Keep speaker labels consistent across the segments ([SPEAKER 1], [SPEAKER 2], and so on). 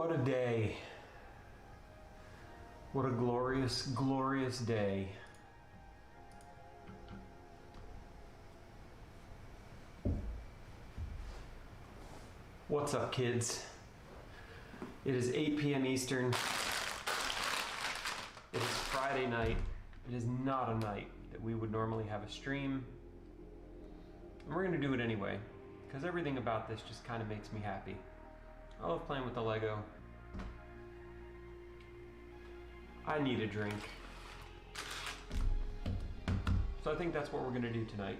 [SPEAKER 1] What a day. What a glorious, glorious day. What's up, kids? It is 8 p.m. Eastern. It is Friday night. It is not a night that we would normally have a stream. And we're going to do it anyway, because everything about this just kind of makes me happy. I love playing with the Lego. I need a drink. So I think that's what we're going to do tonight.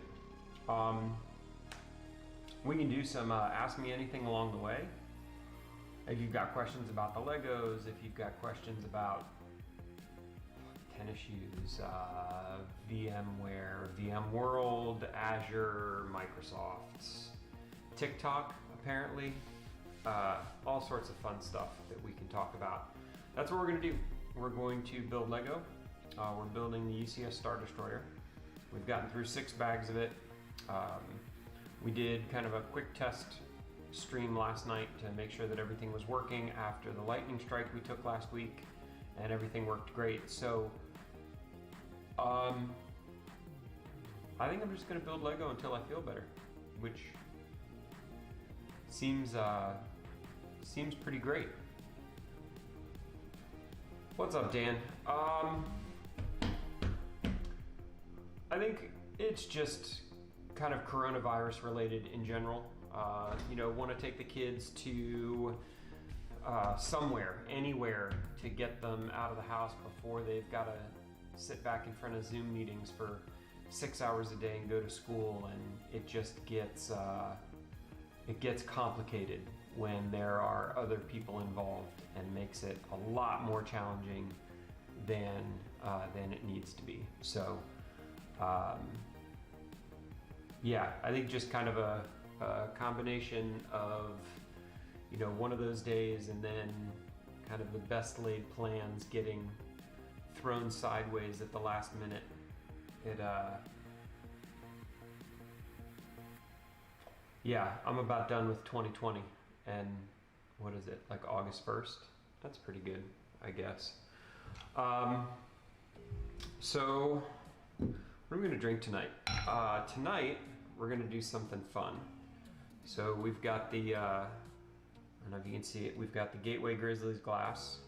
[SPEAKER 1] We can do some Ask Me Anything along the way. If you've got questions about the Legos, if you've got questions about tennis shoes, VMware, VMworld, Azure, Microsoft, TikTok, apparently. All sorts of fun stuff that we can talk about. That's what we're going to do. We're going to build Lego. We're building the UCS Star Destroyer. We've gotten through 6 bags of it. We did kind of a quick test stream last night to make sure that everything was working after the lightning strike we took last week, and everything worked great. So I think I'm just going to build Lego until I feel better, which seems pretty great. What's up, Dan? I think it's just kind of coronavirus related in general. Want to take the kids to somewhere, anywhere, to get them out of the house before they've got to sit back in front of Zoom meetings for 6 hours a day and go to school, and it just gets complicated when there are other people involved, and makes it a lot more challenging than it needs to be. So I think just kind of a combination of, one of those days and then kind of the best laid plans getting thrown sideways at the last minute. I'm about done with 2020, and what is it, like August 1st? That's pretty good, I guess. So what are we gonna drink tonight? Tonight, we're gonna do something fun. So we've got the, I don't know if you can see it, we've got the Gateway Grizzlies glass.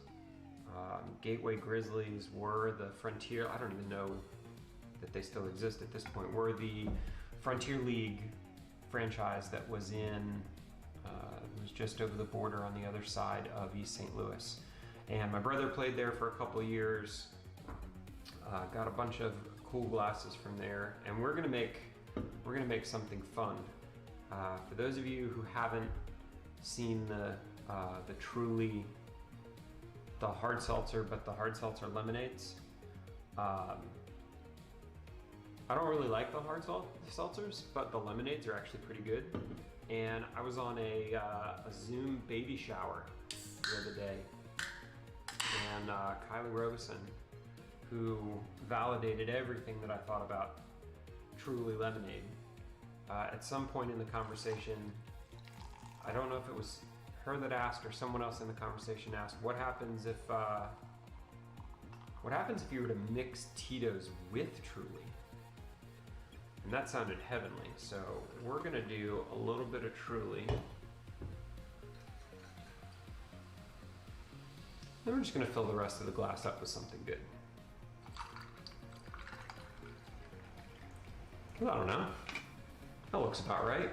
[SPEAKER 1] Gateway Grizzlies were the Frontier, I don't even know that they still exist at this point, were the Frontier League franchise that was it was just over the border on the other side of East St. Louis. And my brother played there for a couple of years, got a bunch of cool glasses from there, and we're gonna make something fun. For those of you who haven't seen the hard seltzer, but the hard seltzer lemonades, I don't really like the hard seltzers, but the lemonades are actually pretty good. And I was on a Zoom baby shower the other day, and Kylie Robeson, who validated everything that I thought about Truly Lemonade. At some point in the conversation, I don't know if it was her that asked or someone else in the conversation asked, what happens if you were to mix Tito's with Truly? And that sounded heavenly. So we're gonna do a little bit of Truly. Then we're just gonna fill the rest of the glass up with something good. I don't know. That looks about right.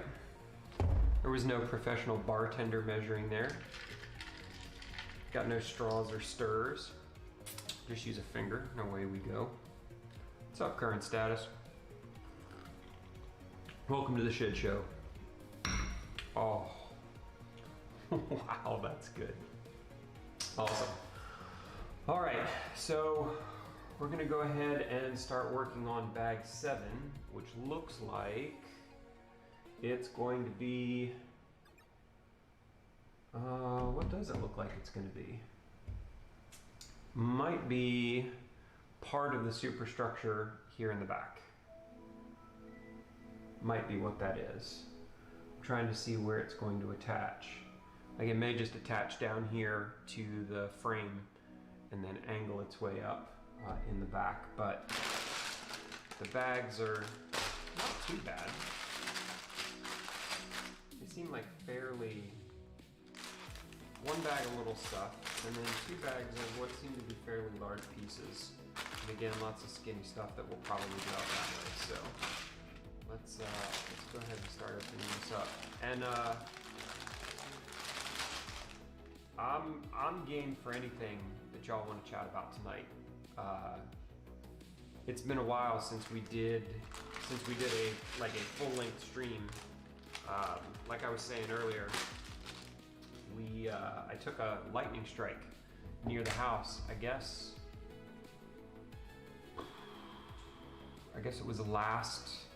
[SPEAKER 1] There was no professional bartender measuring there. Got no straws or stirrers. Just use a finger, and away we go. What's up, current status? Welcome to the shit show. Oh, wow, that's good. Awesome. All right, so we're gonna go ahead and start working on bag 7, which looks like it's going to be, what does it look like it's gonna be? Might be part of the superstructure here in the back. Might be what that is. I'm trying to see where it's going to attach. Like it may just attach down here to the frame and then angle its way up in the back, but the bags are not too bad. They seem like fairly, one bag of little stuff, and then 2 bags of what seem to be fairly large pieces. And again, lots of skinny stuff that will probably go out that way. So let's go ahead and start opening this up. And I'm game for anything that y'all want to chat about tonight. It's been a while since we did a full-length stream. Like I was saying earlier, I took a lightning strike near the house. I guess it was last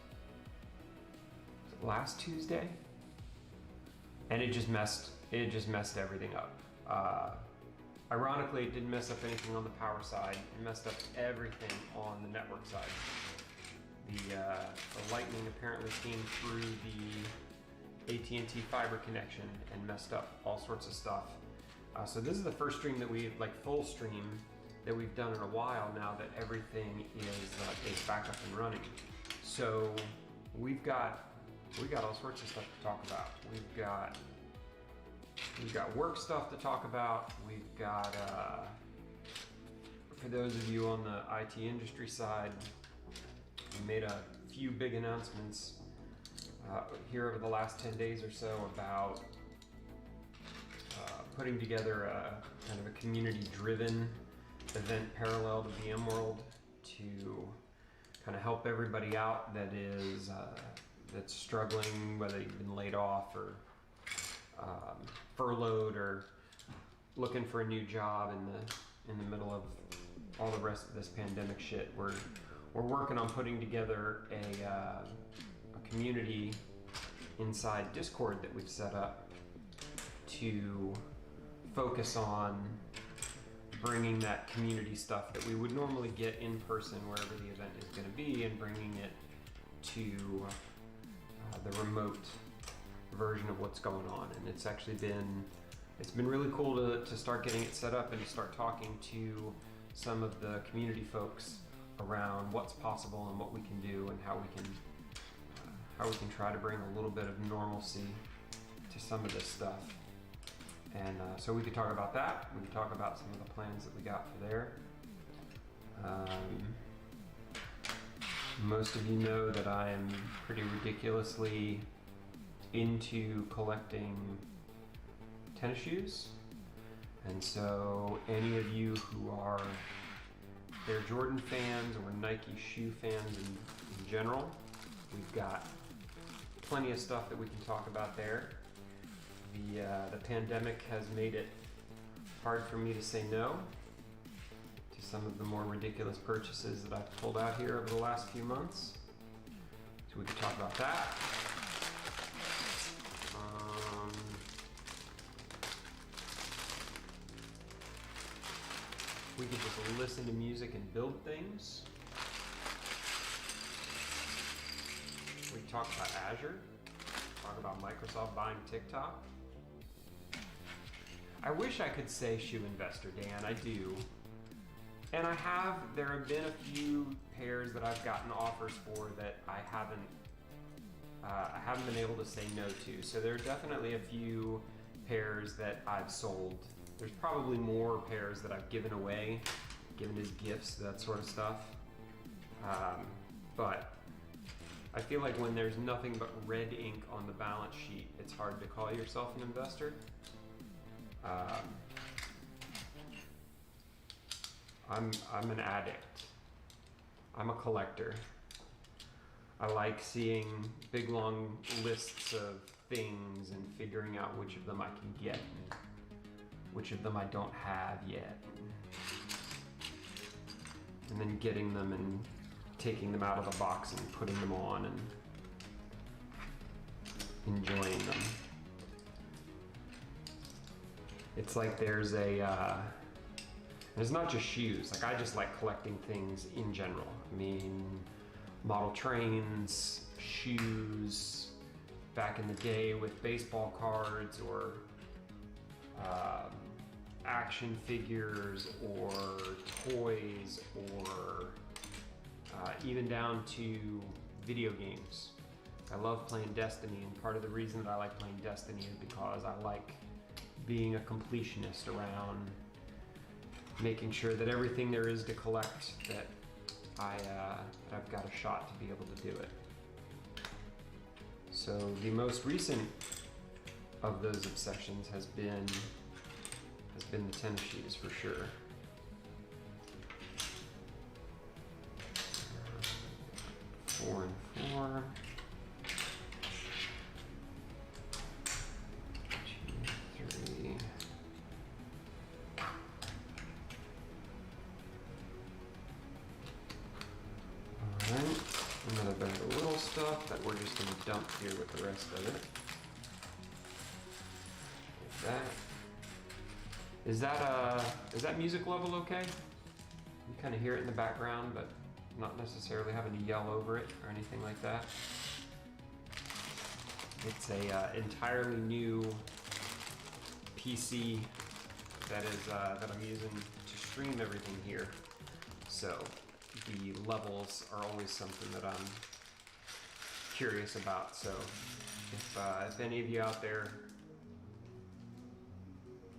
[SPEAKER 1] Tuesday, and it just messed everything up. Ironically, it didn't mess up anything on the power side. It messed up everything on the network side. The lightning apparently came through the AT&T fiber connection and messed up all sorts of stuff. So this is the first stream that full stream that we've done in a while now that everything is back up and running. So we've got all sorts of stuff to talk about. We've got work stuff to talk about. We've got, for those of you on the IT industry side, we made a few big announcements here over the last 10 days or so about putting together a kind of a community-driven event parallel to VMworld to kind of help everybody out that's struggling, whether you've been laid off or furloughed or looking for a new job in the middle of all the rest of this pandemic shit. We're working on putting together a community inside Discord that we've set up to focus on bringing that community stuff that we would normally get in person wherever the event is going to be, and bringing it to the remote version of what's going on. And it's been really cool to start getting it set up and to start talking to some of the community folks around what's possible and what we can do and how we can try to bring a little bit of normalcy to some of this stuff. And so we could talk about that. We could talk about some of the plans that we got for there. Most of you know that I am pretty ridiculously into collecting tennis shoes. And so any of you who are Air Jordan fans or Nike shoe fans in general, we've got plenty of stuff that we can talk about there. The pandemic has made it hard for me to say no to some of the more ridiculous purchases that I've pulled out here over the last few months. So we can talk about that. We could just listen to music and build things. We can talk about Azure. Talk about Microsoft buying TikTok. I wish I could say shoe investor, Dan. I do. And there have been a few pairs that I've gotten offers for that I haven't been able to say no to. So there are definitely a few pairs that I've sold. There's probably more pairs that I've given away, given as gifts, that sort of stuff. But I feel like when there's nothing but red ink on the balance sheet, it's hard to call yourself an investor. I'm an addict. I'm a collector. I like seeing big long lists of things and figuring out which of them I can get and which of them I don't have yet. And then getting them and taking them out of the box and putting them on and enjoying them. It's like there's it's not just shoes. Like I just like collecting things in general. I mean, model trains, shoes, back in the day with baseball cards or action figures or toys or even down to video games. I love playing Destiny, and part of the reason that I like playing Destiny is because I like being a completionist around making sure that everything there is to collect, that I've got a shot to be able to do it. So the most recent of those obsessions has been the tennis shoes for sure. 4 and 4. 2, 3. Alright, another bag of little stuff that we're just going to dump here with the rest of it. Like that. Is that music level okay? You kind of hear it in the background, but not necessarily having to yell over it or anything like that. It's a entirely new PC that I'm using to stream everything here. So the levels are always something that I'm curious about. So if any of you out there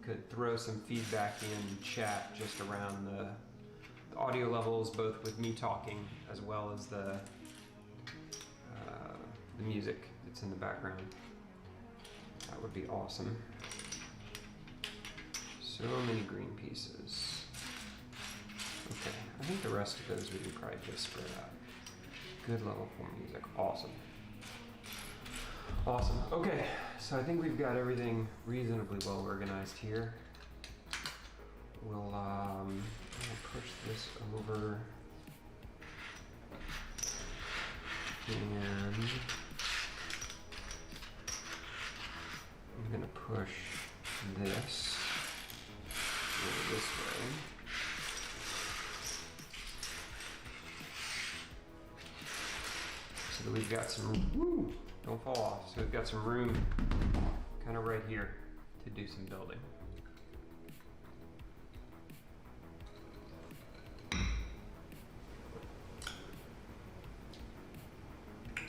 [SPEAKER 1] could throw some feedback in chat just around the audio levels, both with me talking as well as the music that's in the background, that would be awesome. So many green pieces. Okay, I think the rest of those we can probably just spread out. Good level 4 music, awesome. Awesome, okay, so I think we've got everything reasonably well organized here. We'll push this over and I'm gonna push this over this way. So that we've got some, don't fall off. So we've got some room kind of right here to do some building.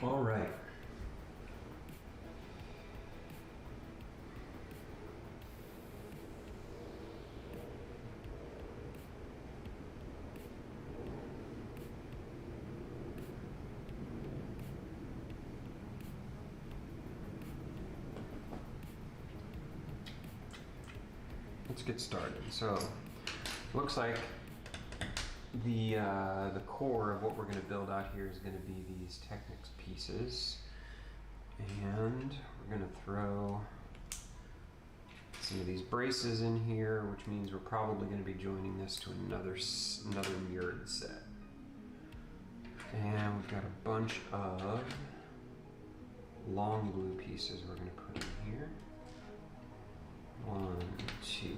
[SPEAKER 1] All right. Let's get started. So, looks like the core of what we're going to build out here is going to be these Technics pieces, and we're going to throw some of these braces in here, which means we're probably going to be joining this to another mirrored set. And we've got a bunch of long blue pieces we're going to put in here. 1, 2, 3.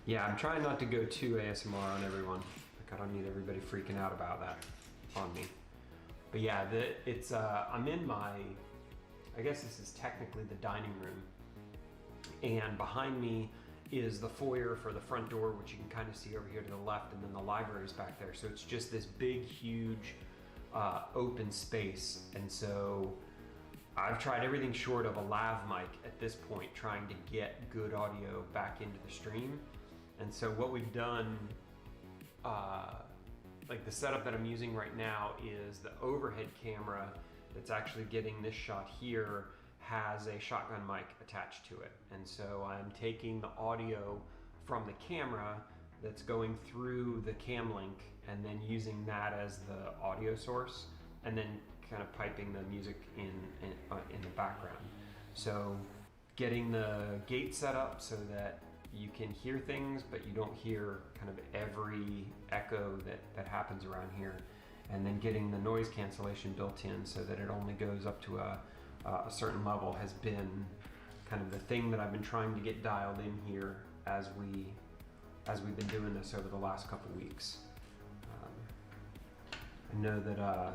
[SPEAKER 1] Yeah, I'm trying not to go too ASMR on everyone. Like, I don't need everybody freaking out about that on me. But yeah, I'm in my, I guess this is technically the dining room. And behind me is the foyer for the front door, which you can kind of see over here to the left, and then the library is back there. So it's just this big, huge open space. And so I've tried everything short of a lav mic at this point, trying to get good audio back into the stream. And so what we've done, like the setup that I'm using right now, is the overhead camera that's actually getting this shot here has a shotgun mic attached to it. And so I'm taking the audio from the camera that's going through the cam link and then using that as the audio source, and then kind of piping the music in the background. So getting the gate set up so that you can hear things, but you don't hear kind of every echo that happens around here. And then getting the noise cancellation built in so that it only goes up to a certain level has been kind of the thing that I've been trying to get dialed in here as we've been doing this over the last couple weeks. I know that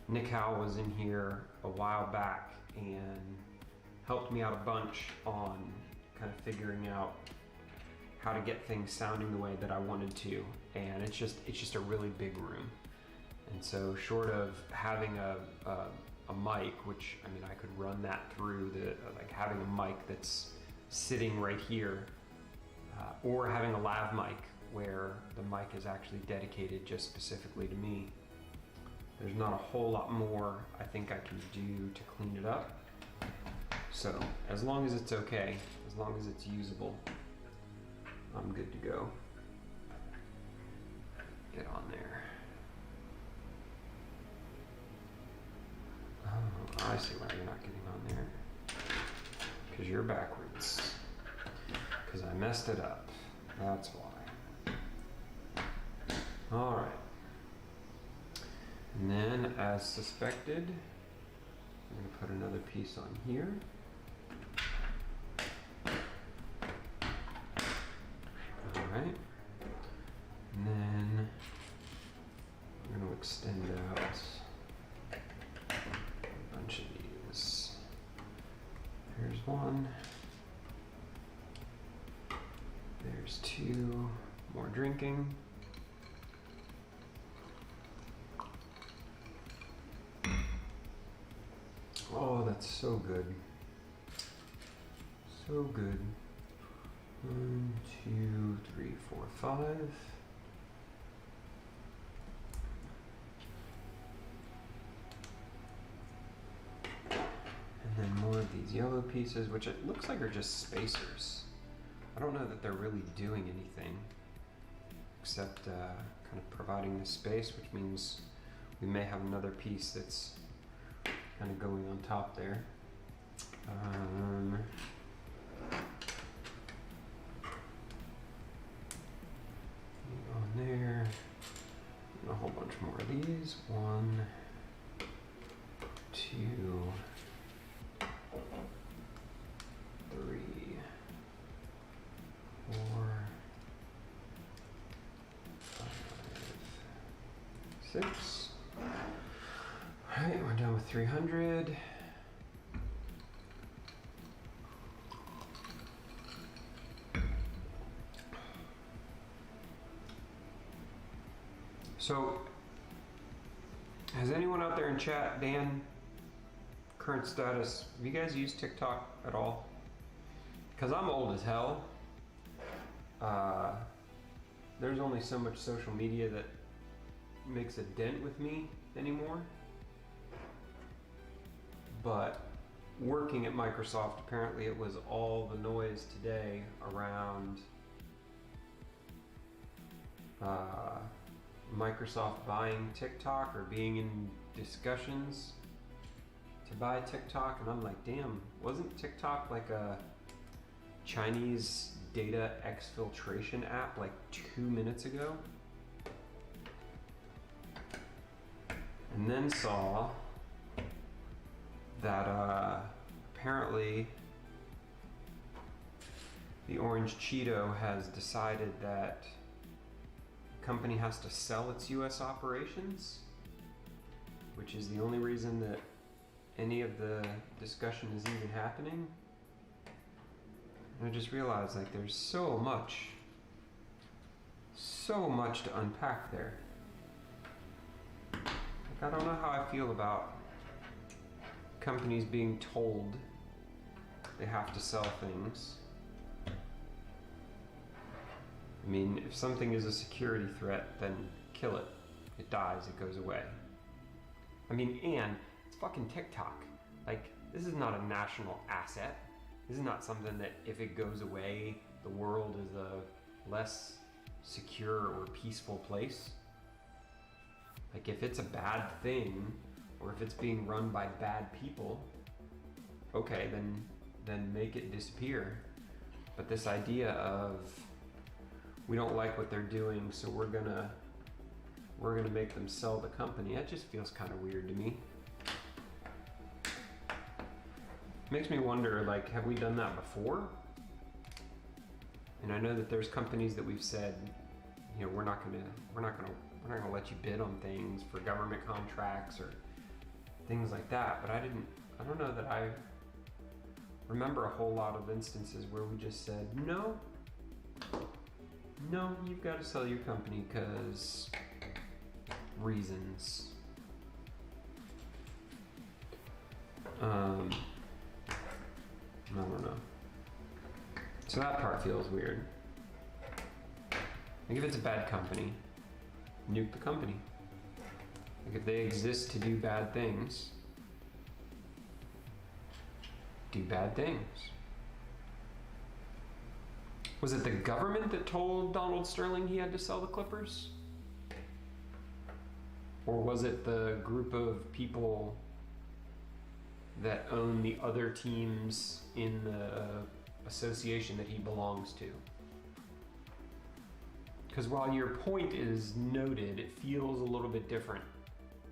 [SPEAKER 1] Nick Howell was in here a while back and helped me out a bunch on kind of figuring out how to get things sounding the way that I wanted to, and it's just a really big room. And so short of having a mic, which I mean I could run that through like having a mic that's sitting right here, or having a lav mic where the mic is actually dedicated just specifically to me. There's not a whole lot more I think I can do to clean it up. So as long as it's okay, as long as it's usable, I'm good to go. Get on there. Oh, I see why you're not getting on there. Because you're backwards. Because I messed it up. That's why. Alright. And then, as suspected, I'm going to put another piece on here. Alright. And then I'm going to extend out a bunch of these. Here's one. There's two. More drinking. Oh, that's so good. So good. 1, 2, 3, 4, 5. And then more of these yellow pieces, which it looks like are just spacers. I don't know that they're really doing anything except kind of providing the space, which means we may have another piece that's kind of going on top there. On there, and a whole bunch more of these. 1, 2, 3, 4, 5, 6. All right, we're done with 300. So, has anyone out there in chat, Dan, current status, have you guys used TikTok at all? Because I'm old as hell. There's only so much social media that makes a dent with me anymore. But working at Microsoft, apparently it was all the noise today around Microsoft buying TikTok or being in discussions to buy TikTok, and I'm like, damn, wasn't TikTok like a Chinese data exfiltration app like 2 minutes ago? And then saw that apparently the Orange Cheeto has decided that the company has to sell its US operations, which is the only reason that any of the discussion is even happening. And I just realized like there's so much to unpack there. Like, I don't know how I feel about companies being told they have to sell things. I mean, if something is a security threat, then kill it. It dies, it goes away. I mean, and it's fucking TikTok. Like, this is not a national asset. This is not something that if it goes away, the world is a less secure or peaceful place. Like, if it's a bad thing, or if it's being run by bad people, okay, then make it disappear. But this idea of we don't like what they're doing, so we're gonna make them sell the company, that just feels kind of weird to me. Makes me wonder, like, have we done that before? And I know that there's companies that we've said, you know, we're not gonna let you bid on things for government contracts or things like that. But I don't know that I remember a whole lot of instances where we just said, no, you've got to sell your company because reasons. I don't know. So that part feels weird. Like if it's a bad company, nuke the company. Like if they exist to do bad things, do bad things. Was it the government that told Donald Sterling he had to sell the Clippers? Or was it the group of people that own the other teams in the association that he belongs to? Because while your point is noted, it feels a little bit different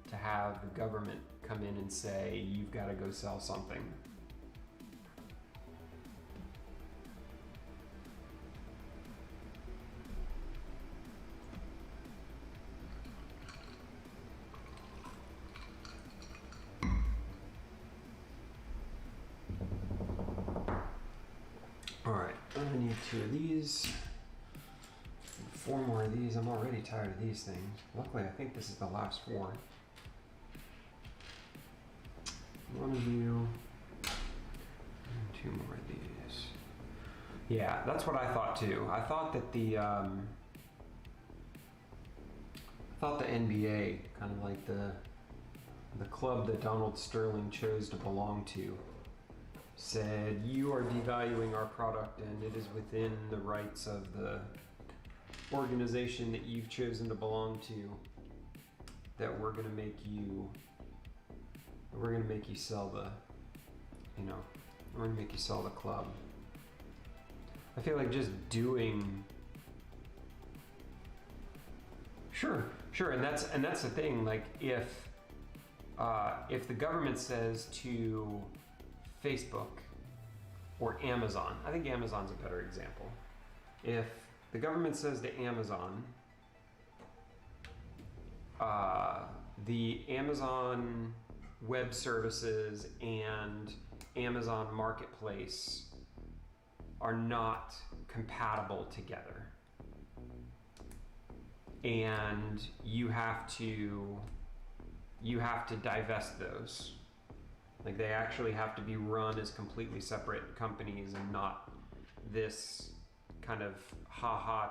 [SPEAKER 1] to have the government come in and say, you've got to go sell something. Alright, I need 2 of these. 4 more of these. I'm already tired of these things. Luckily, I think this is the last 4. 1 of you. And 2 more of these. Yeah, that's what I thought too. I thought that the NBA, kind of like the club that Donald Sterling chose to belong to, said, you are devaluing our product and it is within the rights of the organization that you've chosen to belong to that we're gonna make you sell the, we're gonna make you sell the club. I feel like just doing sure, and that's the thing. Like if the government says to Facebook or Amazon, I think Amazon's a better example. If the government says to Amazon, the Amazon Web Services and Amazon Marketplace are not compatible together, and you have to divest those. Like they actually have to be run as completely separate companies and not this kind of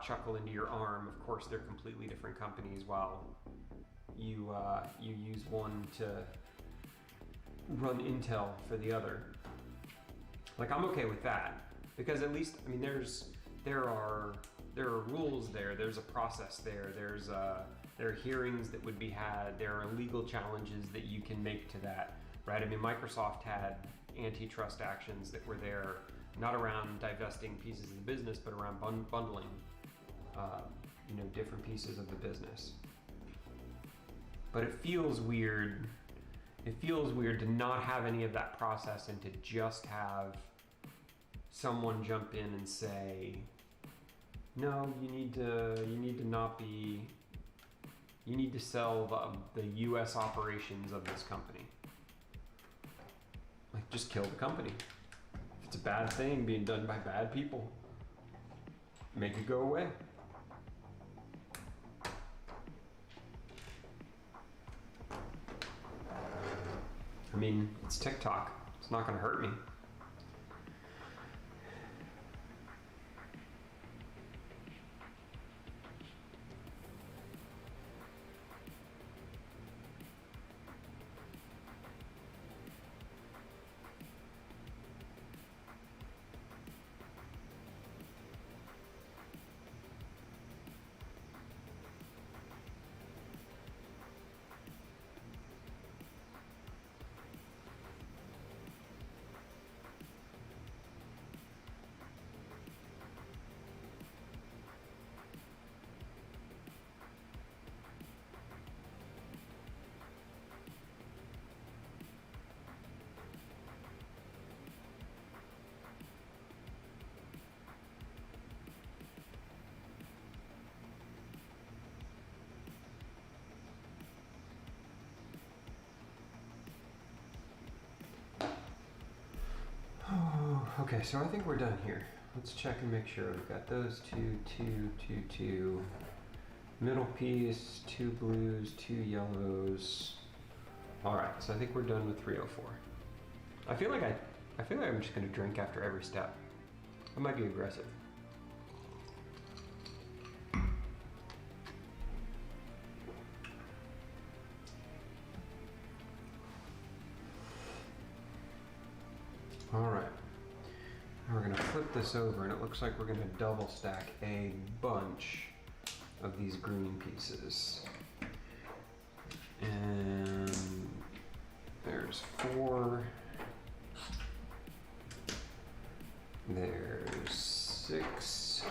[SPEAKER 1] chuckle into your arm. Of course, they're completely different companies while you use one to run Intel for the other. Like I'm okay with that because at least there are rules there. There's a process there. There are hearings that would be had. There are legal challenges that you can make to that. Right? I mean, Microsoft had antitrust actions that were there, not around divesting pieces of the business, but around bundling, different pieces of the business. But it feels weird. It feels weird to not have any of that process and to just have someone jump in and say, no, you need to sell the U.S. operations of this company. Like, just kill the company. If it's a bad thing being done by bad people, make it go away. I mean, it's TikTok. It's not going to hurt me. Okay, so I think we're done here. Let's check and make sure. We've got those two. Middle piece, 2 blues, 2 yellows. All right, so I think we're done with 304. I feel like I'm just gonna drink after every step. I might be aggressive. All right, now we're gonna flip this over, and it looks like we're gonna double stack a bunch of these green pieces. And there's 4. There's 6.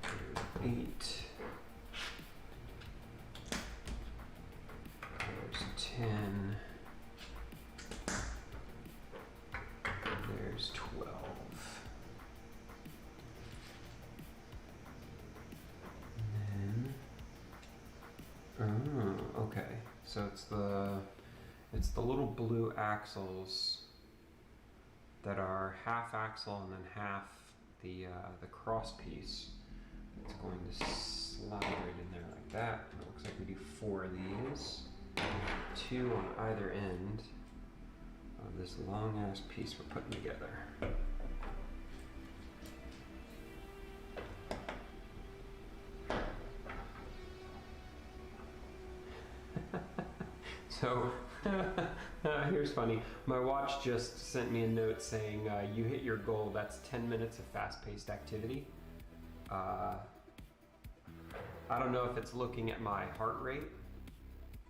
[SPEAKER 1] There's 8. There's 10. There's 12. Oh, okay. So it's the little blue axles that are half axle and then half the cross piece. It's going to slide right in there like that. It looks like we do 4 of these, 2 on either end of this long ass piece we're putting together. So, here's funny. My watch just sent me a note saying, you hit your goal. That's 10 minutes of fast-paced activity. I don't know if it's looking at my heart rate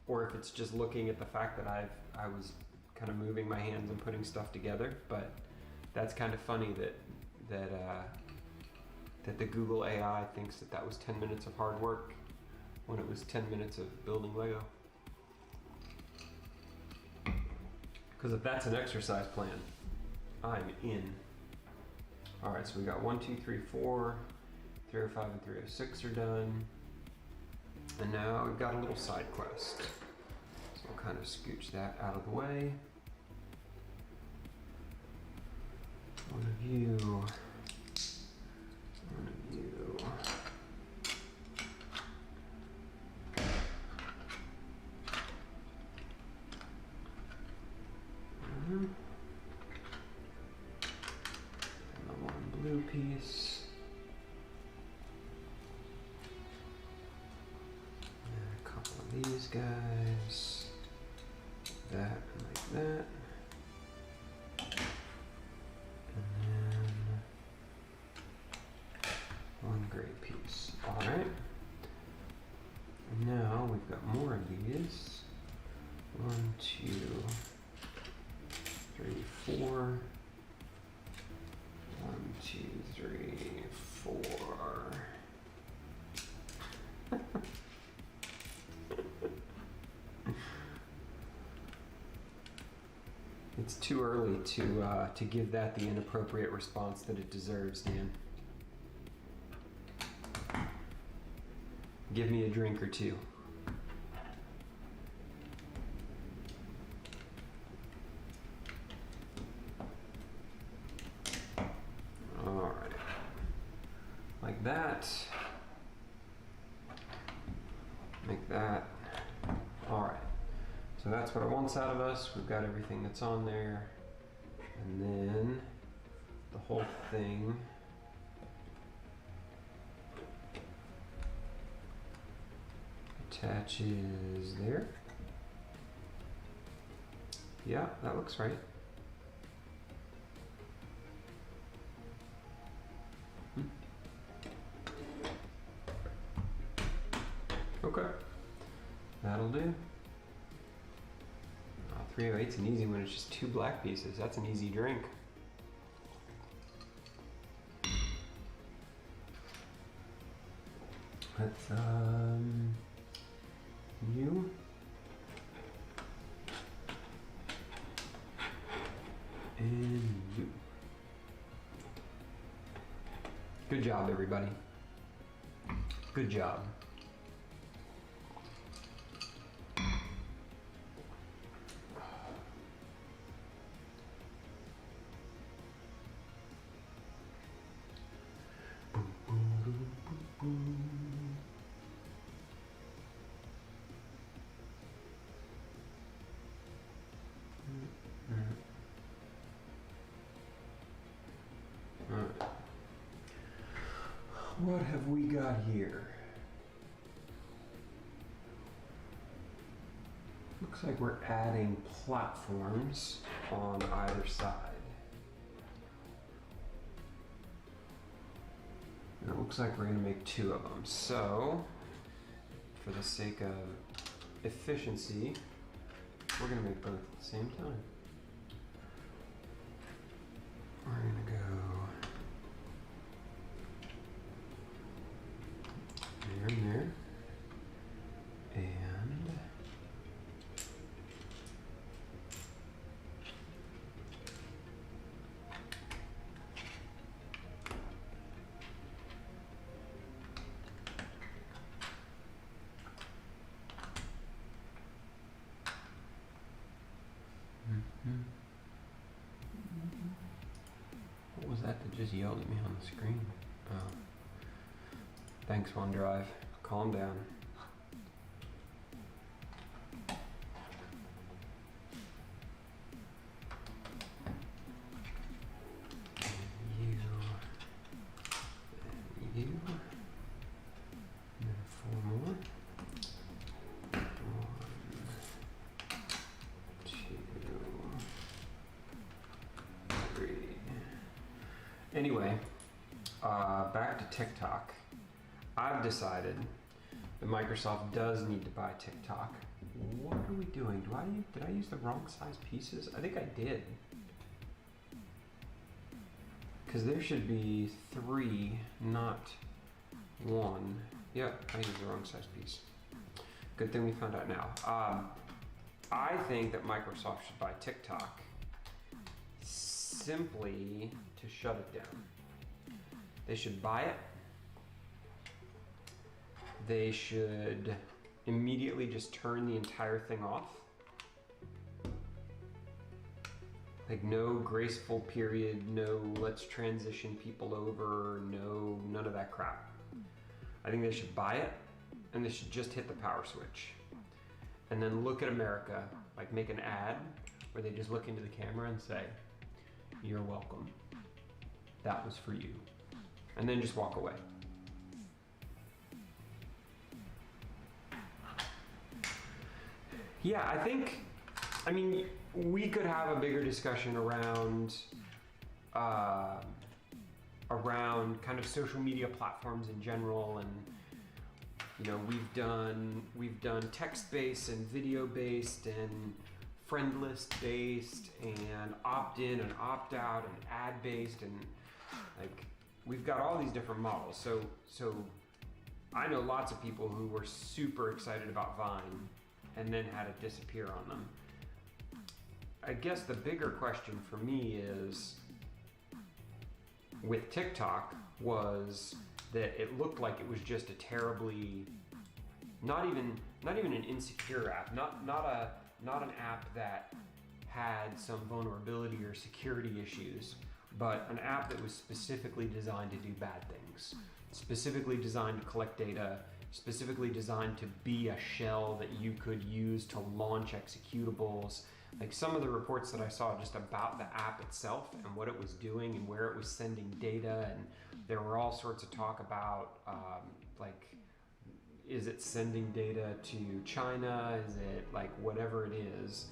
[SPEAKER 1] or if it's just looking at the fact that I was kind of moving my hands and putting stuff together, but that's kind of funny that the Google AI thinks that was 10 minutes of hard work when it was 10 minutes of building Lego. Because if that's an exercise plan, I'm in. All right, so we got 1, 2, 3, 4, 305 and 306 are done. And now we've got a little side quest. So we'll kind of scooch that out of the way. One of you. One of you. And the one blue piece. And a couple of these guys. That and like that. And then one gray piece. Alright. And now we've got more of these. 1, 2, 3, 4. 1, 2, 3, 4. It's too early to give that the inappropriate response that it deserves, Dan. Give me a drink or two. Like that. Like that. All right. So that's what it wants out of us. We've got everything that's on there. And then the whole thing attaches there. Yeah, that looks right. Okay, that'll do. Oh, 308's an easy one. It's just 2 black pieces. That's an easy drink. Let's you. And you. Good job, everybody. Good job. Alright. What have we got here? Looks like we're adding platforms on either side. And it looks like we're going to make 2 of them. So, for the sake of efficiency, we're going to make both at the same time. We're going to go there and there. And what was that just yelled at me on the screen? Oh. Thanks, OneDrive. Calm down. You. And then 4 more. 1, 2, 3. Anyway, back to TikTok. I've decided that Microsoft does need to buy TikTok. What are we doing? Did I use the wrong size pieces? I think I did. Because there should be 3, not 1. Yep, I used the wrong size piece. Good thing we found out now. I think that Microsoft should buy TikTok simply to shut it down. They should buy it. They should immediately just turn the entire thing off. Like no graceful period, no let's transition people over, no, none of that crap. I think they should buy it and they should just hit the power switch. And then look at America, like make an ad where they just look into the camera and say, "You're welcome. That was for you." And then just walk away. Yeah, I mean, we could have a bigger discussion around kind of social media platforms in general, and you know, we've done text-based and video-based and friend list-based and opt-in and opt-out and ad-based, and like we've got all these different models. So I know lots of people who were super excited about Vine and then had it disappear on them. I guess the bigger question for me is, with TikTok, was that it looked like it was just a terribly, not even an insecure app, not an app that had some vulnerability or security issues, but an app that was specifically designed to do bad things, specifically designed to collect data, specifically designed to be a shell that you could use to launch executables. Like some of the reports that I saw just about the app itself and what it was doing and where it was sending data, and there were all sorts of talk about like, is it sending data to China? Is it like whatever it is?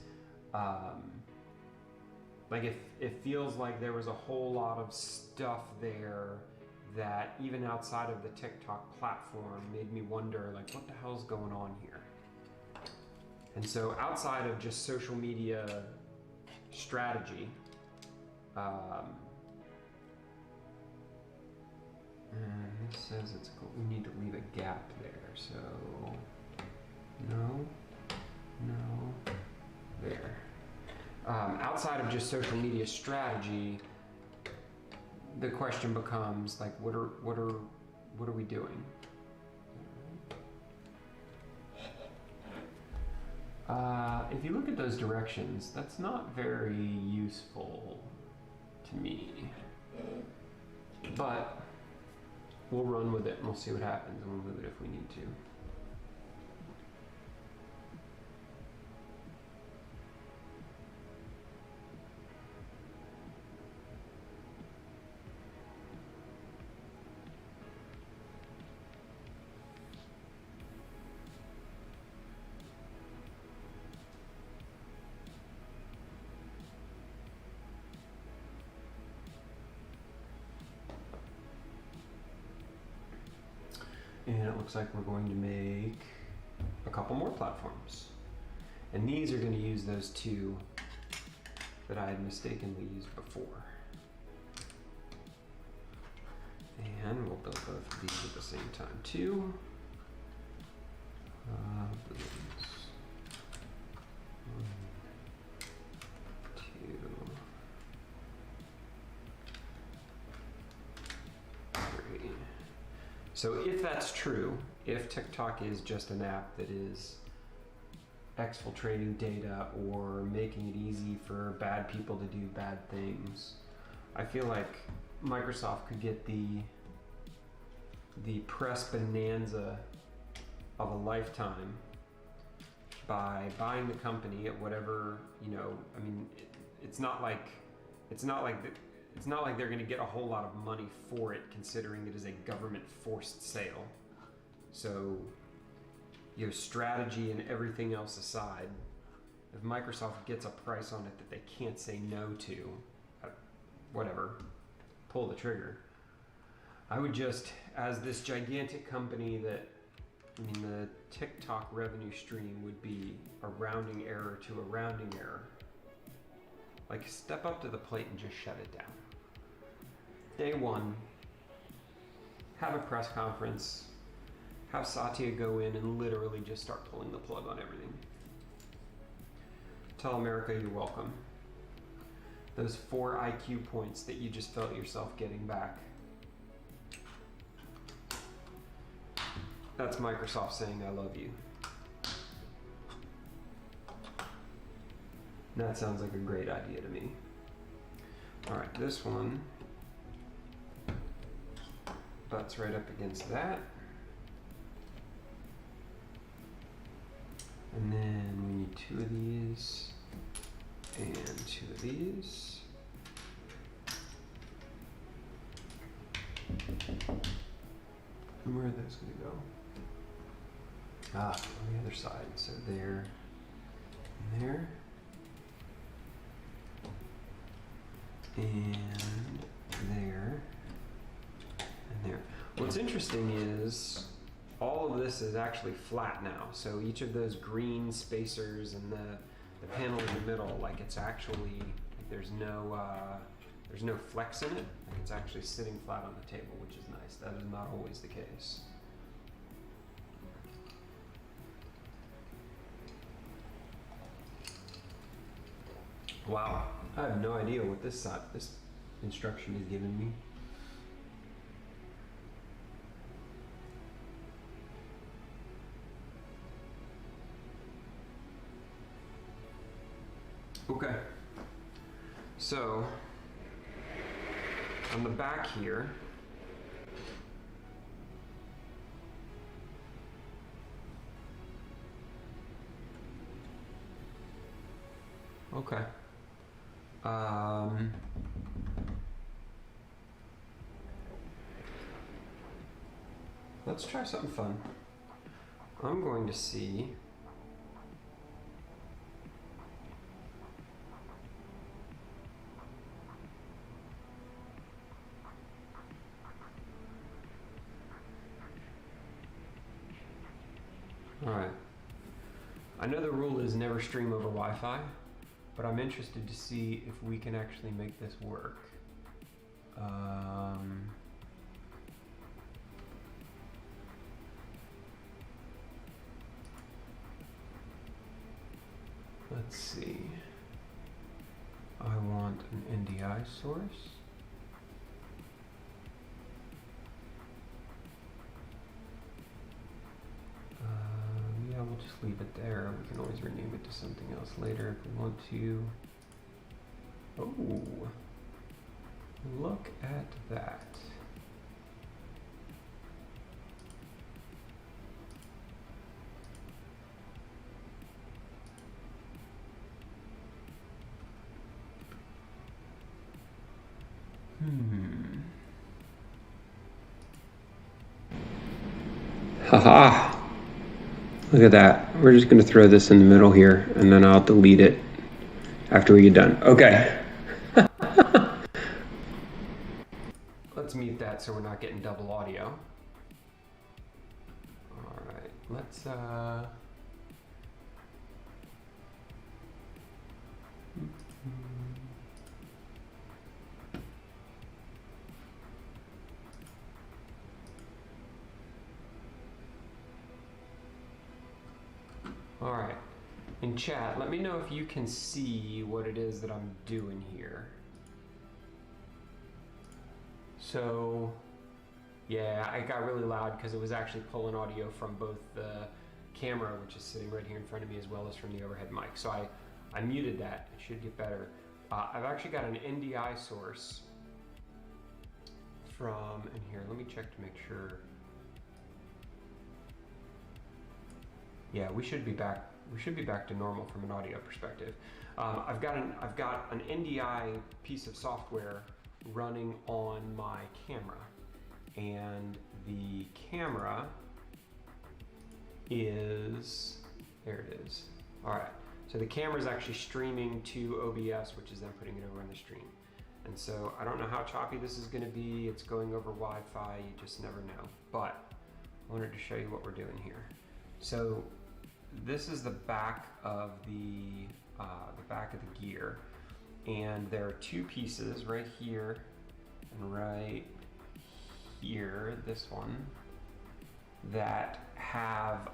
[SPEAKER 1] Like it feels like there was a whole lot of stuff there that even outside of the TikTok platform made me wonder, like, what the hell's going on here? And so outside of just social media strategy, and this says we need to leave a gap there, so no, there. Outside of just social media strategy, the question becomes like, what are we doing? If you look at those directions, that's not very useful to me. But we'll run with it and we'll see what happens, and we'll move it if we need to. And it looks like we're going to make a couple more platforms. And these are going to use those two that I had mistakenly used before. And we'll build both of these at the same time too. Balloons. 1, 2, 3. So if that's true, if TikTok is just an app that is exfiltrating data or making it easy for bad people to do bad things, I feel like Microsoft could get the press bonanza of a lifetime by buying the company at whatever, you know, I mean, it's not like they're going to get a whole lot of money for it, considering it is a government forced sale. So, you know, strategy and everything else aside, if Microsoft gets a price on it that they can't say no to, whatever, pull the trigger. I would just, as this gigantic company that, I mean, the TikTok revenue stream would be a rounding error to a rounding error. Like, step up to the plate and just shut it down. Day one, have a press conference, have Satya go in and literally just start pulling the plug on everything. Tell America you're welcome. Those 4 IQ points that you just felt yourself getting back. That's Microsoft saying I love you. That sounds like a great idea to me. All right, this one butts right up against that. And then we need 2 of these and 2 of these. And where are those going to go? On the other side. So there and there. And there and there. What's interesting is all of this is actually flat now. So each of those green spacers and the panel in the middle, like it's actually, like there's no flex in it. Like it's actually sitting flat on the table, which is nice. That is not always the case. Wow, I have no idea what this instruction is giving me. Okay, so on the back here, okay. Let's try something fun. I'm going to see all right. I know the rule is never stream over Wi-Fi, but I'm interested to see if we can actually make this work. Let's see. I want an NDI source. Yeah, we'll just leave it there. We can always rename it to something else later if we want to. Oh, look at that. Haha. Look at that. We're just going to throw this in the middle here, and then I'll delete it after we get done. Okay. Let's mute that so we're not getting double audio. let's all right, in chat, let me know if you can see what it is that I'm doing here. So, yeah, I got really loud because it was actually pulling audio from both the camera, which is sitting right here in front of me, as well as from the overhead mic. So I muted that. It should get better. I've actually got an NDI source from, and here, let me check to make sure. Yeah, we should be back. We should be back to normal from an audio perspective. I've got an NDI piece of software running on my camera, and the camera is there. It is. All right. So the camera is actually streaming to OBS, which is then putting it over on the stream. And so I don't know how choppy this is going to be. It's going over Wi-Fi. You just never know. But I wanted to show you what we're doing here. So this is the back of the gear, and there are two pieces right here and right here. This one that have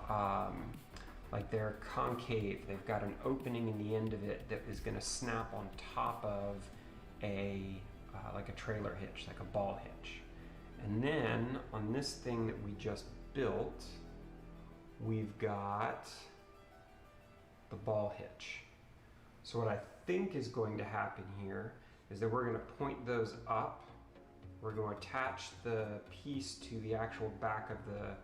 [SPEAKER 1] like they're concave. They've got an opening in the end of it that is going to snap on top of a like a trailer hitch, like a ball hitch. And then on this thing that we just built, we've got the ball hitch. So what I think is going to happen here is that we're going to point those up. We're going to attach the piece to the actual back of the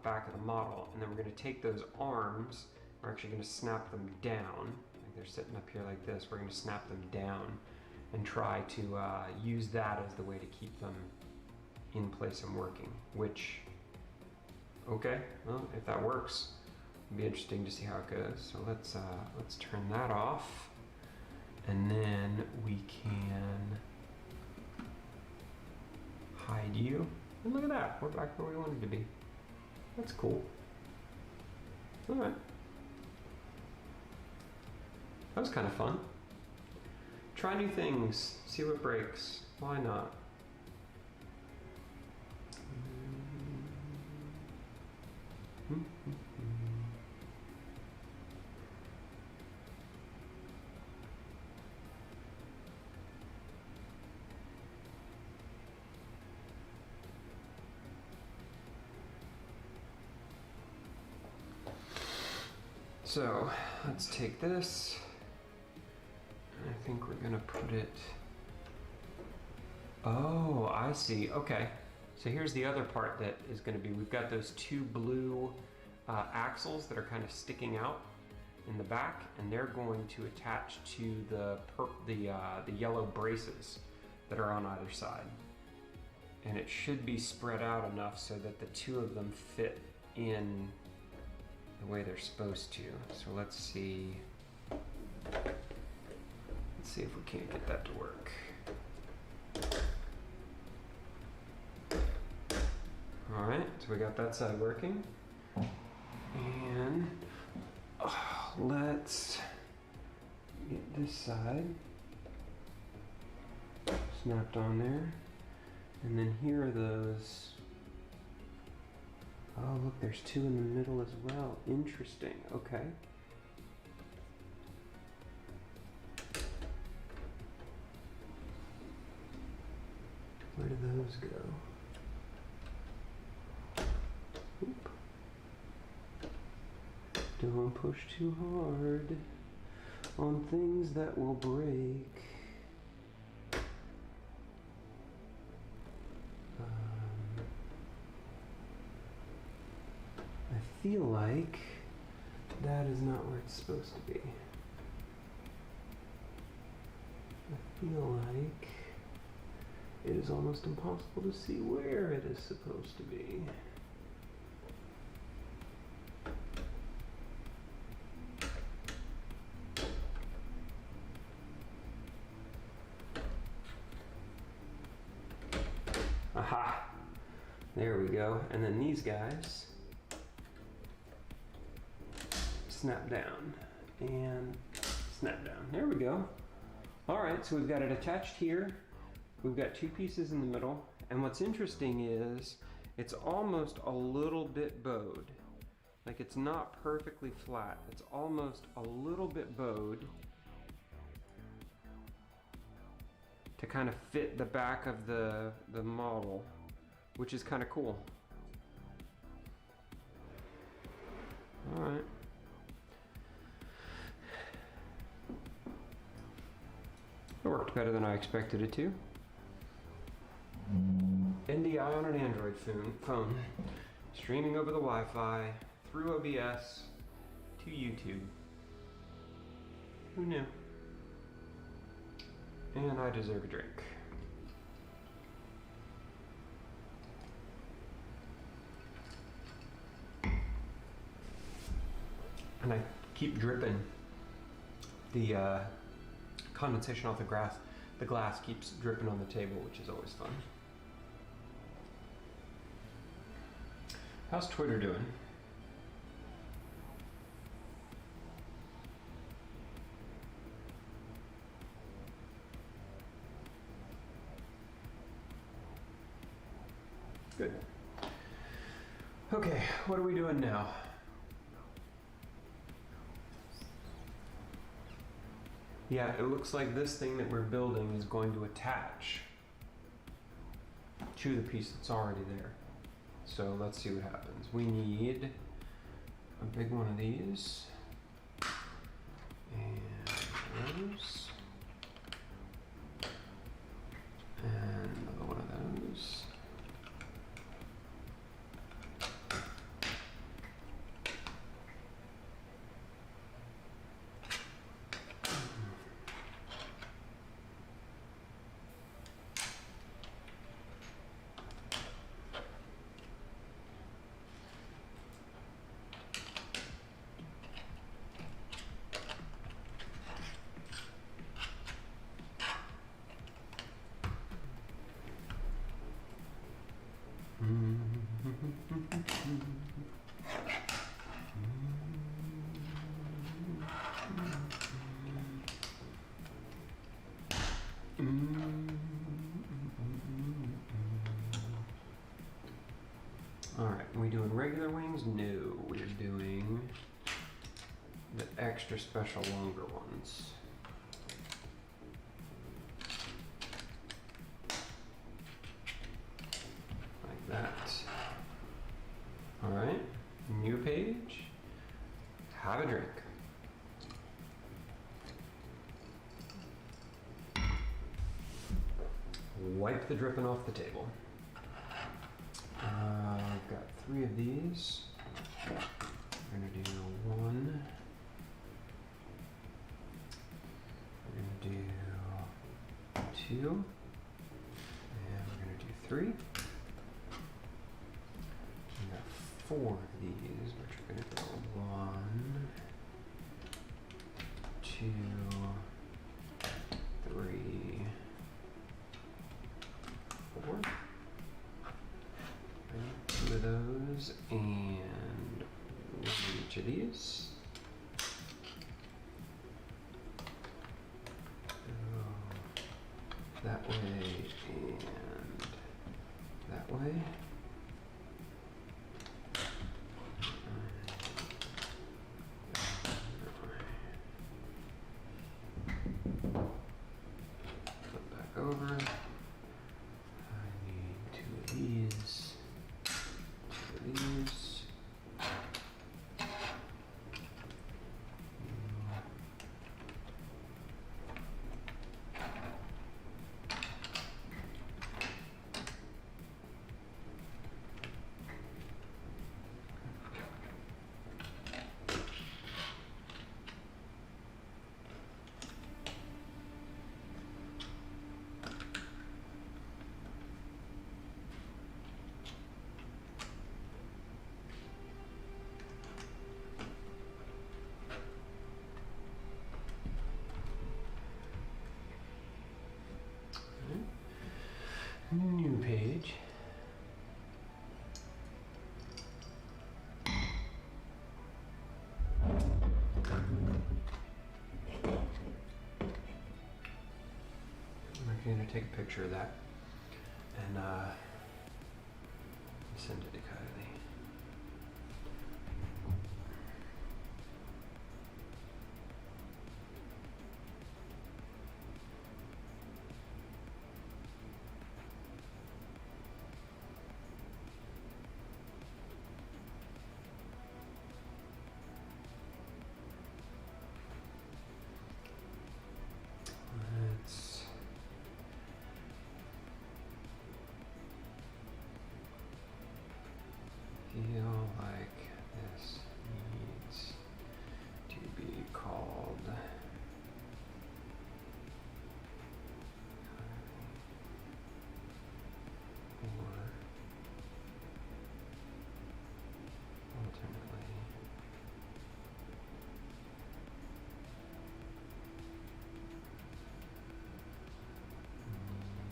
[SPEAKER 1] back of the model, and then we're going to take those arms. We're actually going to snap them down. Like they're sitting up here like this. We're going to snap them down and try to use that as the way to keep them in place and working. Which, okay, well, if that works, it'll be interesting to see how it goes. So let's turn that off, and then we can hide you. And look at that, we're back where we wanted to be. That's cool. All right. That was kind of fun. Try new things, see what breaks. Why not? So let's take this, and I think we're gonna put it, oh, I see, okay. So here's the other part that is gonna be, we've got those two blue axles that are kind of sticking out in the back, and they're going to attach to the yellow braces that are on either side. And it should be spread out enough so that the two of them fit in the way they're supposed to. So let's see if we can't get that to work. All right, so we got that side working, and let's get this side snapped on there, and then here are those. Oh, look, there's two in the middle as well. Interesting. Okay. Where do those go? Oop. Don't push too hard on things that will break. I feel like that is not where it's supposed to be. I feel like it is almost impossible to see where it is supposed to be. Aha! There we go. And then these guys snap down and snap down. There we go. All right, so we've got it attached here. We've got two pieces in the middle. And what's interesting is it's almost a little bit bowed. Like it's not perfectly flat. It's almost a little bit bowed to kind of fit the back of the model, which is kind of cool. All right. It worked better than I expected it to. NDI on an Android phone, streaming over the Wi-Fi through OBS to YouTube. Who knew? And I deserve a drink. And I keep dripping. The condensation off the glass. The glass keeps dripping on the table, which is always fun. How's Twitter doing? Good. Okay, what are we doing now? Yeah, it looks like this thing that we're building is going to attach to the piece that's already there. So let's see what happens. We need a big one of these and those and another one of those. Alright, are we doing regular wings? No, we're doing the extra special longer ones. Like that. Alright, new page. Have a drink. Wipe the dripping off the table. I've got 3 of these. We're gonna do 1. We're gonna do 2. And we're gonna do 3. We got 4 of these, which are gonna go 1, 2, 3, 4. 2 of those and 1 of each of these. Go that way and that way. Flip back over. I need 2 of these. These. take a picture of that and send it to Kylie. Let's feel like this needs to be called or alternately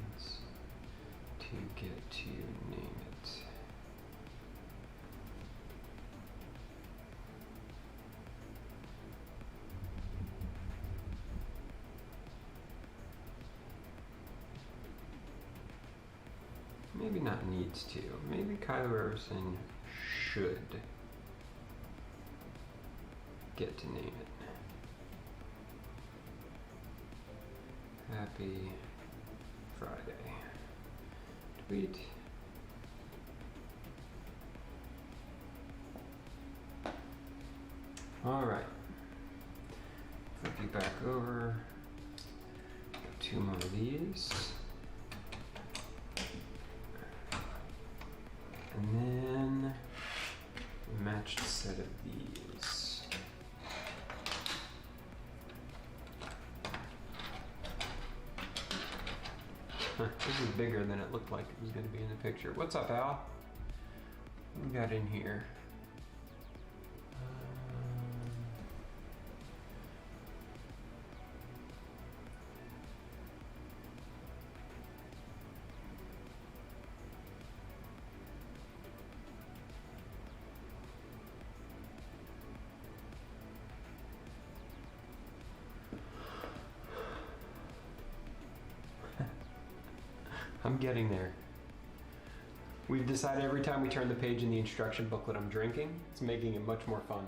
[SPEAKER 1] needs to get to name it. Maybe not needs to. Maybe Kylo Everson should get to name it. Happy Friday. Tweet. All right. Flip you back over. Got 2 more of these. And then a matched set of these. This is bigger than it looked like it was going to be in the picture. What's up, Al? What we got in here? I'm getting there. We've decided every time we turn the page in the instruction booklet I'm drinking. It's making it much more fun.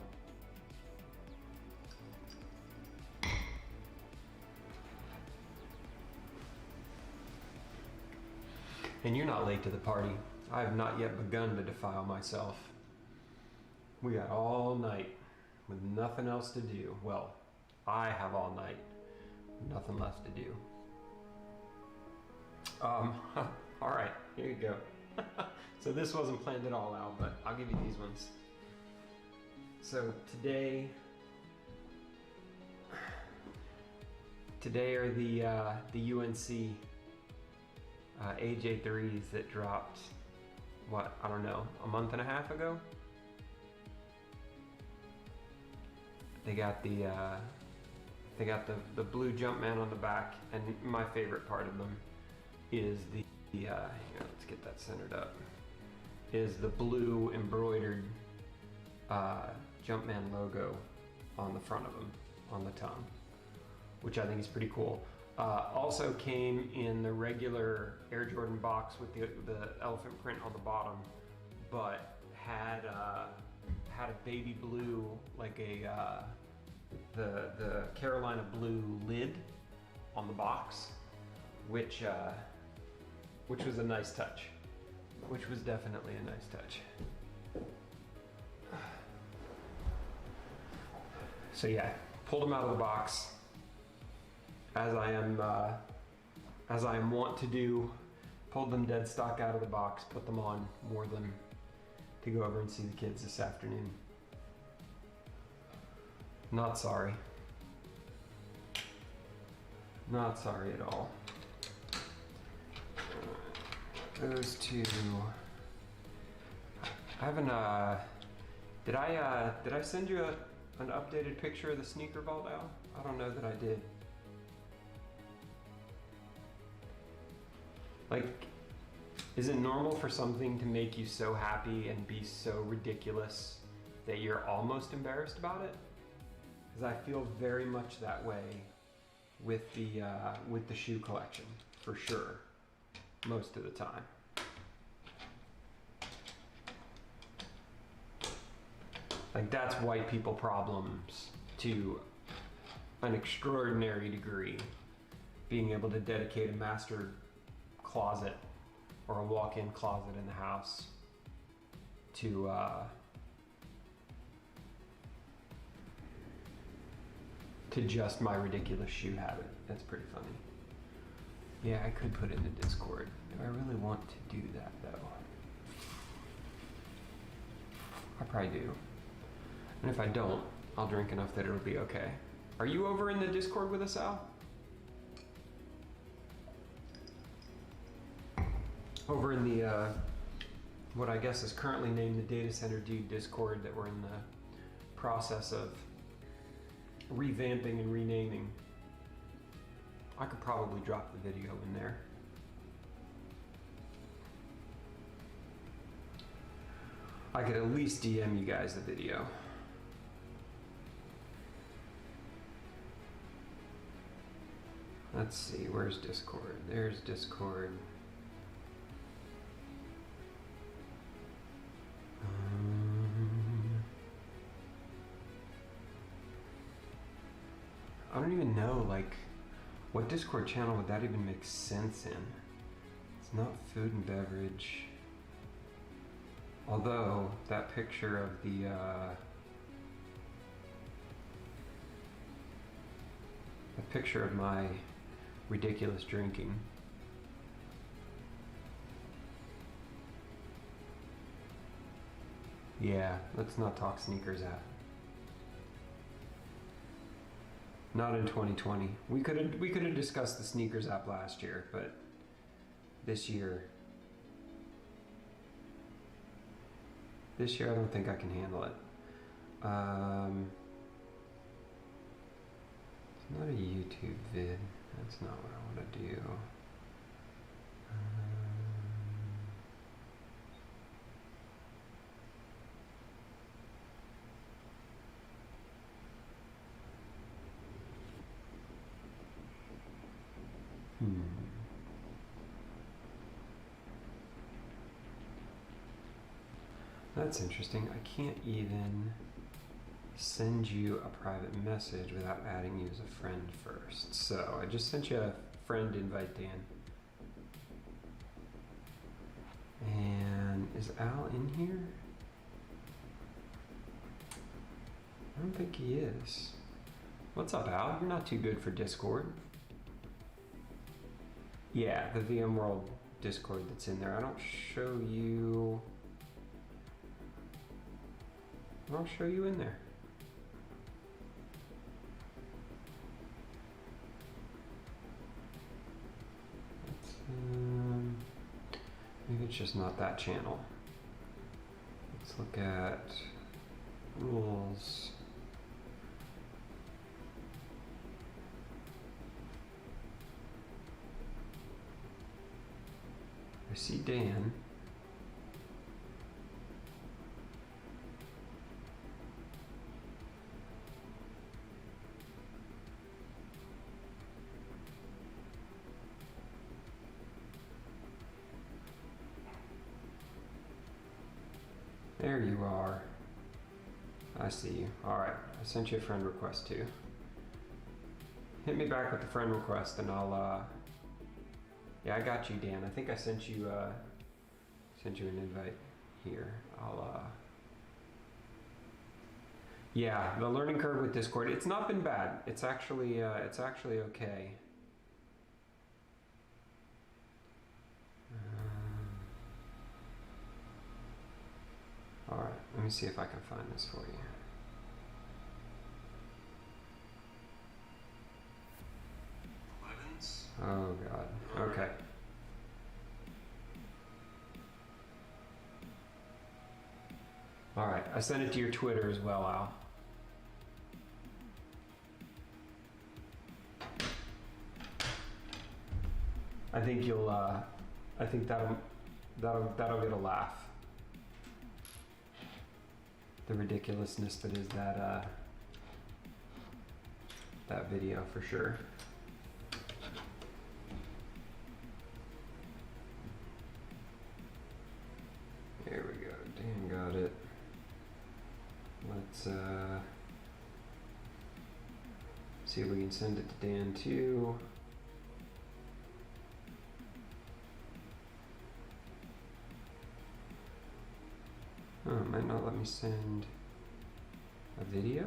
[SPEAKER 1] And you're not late to the party. I have not yet begun to defile myself. We got all night with nothing else to do. Well, I have all night, nothing left to do. All right, here you go. So this wasn't planned at all, Al, but I'll give you these ones. So today are the UNC AJ3s that dropped, what, I don't know, a month and a half ago? They got the blue Jumpman on the back, and my favorite part of them is the here, let's get that centered up, is the blue embroidered Jumpman logo on the front of them, on the tongue, which I think is pretty cool. Also came in the regular Air Jordan box with the elephant print on the bottom, but had a baby blue, like the Carolina blue lid on the box, which was a nice touch. Which was definitely a nice touch. So yeah, pulled them out of the box, as I am wont to do. Pulled them dead stock out of the box, put them on, wore them to go over and see the kids this afternoon. Not sorry. Not sorry at all. Those two. I haven't. Did I send you an updated picture of the sneaker vault, Al? I don't know that I did. Like, is it normal for something to make you so happy and be so ridiculous that you're almost embarrassed about it? Because I feel very much that way with the shoe collection. for sure, most of the time. Like, that's white people problems to an extraordinary degree. Being able to dedicate a master closet or a walk-in closet in the house to just my ridiculous shoe habit. That's pretty funny. Yeah, I could put it in the Discord. Do I really want to do that though? I probably do. And if I don't, I'll drink enough that it'll be okay. Are you over in the Discord with us, Al? Over in the, what I guess is currently named the Data Center Dude Discord that we're in the process of revamping and renaming. I could probably drop the video in there. I could at least DM you guys the video. Let's see, where's Discord? There's Discord. I don't even know, like, what Discord channel would that even make sense in? It's not food and beverage. Although, that picture of the, picture of my ridiculous drinking. Yeah, let's not talk sneakers app. Not in 2020. We could have discussed the sneakers app last year, but this year I don't think I can handle it. It's not a YouTube vid. That's not what I want to do. That's interesting. I can't even send you a private message without adding you as a friend first. So I just sent you a friend invite, Dan. And is Al in here? I don't think he is. What's up, Al? You're not too good for Discord. Yeah, the VMworld Discord that's in there. I don't show you in there. Maybe it's just not that channel. Let's look at rules. I see Dan. There you are. I see you. Alright, I sent you a friend request too. Hit me back with the friend request and I'll, yeah, I got you, Dan. I think I sent you an invite here. Yeah, the learning curve with Discord, it's not been bad. It's actually okay. Alright, let me see if I can find this for you. Oh God, okay. Alright, I sent it to your Twitter as well, Al. I think you'll, I think that'll get a laugh. The ridiculousness that is that video for sure. Let's see if we can send it to Dan too. Oh, it might not let me send a video.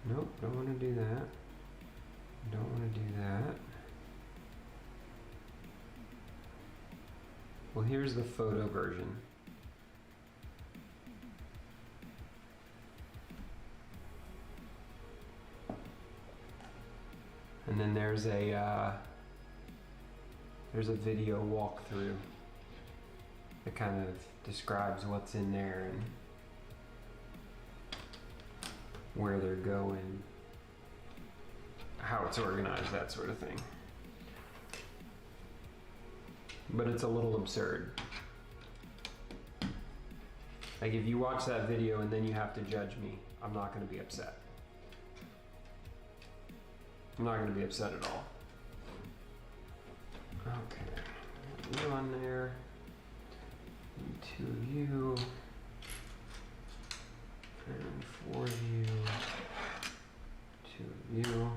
[SPEAKER 1] Nope, don't want to do that. Don't want to do that. Well, here's the photo version. And then there's a video walkthrough that kind of describes what's in there and where they're going, how it's organized, that sort of thing. But it's a little absurd. Like if you watch that video and then you have to judge me, I'm not going to be upset. I'm not going to be upset at all. Okay, you on there, two of you, and four of you, two of you.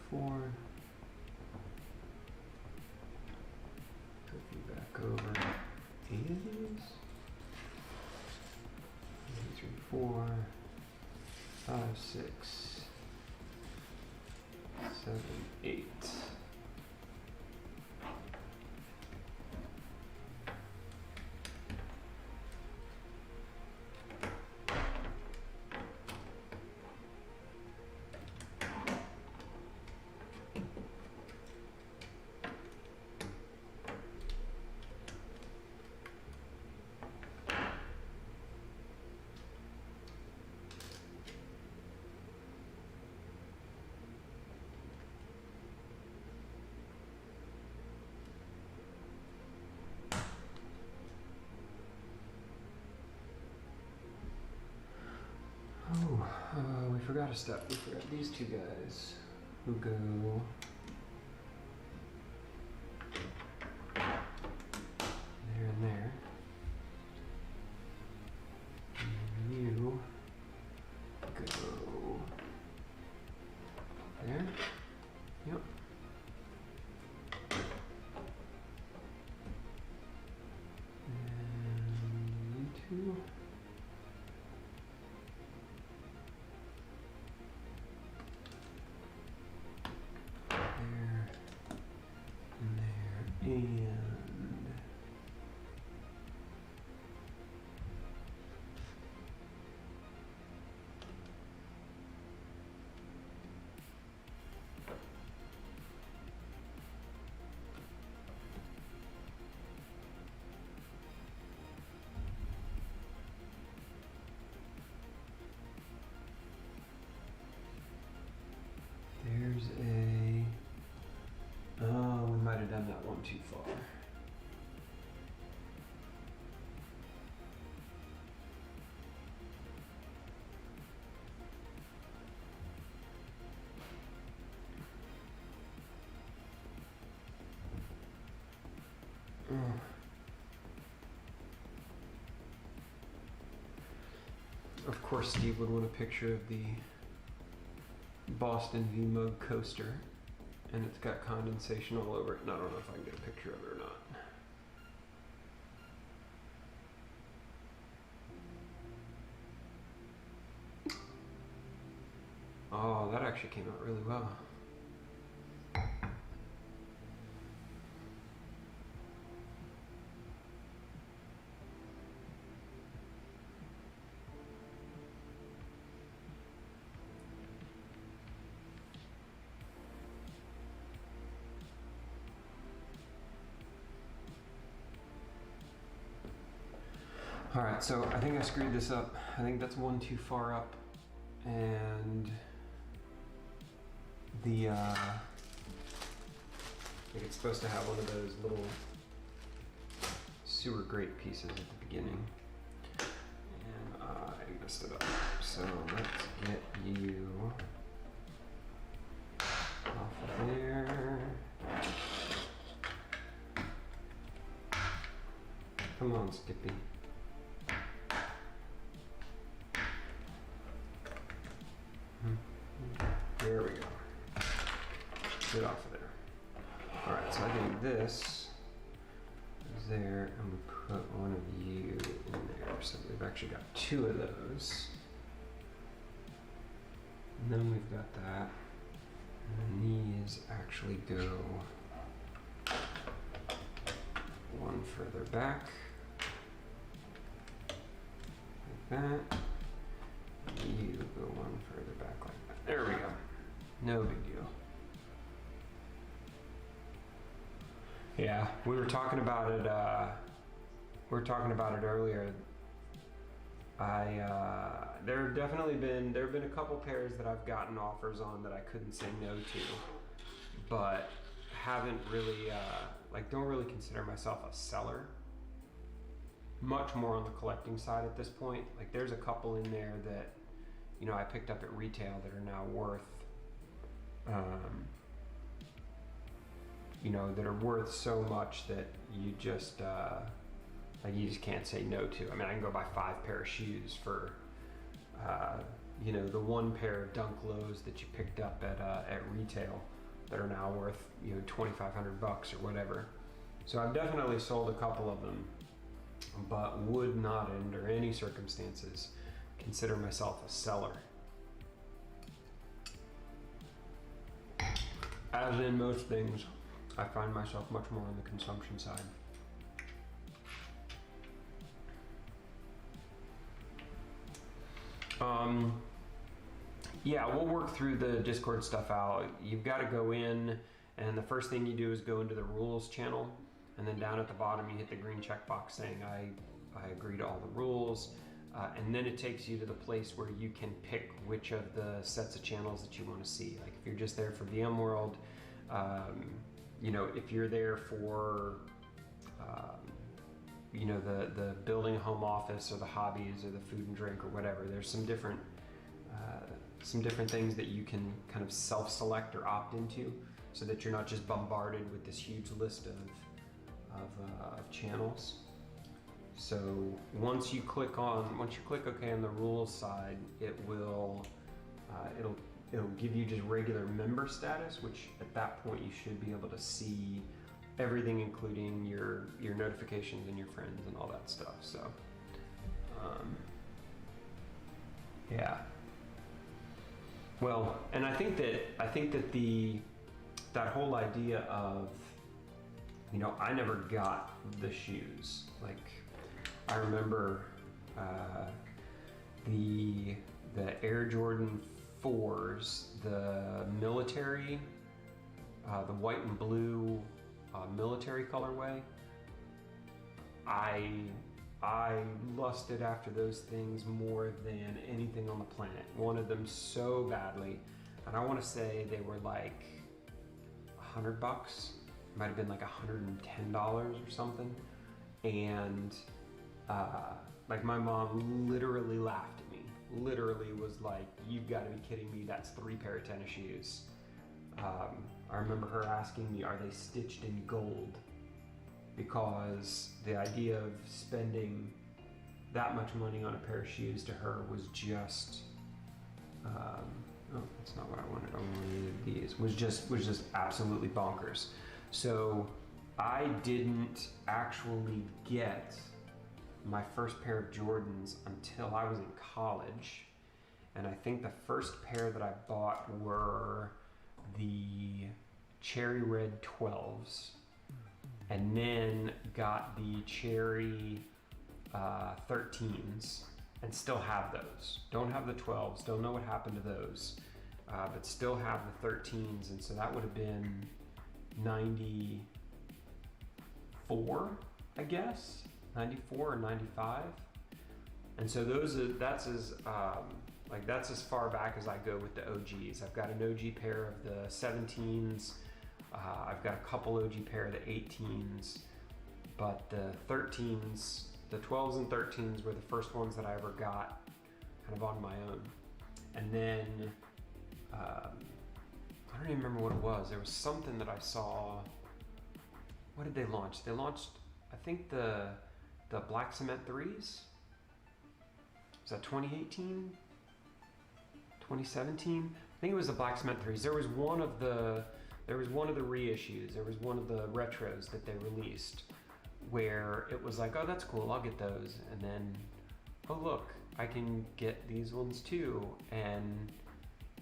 [SPEAKER 1] Four. Cookie back over. 8 of these. 1, 2, 3, 4, 5, 6, 7, 8. We forgot a step. We forgot these two guys who go there and there. And you go there. Yep. And you two. And there's a, oh, we might have done that one too far. Of course, Steve would want a picture of the Boston V-Mug coaster, and it's got condensation all over it, and I don't know if I can get a picture of it or not. Oh, that actually came out really well. All right, so I think I screwed this up. I think that's one too far up, and the I think it's supposed to have one of those little sewer grate pieces at the beginning, and I messed it up. So let's get you off of there. Come on, Skippy. There we go. Get off of there. Alright, so I think this is there, and we put one of you in there. So we've actually got two of those. And then we've got that. And then these actually go one further back. Like that. You go one further back like that. There we go. No big deal. Yeah, we were talking about it. Earlier. There have been a couple pairs that I've gotten offers on that I couldn't say no to, but haven't really don't really consider myself a seller. Much more on the collecting side at this point. Like there's a couple in there that, you know, I picked up at retail that are now worth, that are worth so much that you just, you just can't say no to. I mean, I can go buy 5 pair of shoes for, the one pair of Dunk Lows that you picked up at retail that are now worth, $2,500 or whatever. So I've definitely sold a couple of them, but would not under any circumstances consider myself a seller. As in most things, I find myself much more on the consumption side. Yeah, we'll work through the Discord stuff out. You've got to go in, and the first thing you do is go into the rules channel, and then down at the bottom you hit the green checkbox saying I agree to all the rules, and then it takes you to the place where you can pick which of the sets of channels that you want to see. Like if you're just there for VMworld, if you're there for the building a home office or the hobbies or the food and drink or whatever, there's some different things that you can kind of self-select or opt into, so that you're not just bombarded with this huge list of channels. So once you click OK on the rules side, it'll give you just regular member status, which at that point you should be able to see everything, including your notifications and your friends and all that stuff. So yeah. Well, and I think that that whole idea of, I never got the shoes. Like I remember the Air Jordan 4s, the military, the white and blue military colorway. I lusted after those things more than anything on the planet. Wanted them so badly, and I want to say they were like $100. Might have been like $110 or something. And my mom literally laughed at me. Literally was like, "You've got to be kidding me! That's 3 pair of tennis shoes." I remember her asking me, "Are they stitched in gold?" Because the idea of spending that much money on a pair of shoes to her was just, that's not what I wanted. I wanted these. Was just absolutely bonkers. So I didn't actually get my first pair of Jordans until I was in college, and I think the first pair that I bought were the cherry red 12s. And then got the cherry 13s, and still have those. Don't have the 12s, don't know what happened to those, but still have the 13s, and so that would have been 94, I guess, 94 or 95. And so that's as far back as I go with the OGs. I've got an OG pair of the 17s. I've got a couple OG pair of the 18s, but the 13s, the 12s and 13s were the first ones that I ever got kind of on my own. And then, I don't even remember what it was. There was something that I saw. What did they launch? They launched, I think, the Black Cement 3s. Was that 2018? 2017? I think it was the Black Cement 3s. There was one of the reissues. There was one of the retros that they released where it was like, oh, that's cool, I'll get those. And then, oh look, I can get these ones too. And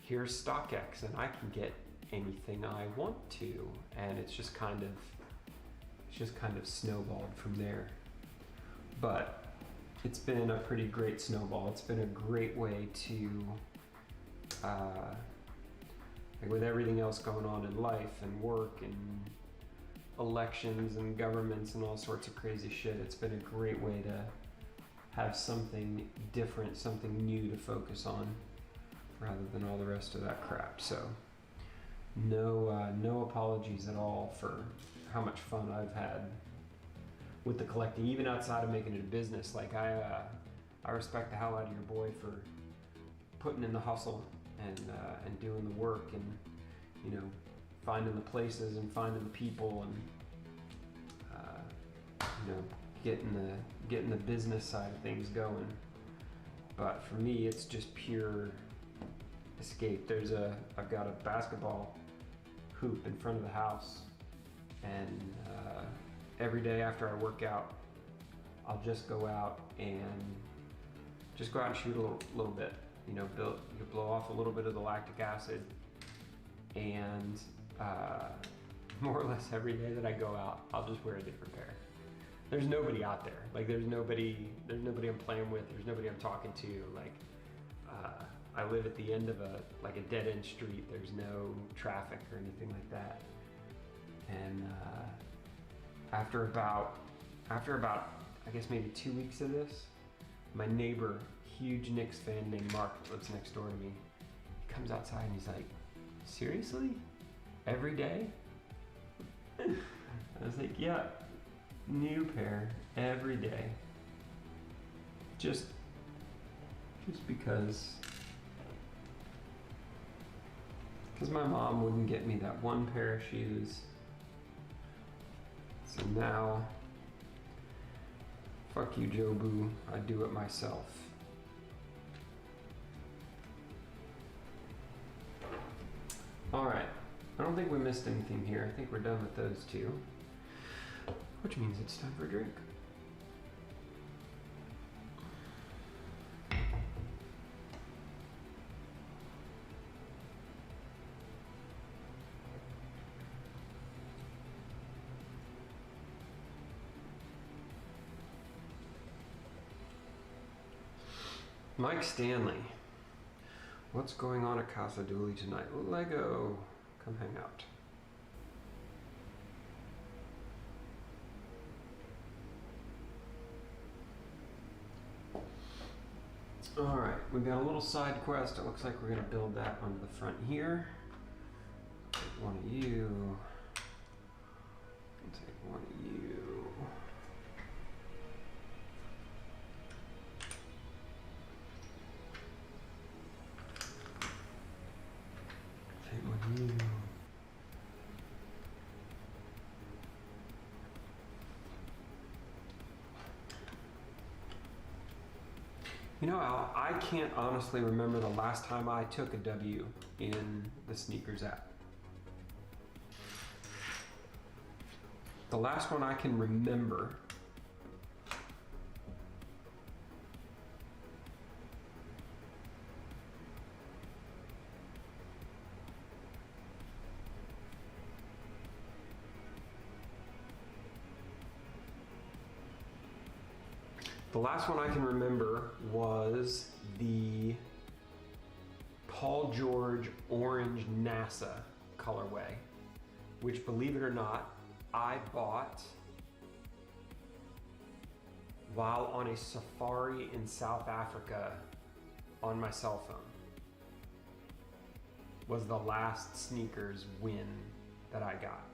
[SPEAKER 1] here's StockX, and I can get anything I want to. And it's just kind of snowballed from there. But it's been a pretty great snowball. It's been a great way to, like with everything else going on in life and work and elections and governments and all sorts of crazy shit, it's been a great way to have something different, something new to focus on rather than all the rest of that crap. So no apologies at all for how much fun I've had with the collecting, even outside of making it a business. Like I respect the hell out of your boy for putting in the hustle and doing the work and, you know, finding the places and finding the people and, you know, getting the business side of things going. But for me, it's just pure escape. I've got a basketball hoop in front of the house, and every day after I work out, I'll just go out and shoot a little bit. You know, you blow off a little bit of the lactic acid, and more or less every day that I go out, I'll just wear a different pair. There's nobody out there. Like there's nobody I'm playing with. There's nobody I'm talking to. Like I live at the end of a dead end street. There's no traffic or anything like that. And after about I guess maybe 2 weeks of this, my neighbor, huge Knicks fan named Mark, lives next door to me. He comes outside and he's like, "Seriously? Every day?" I was like, "Yeah, new pair every day." Just because my mom wouldn't get me that one pair of shoes. So now, fuck you, Joe Boo, I do it myself. Alright, I don't think we missed anything here. I think we're done with those two, which means it's time for a drink. Mike Stanley, what's going on at Casa Dooley tonight? Lego, come hang out. All right, we've got a little side quest. It looks like we're gonna build that onto the front here. Take one of you. I'll take one of you. You know, Al, I can't honestly remember the last time I took a W in the sneakers app. The last one I can remember was the Paul George Orange NASA colorway, which, believe it or not, I bought while on a safari in South Africa on my cell phone. Was the last sneakers win that I got.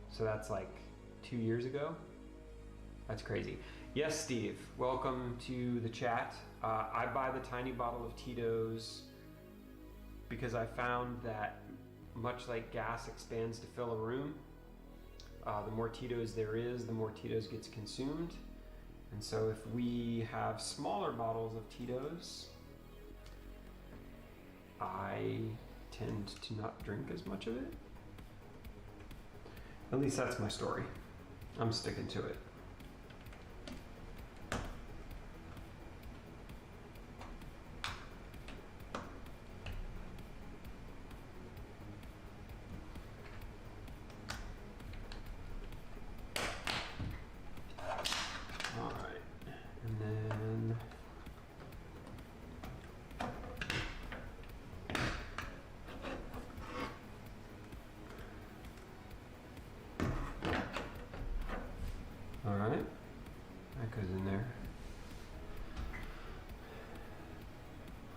[SPEAKER 1] So that's like 2 years ago. That's crazy. Yes, Steve, welcome to the chat. I buy the tiny bottle of Tito's because I found that much like gas expands to fill a room, the more Tito's there is, the more Tito's gets consumed. And so if we have smaller bottles of Tito's, I tend to not drink as much of it. At least that's my story. I'm sticking to it.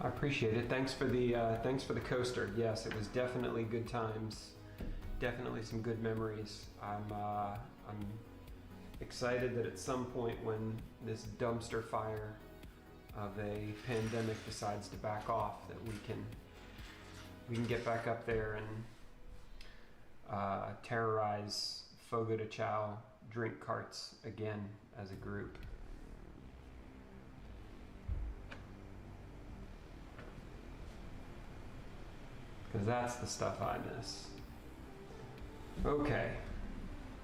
[SPEAKER 1] Appreciate it. Thanks for the coaster. Yes, it was definitely good times. Definitely some good memories. I'm excited that at some point when this dumpster fire of a pandemic decides to back off, that we can get back up there and terrorize Fogo de Chao drink carts again as a group. Because that's the stuff I miss. Okay,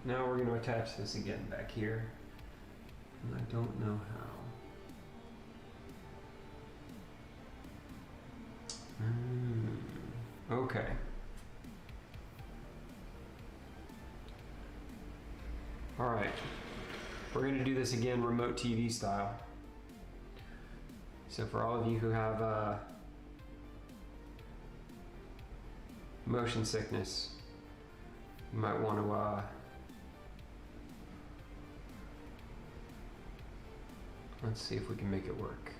[SPEAKER 1] now we're going to attach this again back here. And I don't know how. Okay. All right, we're going to do this again remote TV style. So for all of you who have motion sickness, you might want to let's see if we can make it work.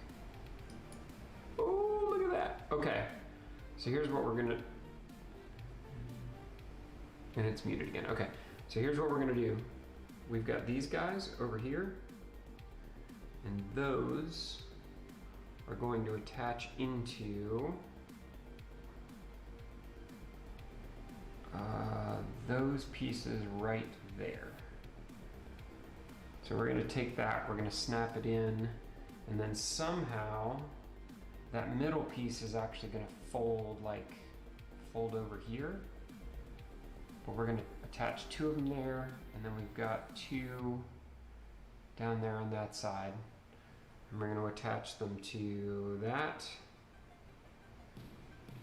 [SPEAKER 1] Oh, look at that. Okay, so here's what we're gonna, and it's muted again. Okay, so here's what we're gonna do. We've got these guys over here, and those are going to attach into those pieces right there. So we're going to take that, we're going to snap it in, and then somehow that middle piece is actually going to fold over here. But we're going to attach two of them there, and then we've got two down there on that side. And we're going to attach them to that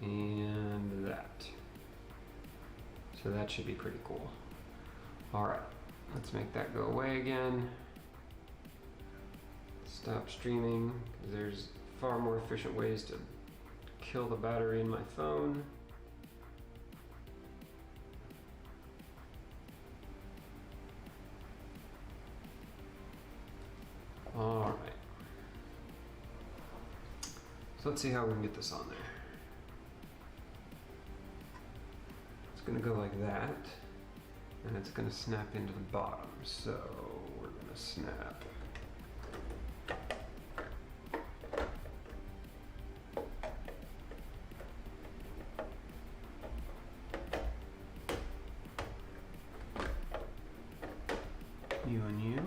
[SPEAKER 1] and that. So that should be pretty cool. All right, let's make that go away again. Stop streaming, because there's far more efficient ways to kill the battery in my phone. All right. So let's see how we can get this on there. Going to go like that, and it's going to snap into the bottom. So we're going to snap. You and you.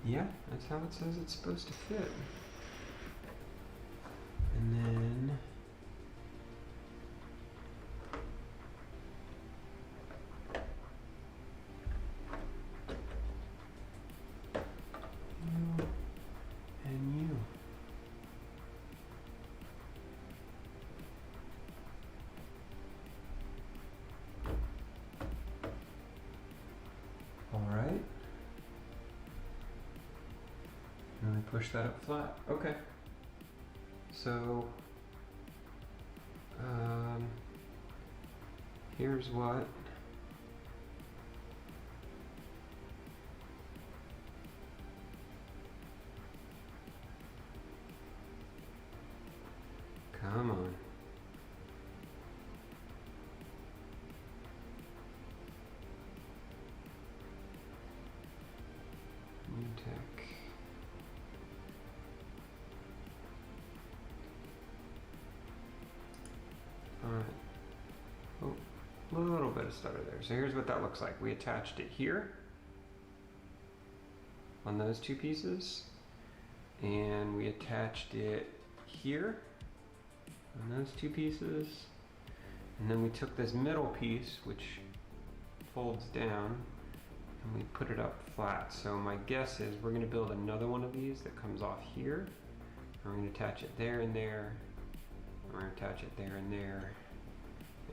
[SPEAKER 1] Yeah, that's how it says it's supposed to fit. And then you and you. All right. And then push that up flat. Okay. So Here's what come on. New tech. Alright. Oh, a little bit of stutter there. So here's what that looks like. We attached it here on those two pieces, and we attached it here on those two pieces, and then we took this middle piece, which folds down, and we put it up flat. So my guess is we're going to build another one of these that comes off here, and we're going to attach it there and there, and we're going to attach it there and there,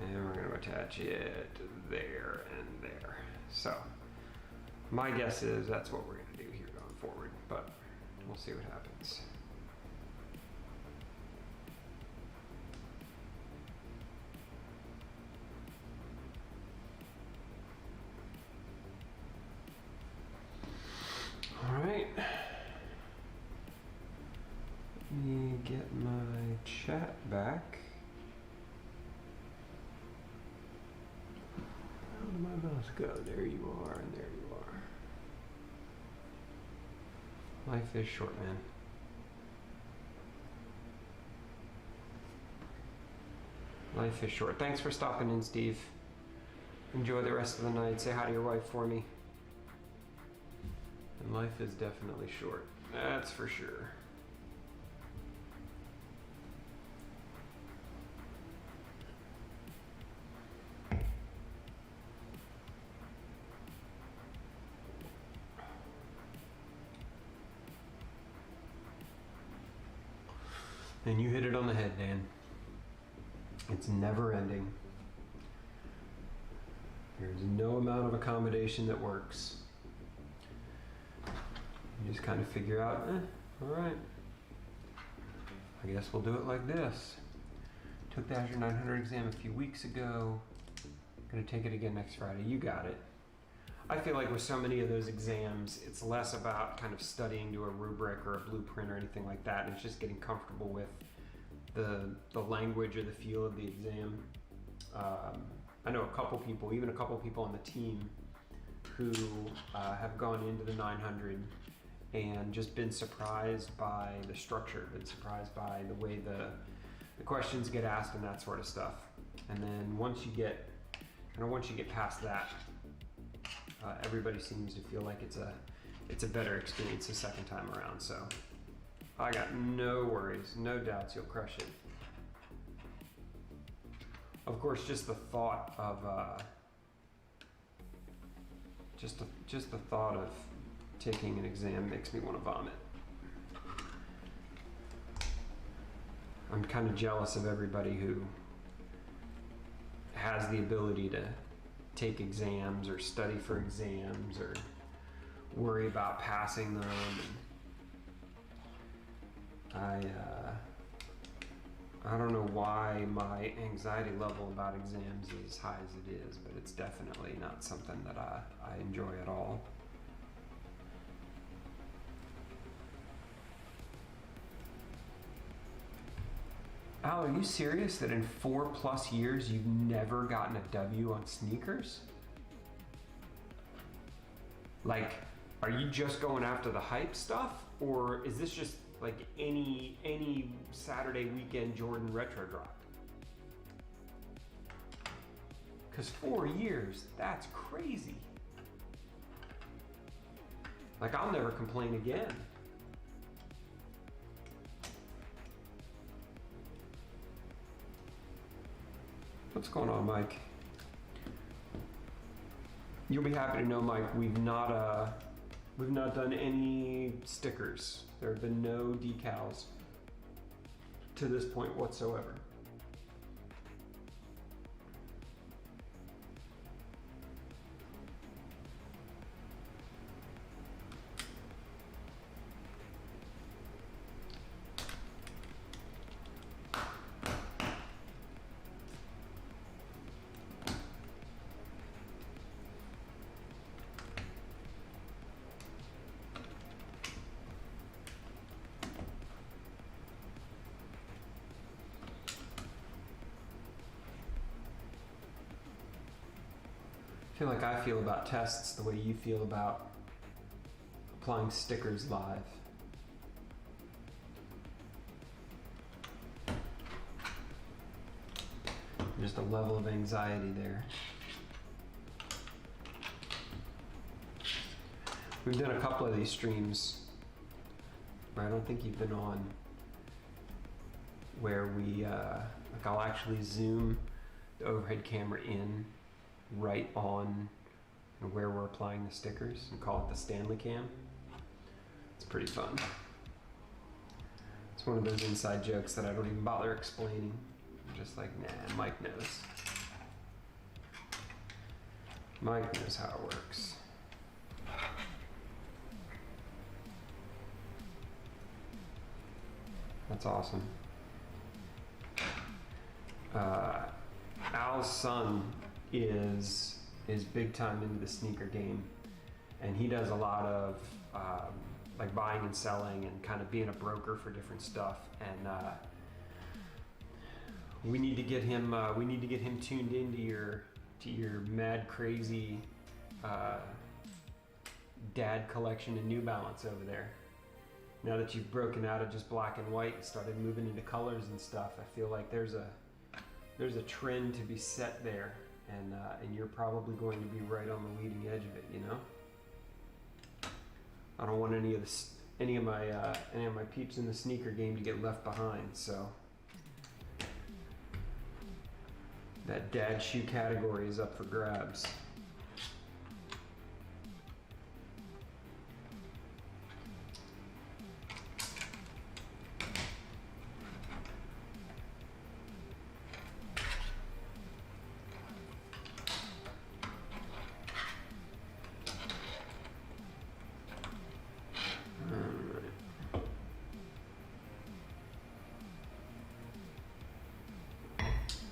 [SPEAKER 1] and we're going to attach it there and there. So my guess is that's what we're going to do here going forward, but we'll see what happens. All right. Let me get my chat back. Where did my mouse go? There you are, and there you are. Life is short, man. Life is short. Thanks for stopping in, Steve. Enjoy the rest of the night. Say hi to your wife for me. And life is definitely short. That's for sure. And you hit it on the head, Dan. It's never ending. There's no amount of accommodation that works. You just kind of figure out, all right, I guess we'll do it like this. Took the Azure 900 exam a few weeks ago. Gonna take it again next Friday. You got it. I feel like with so many of those exams, it's less about kind of studying to a rubric or a blueprint or anything like that. And it's just getting comfortable with the language or the feel of the exam. I know a couple people, even a couple people on the team who have gone into the 900 and just been surprised by the structure, been surprised by the way the questions get asked and that sort of stuff. And then once you get past that, everybody seems to feel like it's a better experience the second time around. So I got no worries, no doubts you'll crush it. Of course, just the thought of just the thought of taking an exam makes me want to vomit. I'm kind of jealous of everybody who has the ability to take exams or study for exams or worry about passing them. I don't know why my anxiety level about exams is as high as it is, but it's definitely not something that I enjoy at all. Al, are you serious that in 4+ years you've never gotten a W on sneakers? Like, are you just going after the hype stuff? Or is this just like any Saturday weekend Jordan retro drop? Because 4 years, that's crazy. Like, I'll never complain again. What's going on, Mike? You'll be happy to know, Mike, we've not done any stickers. There have been no decals to this point whatsoever. I feel like I feel about tests the way you feel about applying stickers live. Just a level of anxiety there. We've done a couple of these streams where I don't think you've been on, where we, like I'll actually zoom the overhead camera in right on where we're applying the stickers and call it the Stanley Cam. It's pretty fun. It's one of those inside jokes that I don't even bother explaining. I'm just like, nah, Mike knows. Mike knows how it works. That's awesome. Al's son is big time into the sneaker game, and he does a lot of like buying and selling and kind of being a broker for different stuff. And we need to get him tuned into your mad crazy dad collection in New Balance over there. Now that you've broken out of just black and white and started moving into colors and stuff, I feel like there's a trend to be set there, and you're probably going to be right on the leading edge of it. You know, I don't want any of my peeps in the sneaker game to get left behind. So that dad shoe category is up for grabs.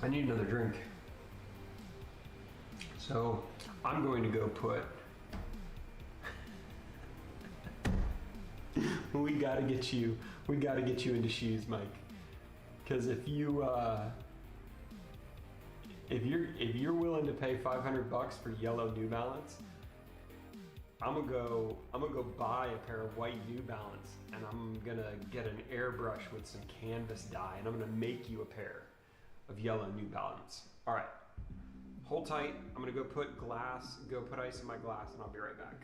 [SPEAKER 1] I need another drink. So I'm going to go put, we gotta get you into shoes, Mike. Cause if you're willing to pay $500 for yellow New Balance, I'm gonna go buy a pair of white New Balance, and I'm gonna get an airbrush with some canvas dye, and I'm gonna make you a pair of yellow New Balance. All right, hold tight. I'm gonna go put ice in my glass, and I'll be right back.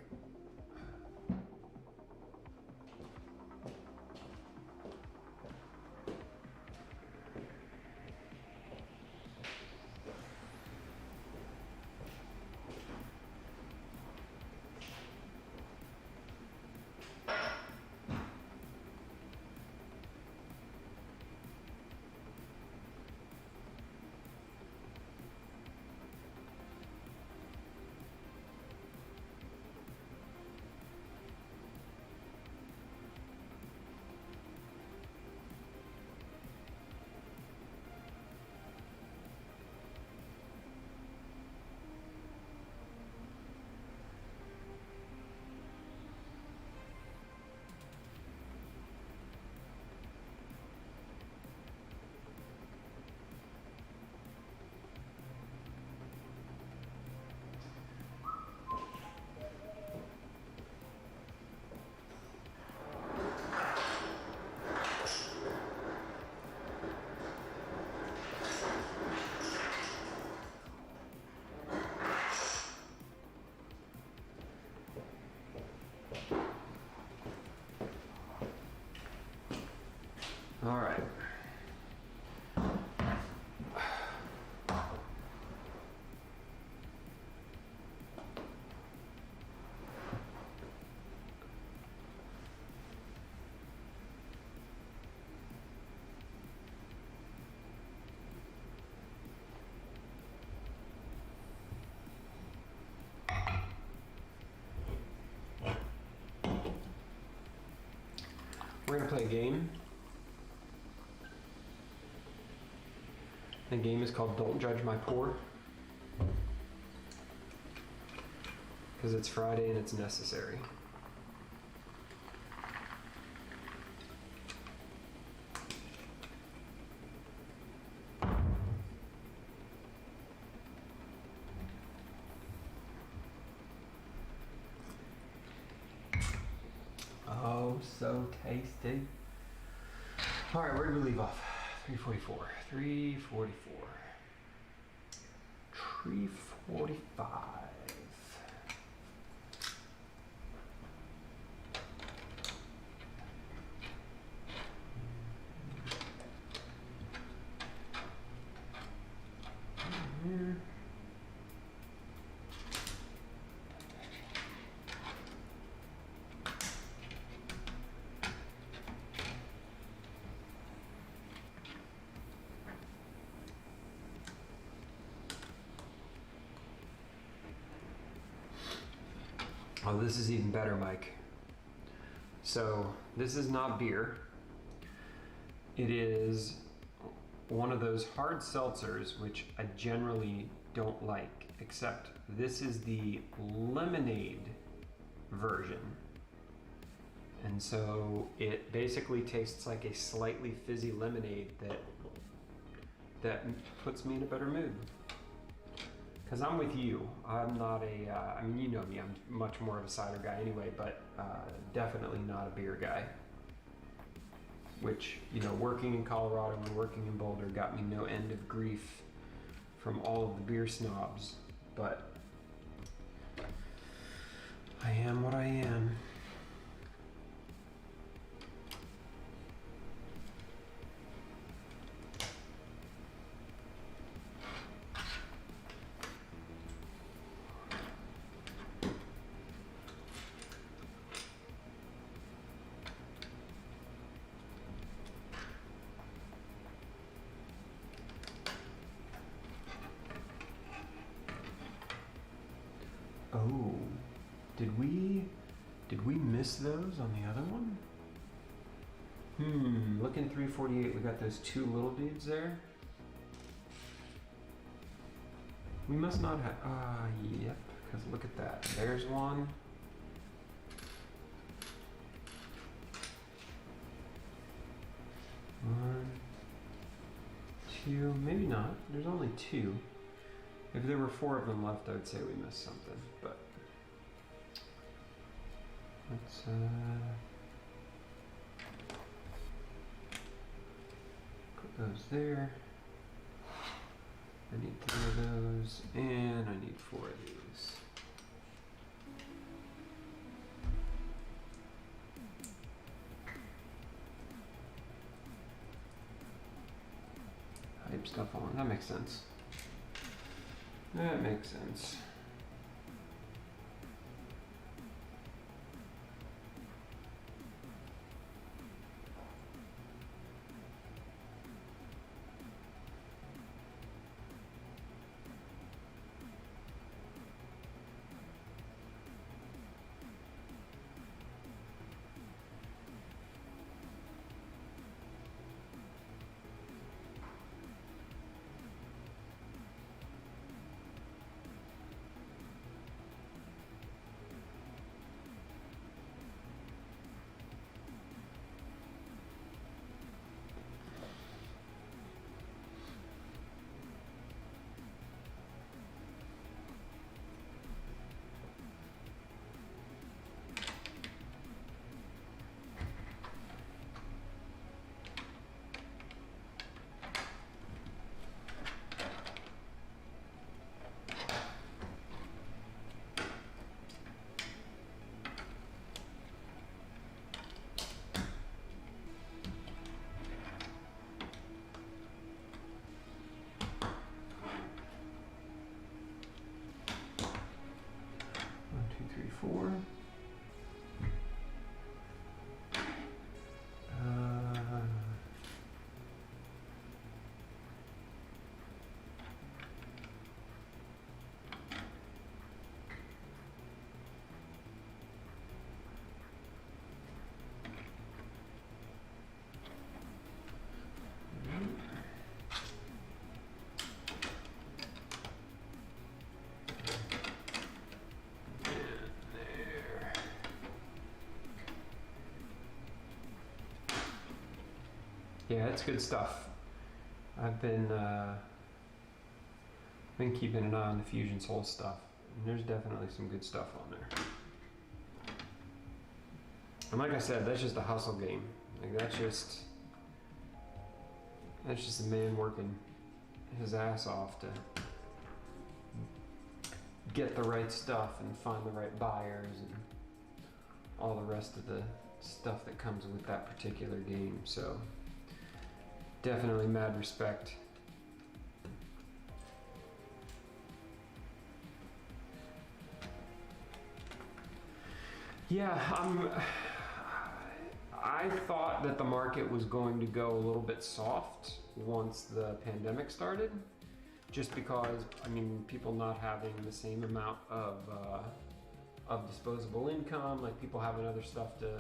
[SPEAKER 1] All right. We're gonna play a game. The game is called Don't Judge My Pour. Because it's Friday and it's necessary. tasty. All right, where did we leave off? 344. 344. 345. Oh, this is even better, Mike. So this is not beer. It is one of those hard seltzers, which I generally don't like, except this is the lemonade version. And so it basically tastes like a slightly fizzy lemonade that puts me in a better mood. Because I'm with you. I'm not I mean, you know me, I'm much more of a cider guy anyway, but definitely not a beer guy. Which, you know, working in Colorado and working in Boulder got me no end of grief from all of the beer snobs. But I am what I am. Oh, did we miss those on the other one? Look in 348, we got those two little dudes there. We must not have, yep, because look at that. There's one. One, two, maybe not. There's only two. If there were four of them left, I would say we missed something, but let's put those there. I need three of those, and I need four of these. Hype stuff on, that makes sense. That makes sense. Four. Yeah, it's good stuff. I've been keeping an eye on the Fusion Soul stuff, and there's definitely some good stuff on there. And like I said, that's just a hustle game. Like that's just a man working his ass off to get the right stuff and find the right buyers and all the rest of the stuff that comes with that particular game. So definitely mad respect. Yeah, I thought that the market was going to go a little bit soft once the pandemic started, just because, I mean, people not having the same amount of disposable income, like people having other stuff to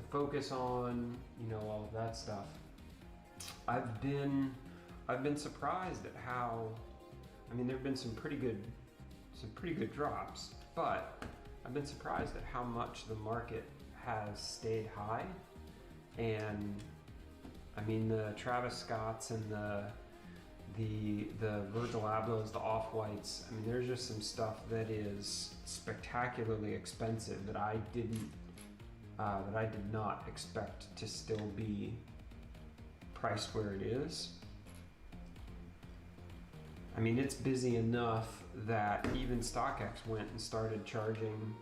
[SPEAKER 1] focus on, you know, all of that stuff. I've been surprised at how, I mean, there've been some pretty good drops, but I've been surprised at how much the market has stayed high. And I mean, the Travis Scotts and the Virgil Ablohs, the Off-Whites, I mean, there's just some stuff that is spectacularly expensive that I did not expect to still be priced where it is. I mean, it's busy enough that even StockX went and started charging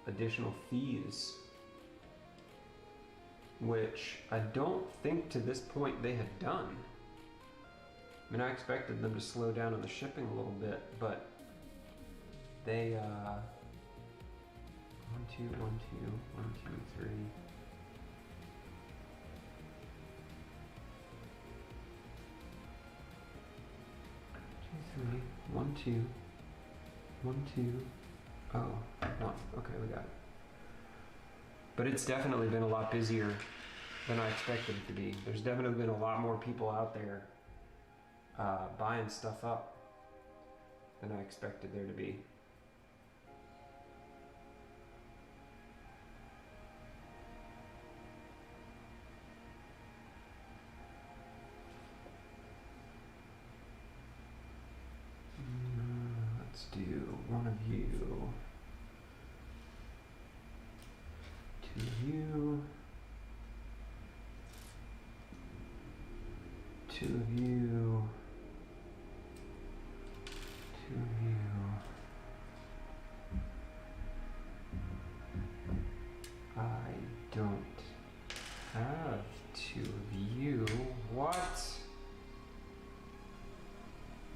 [SPEAKER 1] additional fees, which I don't think to this point they had done. I mean, I expected them to slow down on the shipping a little bit, but they, 1, 2, 1, 2, 1, 2, 3. 2, 3, 1, 2, 1, 2, oh, 1. Okay, we got it. But it's definitely been a lot busier than I expected it to be. There's definitely been a lot more people out there buying stuff up than I expected there to be. Let's do one of you. 2 of you. 2 of you. 2 of you. I don't have 2 of you. What?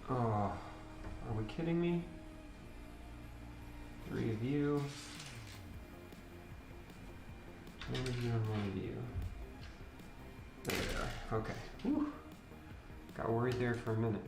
[SPEAKER 1] Oh, are we kidding me? 3 of you. 1 of you and 1 of you. There we are. Okay. Whew. Got worried there for a minute.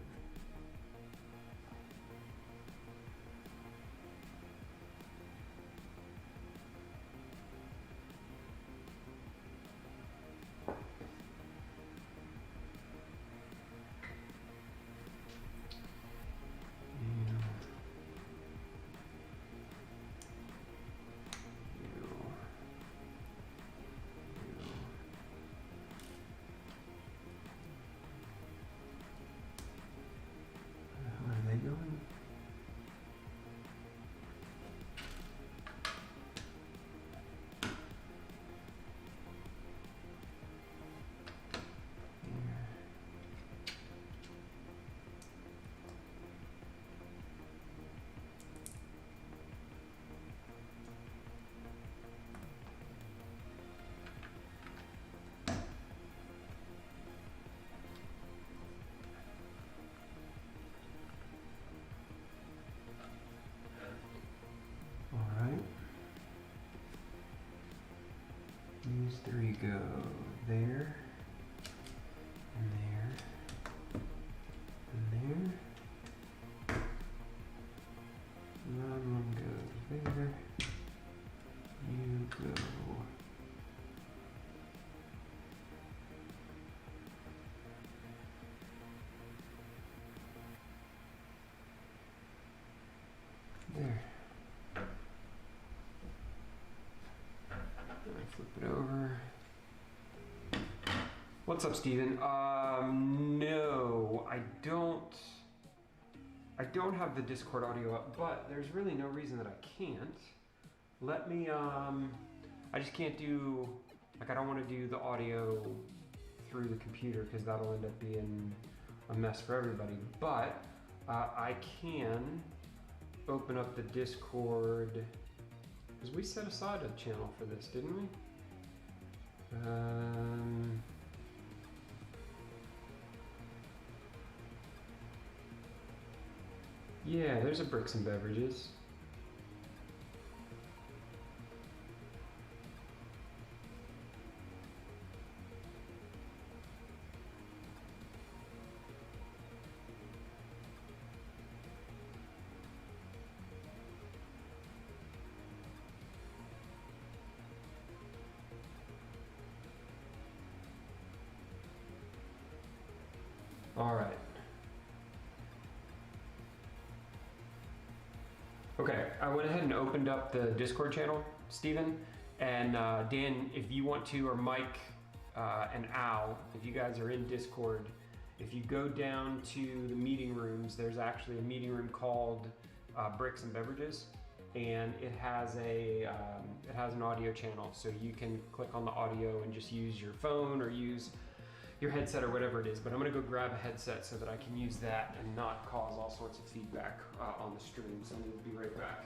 [SPEAKER 1] These 3 go there, and there, and there. And then 1 goes there. You go. There. Flip it over. What's up, Steven? No, I don't have the Discord audio up, but there's really no reason that I can't. Let me I just can't do, like I don't want to do the audio through the computer because that'll end up being a mess for everybody. But I can open up the Discord, because we set aside a channel for this, didn't we? Yeah, there's a Bricks and Beverages. All right. Okay, I went ahead and opened up the Discord channel, Steven, and Dan, if you want to, or Mike and Al, if you guys are in Discord, if you go down to the meeting rooms, there's actually a meeting room called Bricks and Beverages, and it has an audio channel, so you can click on the audio and just use your phone or use your headset or whatever it is. But I'm gonna go grab a headset so that I can use that and not cause all sorts of feedback on the stream. So I'm gonna be right back.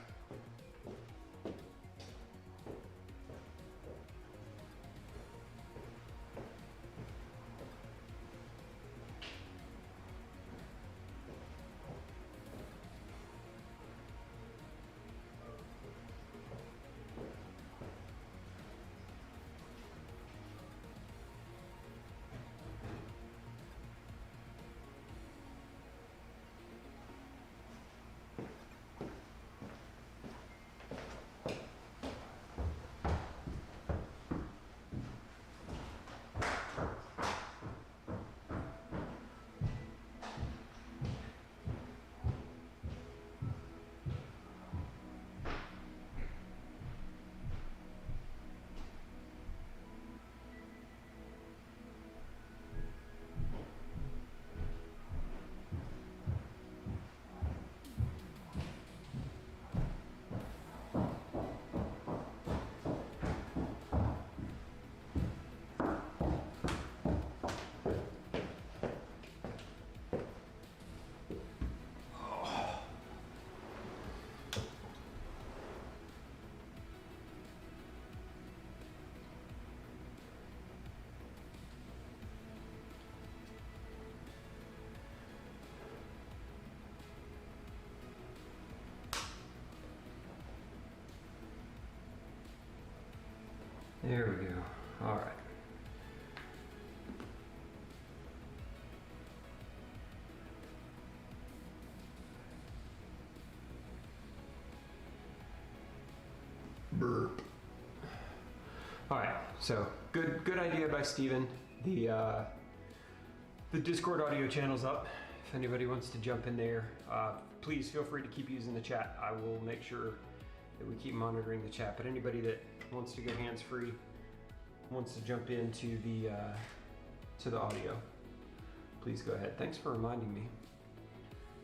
[SPEAKER 1] There we go. All right. Burp. All right. So good idea by Steven. The Discord audio channel's up. If anybody wants to jump in there, please feel free to keep using the chat. I will make sure that we keep monitoring the chat. But anybody that wants to go hands-free, wants to jump into the to the audio, please go ahead. Thanks for reminding me,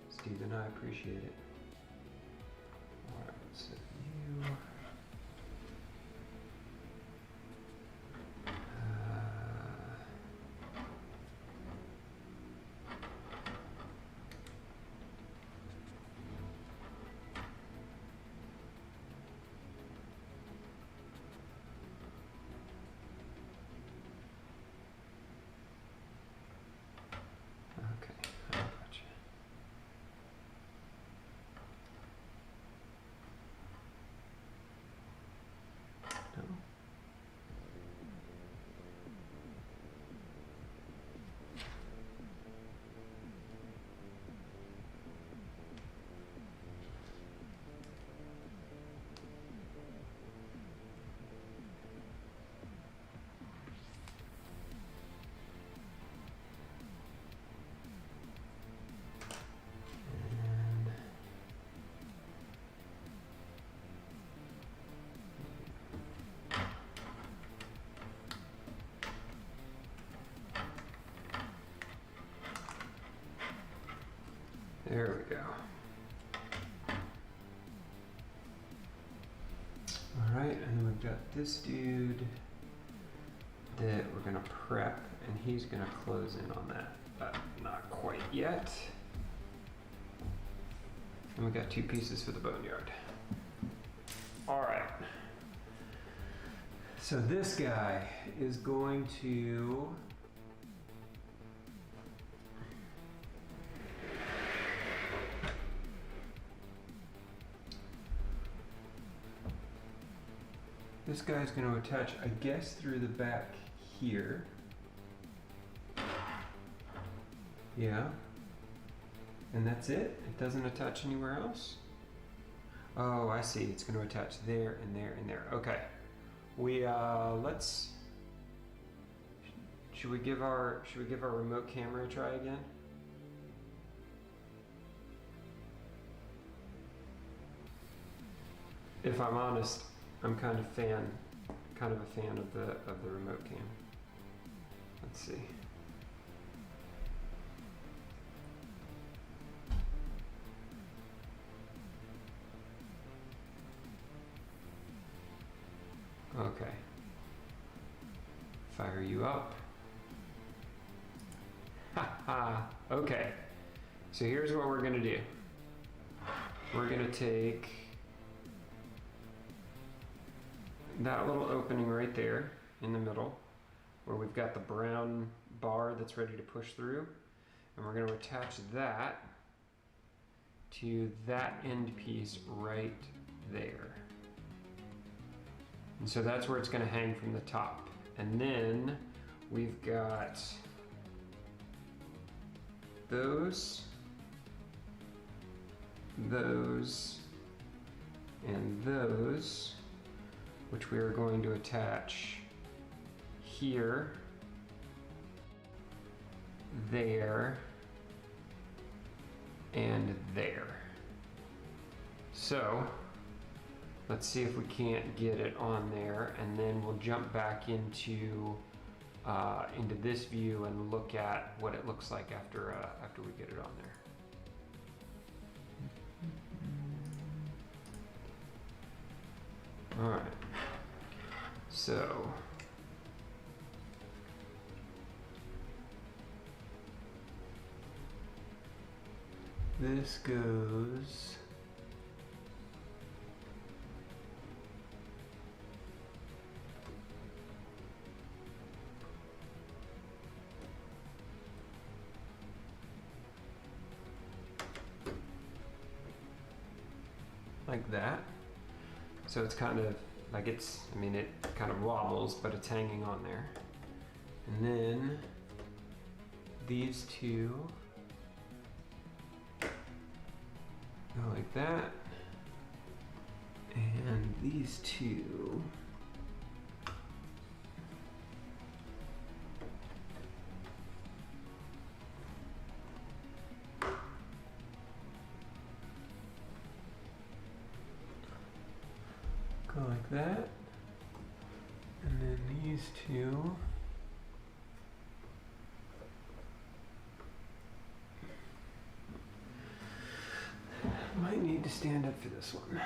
[SPEAKER 1] Steven. I appreciate it. All right, so you. we've got this dude that we're gonna prep, and he's gonna close in on that, but not quite yet. And we got 2 pieces for the boneyard. All right. So this guy is going to attach, I guess, through the back here. Yeah. And that's it? It doesn't attach anywhere else? Oh, I see. It's going to attach there and there and there. Okay. We should we give our remote camera a try again? If I'm honest, I'm kind of a fan of the remote cam. Let's see. Okay. Fire you up. Ha ha. Okay. So here's what we're gonna do. We're gonna take that little opening right there in the middle, where we've got the brown bar that's ready to push through, and we're gonna attach that to that end piece right there. And so that's where it's going to hang from the top. And then we've got those, and those, which we are going to attach here, there, and there. So let's see if we can't get it on there, and then we'll jump back into this view and look at what it looks like after we get it on there. All right. So this goes like that. So it's kind of like it kind of wobbles, but it's hanging on there. And then these two go like that. And these two go like that, and then these two might need to stand up for this one.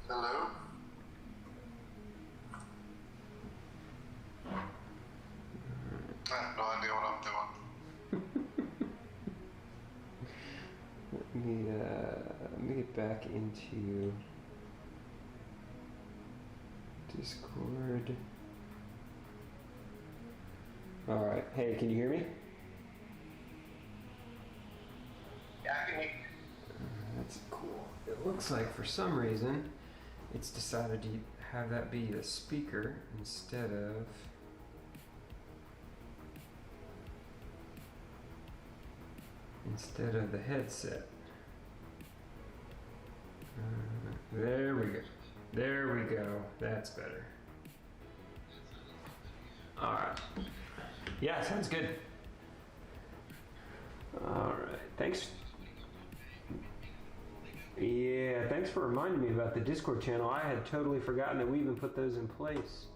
[SPEAKER 2] Hello? I have no idea what I'm doing.
[SPEAKER 1] Let me get back into Discord. All right. Hey, can you hear me?
[SPEAKER 2] Yeah, I can hear you.
[SPEAKER 1] That's cool. It looks like for some reason it's decided to have that be a speaker instead of the headset. There we go. There we go. That's better. All right. Yeah, sounds good. All right. Thanks. Yeah, thanks for reminding me about the Discord channel. I had totally forgotten that we even put those in place.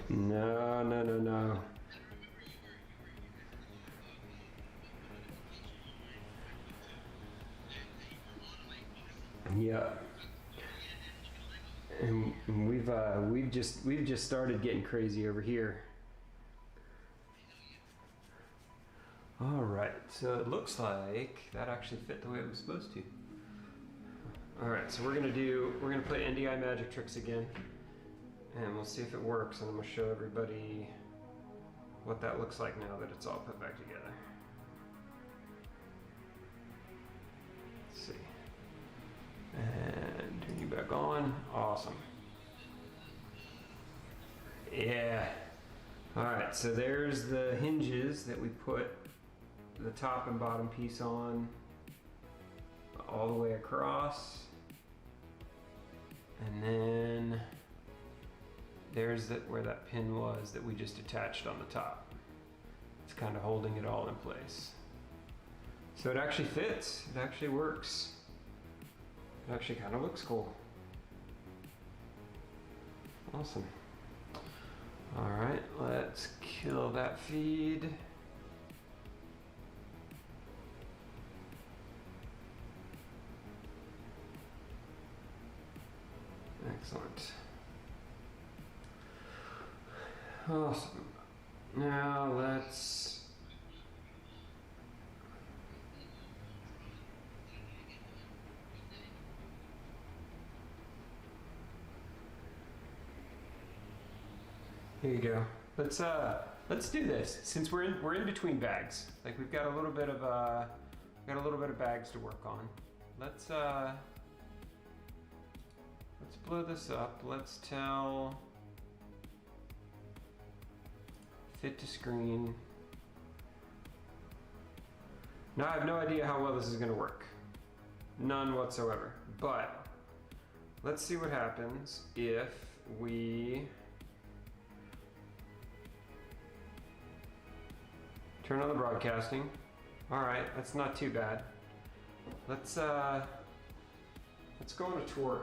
[SPEAKER 1] No, no, no, no. Yeah. And we've just started getting crazy over here. All right, so it looks like that actually fit the way it was supposed to. All right, so we're gonna play NDI magic tricks again, and we'll see if it works. And I'm gonna show everybody what that looks like now that it's all put back together. Let's see, and turn you back on. Awesome. Yeah. All right, so there's the hinges that we put the top and bottom piece on all the way across, and then there's where that pin was that we just attached on the top. It's kind of holding it all in place. So it actually fits. It actually works. It actually kind of looks cool. Awesome. All right, let's kill that feed. Excellent. Awesome. Now let's here you go. Let's do this since we're in between bags. Like we've got a little bit of bags to work on. Let's blow this up. Let's tell fit to screen. Now I have no idea how well this is going to work. None whatsoever. But let's see what happens if we turn on the broadcasting. All right, that's not too bad. Let's go on a tour.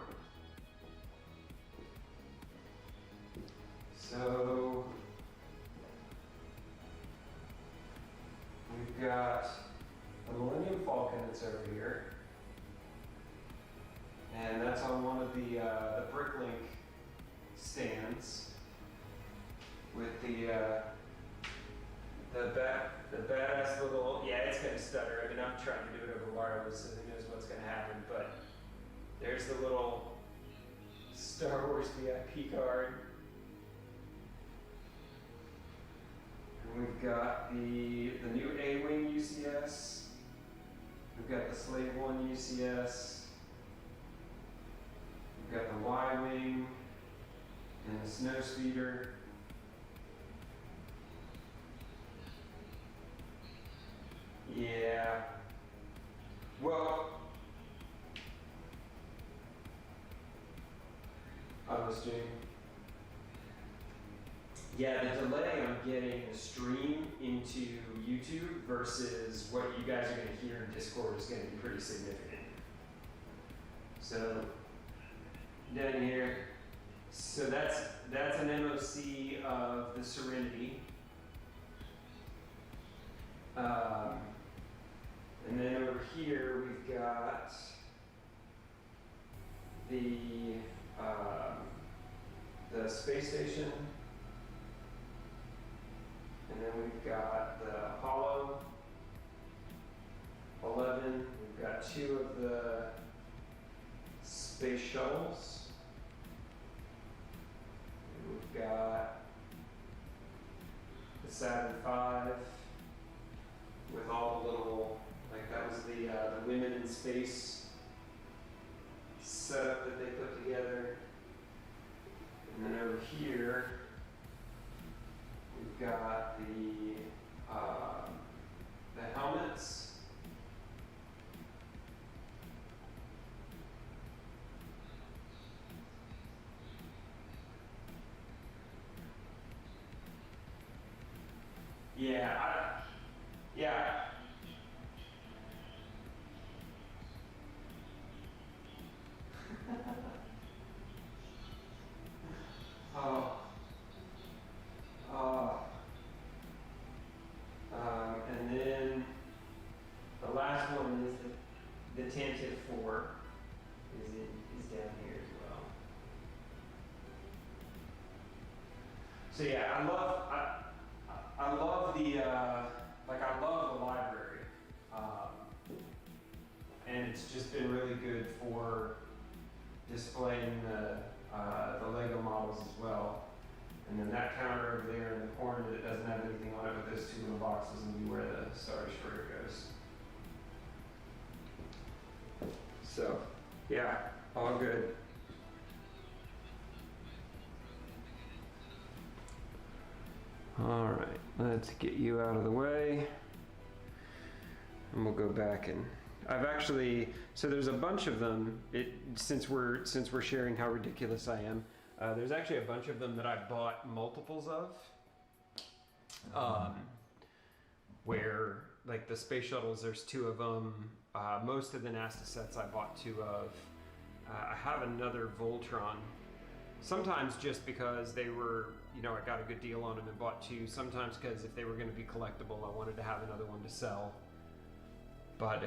[SPEAKER 1] So we've got the Millennium Falcon that's over here, and that's on one of the Bricklink stands with the badass little, yeah, it's gonna stutter. I mean, I'm trying to do it over wireless, so who knows what's gonna happen, but there's the little Star Wars VIP card. We've got the new A-Wing UCS. We've got the Slave 1 UCS. We've got the Y-Wing and the Snowspeeder. Yeah. Well, on the stream. Yeah, the delay I'm getting the stream into YouTube versus what you guys are going to hear in Discord is going to be pretty significant. So down here, so that's an MOC of the Serenity. And then over here we've got the space station. And then we've got the Apollo 11. We've got 2 of the space shuttles. And we've got the Saturn V with all the little, like that was the women in space setup that they put together. And then over here, we've got the helmets. Yeah, the Tantive 4 is down here as well. So yeah, I love the I love the library, and it's just been really good for displaying the Lego models as well. And then that counter over there in the corner that doesn't have anything on it, but those two little boxes will be where the Star Destroyer goes. So, yeah, all good. All right, let's get you out of the way. And we'll go back and I've actually, so there's a bunch of them. Since we're sharing how ridiculous I am, there's actually a bunch of them that I bought multiples of. Where like the space shuttles, there's 2 of them. Most of the NASA sets I bought 2 of. I have another Voltron. Sometimes just because they were, I got a good deal on them and bought 2. Sometimes because if they were going to be collectible, I wanted to have another one to sell. But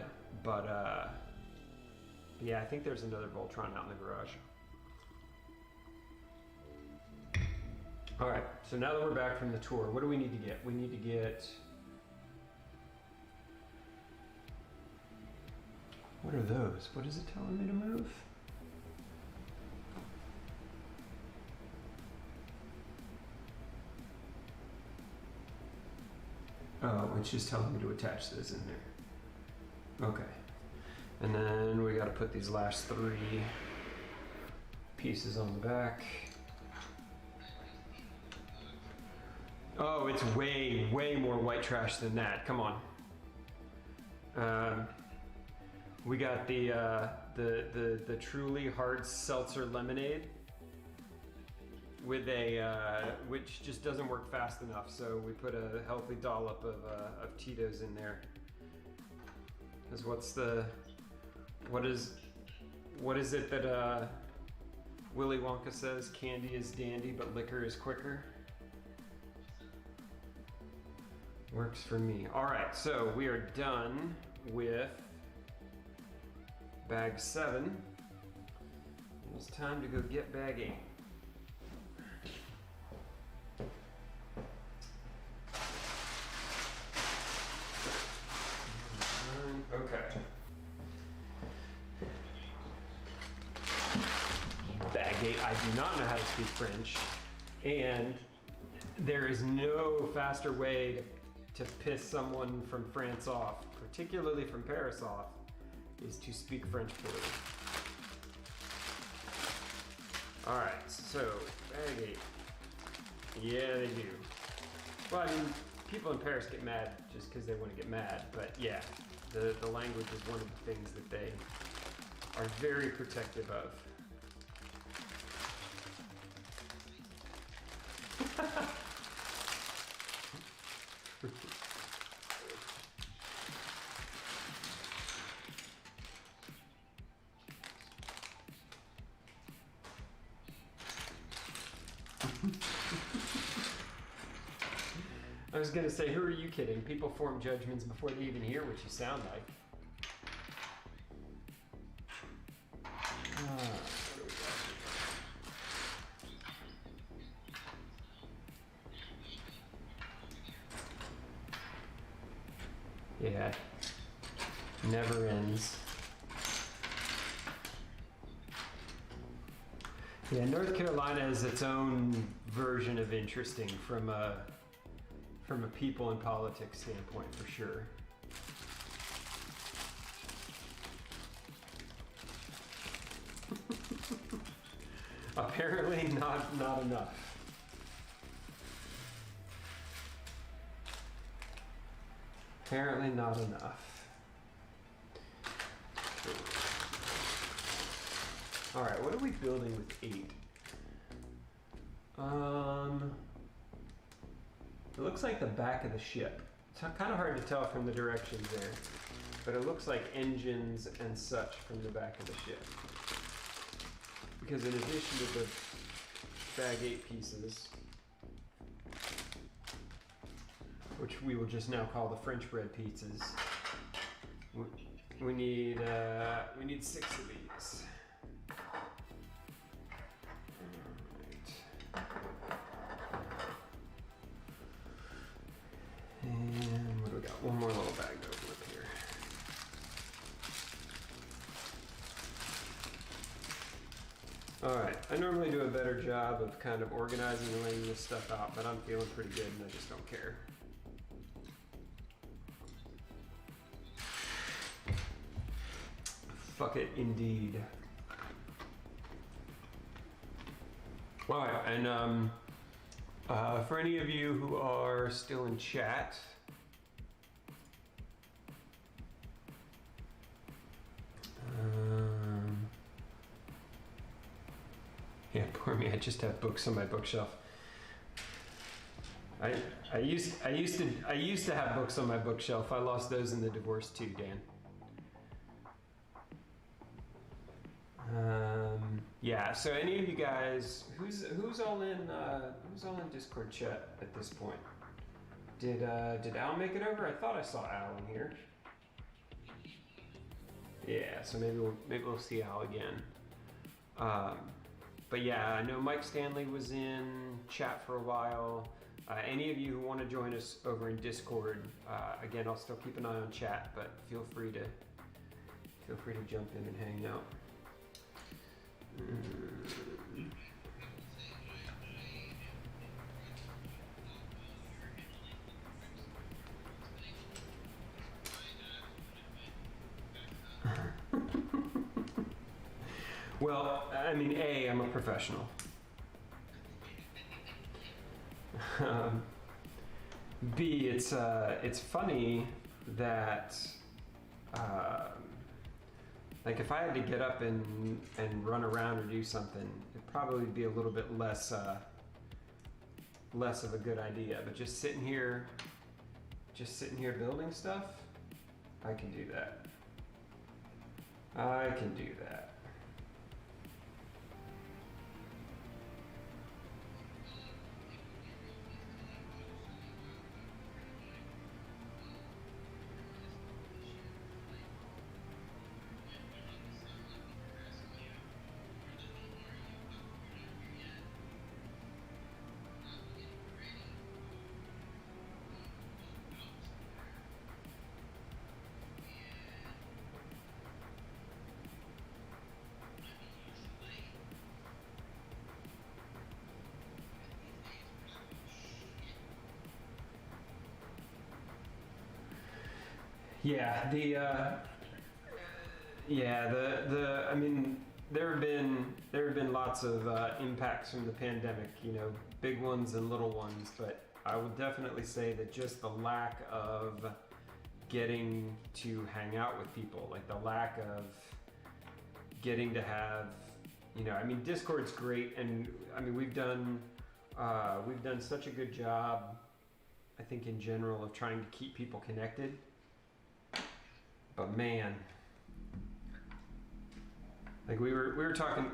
[SPEAKER 1] yeah, I think there's another Voltron out in the garage. All right, so now that we're back from the tour, what do we need to get? We need to get... What are those? What is it telling me to move? Oh, it's just telling me to attach those in there. Okay. And then we got to put these last 3 pieces on the back. Oh, it's way, way more white trash than that. Come on. We got the truly hard seltzer lemonade with which just doesn't work fast enough. So we put a healthy dollop of Tito's in there. Because what is it that Willy Wonka says? Candy is dandy, but liquor is quicker. Works for me. All right, so we are done with bag 7. It's time to go get bag 8. Okay. Bag 8, I do not know how to speak French, and there is no faster way to piss someone from France off, particularly from Paris off, is to speak French poorly. All right, so bag 8. Yeah, they do. Well, I mean, people in Paris get mad just because they want to get mad, but yeah, the language is one of the things that they are very protective of. I was gonna say, who are you kidding? People form judgments before they even hear what you sound like. Yeah, never ends. Yeah, North Carolina is its own version of interesting from a people and politics standpoint, for sure. Apparently not enough. Apparently not enough. All right, what are we building with 8? It looks like the back of the ship. It's kind of hard to tell from the directions there, but it looks like engines and such from the back of the ship. Because in addition to the bag 8 pieces, which we will just now call the French bread pizzas, We need 6 of these. And what do we got? One more little bag to open up here. Alright, I normally do a better job of kind of organizing and laying this stuff out, but I'm feeling pretty good and I just don't care. Fuck it, indeed. Alright, and for any of you who are still in chat, yeah, poor me. I just have books on my bookshelf. I used to have books on my bookshelf. I lost those in the divorce too, Dan. Yeah. So any of you guys, who's all in Discord chat at this point? Did Al make it over? I thought I saw Al in here. Yeah. So maybe we'll see Al again. But yeah, I know Mike Stanley was in chat for a while. Any of you who want to join us over in Discord, again, I'll still keep an eye on chat, but feel free to jump in and hang out. Well, I mean, A, I'm a professional. B, it's funny that like if I had to get up and run around or do something, it'd probably be a little bit less of a good idea. But just sitting here building stuff, I can do that. I can do that. Yeah, I mean, there have been lots of impacts from the pandemic, you know, big ones and little ones, but I would definitely say that just the lack of getting to hang out with people, like the lack of getting to have, you know, I mean, Discord's great, and I mean, we've done such a good job, I think, in general, of trying to keep people connected. But man, like we were talking.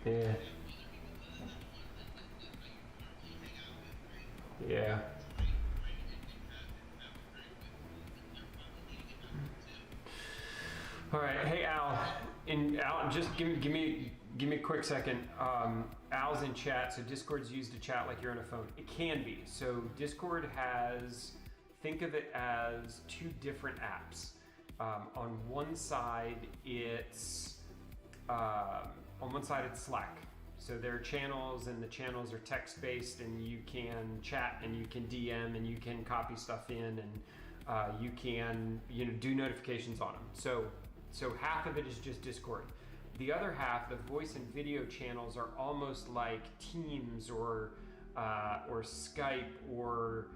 [SPEAKER 1] Yeah. Yeah. All right. Hey, Al. Al, just give me a quick second. Al's in chat, so Discord's used to chat like you're on a phone. It can be. So Discord has, think of it as two different apps. On one side, it's Slack. So there are channels, and the channels are text-based, and you can chat, and you can DM, and you can copy stuff in, and you can, you know, do notifications on them. So half of it is just Discord. The other half, the voice and video channels, are almost like Teams or Skype, or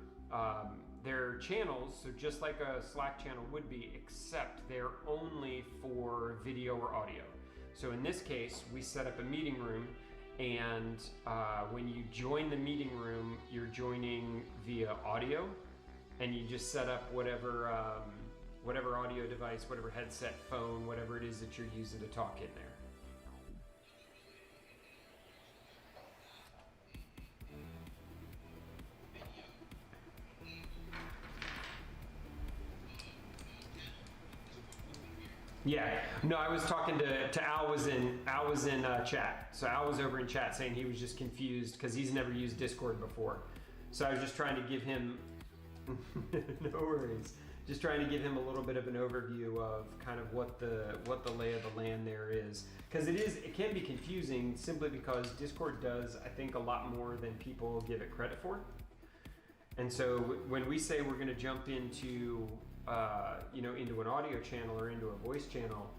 [SPEAKER 1] they're channels, so just like a Slack channel would be, except they're only for video or audio. So in this case, we set up a meeting room, and when you join the meeting room, you're joining via audio, and you just set up whatever audio device, whatever headset, phone, whatever it is that you're using to talk in there. Yeah, no, I was talking to Al. Was in chat. So Al was over in chat saying he was just confused because he's never used Discord before. So I was just trying to give him, no worries, just trying to give him a little bit of an overview of kind of what the lay of the land there is, because it can be confusing simply because Discord does, I think, a lot more than people give it credit for. And so when we say we're going to jump into into an audio channel or into a voice channel,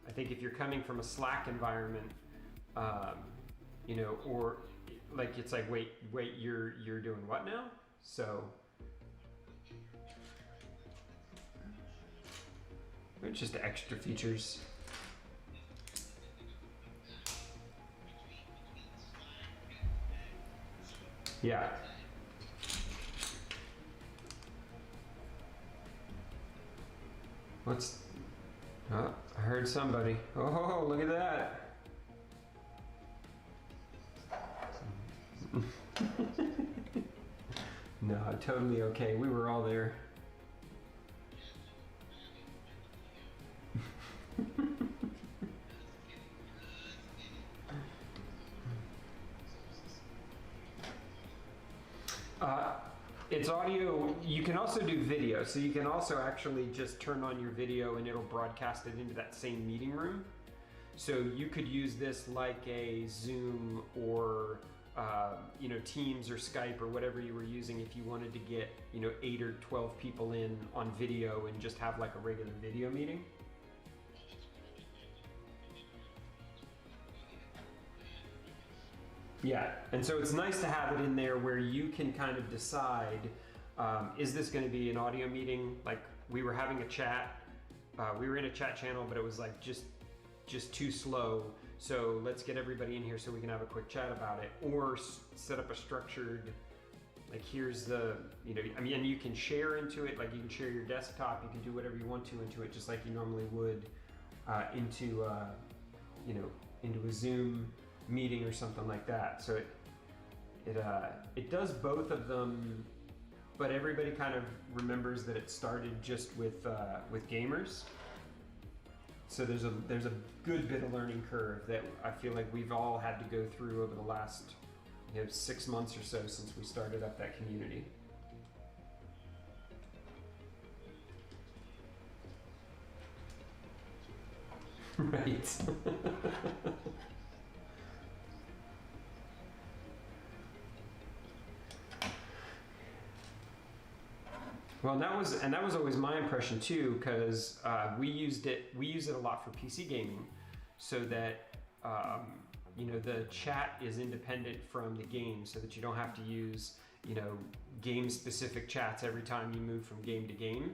[SPEAKER 1] I think if you're coming from a Slack environment, or like it's like, wait, you're doing what now? So it's just extra features. Yeah. Oh, I heard somebody. Oh, look at that. No, totally okay. We were all there. It's audio. You can also do video, so you can also actually just turn on your video and it'll broadcast it into that same meeting room. So you could use this like a Zoom or Teams or Skype or whatever you were using if you wanted to get 8 or 12 people in on video and just have like a regular video meeting. Yeah, and so it's nice to have it in there where you can kind of decide, is this going to be an audio meeting? Like we were having a chat, we were in a chat channel, but it was like just too slow. So let's get everybody in here so we can have a quick chat about it, or set up a structured, like here's the, and you can share into it, like you can share your desktop, you can do whatever you want to into it, just like you normally would into a Zoom meeting or something like that. So it does both of them, but everybody kind of remembers that it started just with gamers. So there's a good bit of learning curve that I feel like we've all had to go through over the last 6 months or so since we started up that community. Right. Well, that was always my impression too, because we use it a lot for PC gaming, so that the chat is independent from the game, so that you don't have to use game specific chats every time you move from game to game.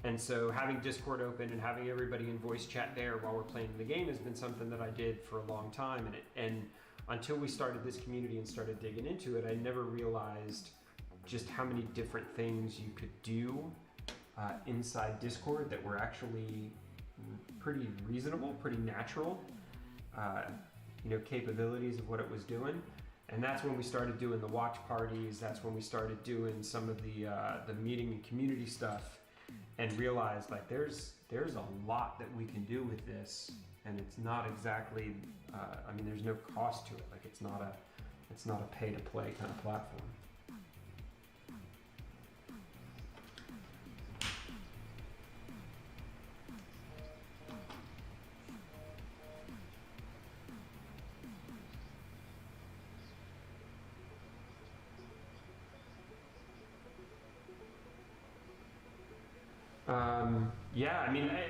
[SPEAKER 1] And so having Discord open and having everybody in voice chat there while we're playing the game has been something that I did for a long time, and until we started this community and started digging into it, I never realized just how many different things you could do inside Discord that were actually pretty reasonable, pretty natural, capabilities of what it was doing. And that's when we started doing the watch parties. That's when we started doing some of the meeting and community stuff, and realized like there's a lot that we can do with this, and it's not exactly there's no cost to it. Like it's not a pay to play kind of platform.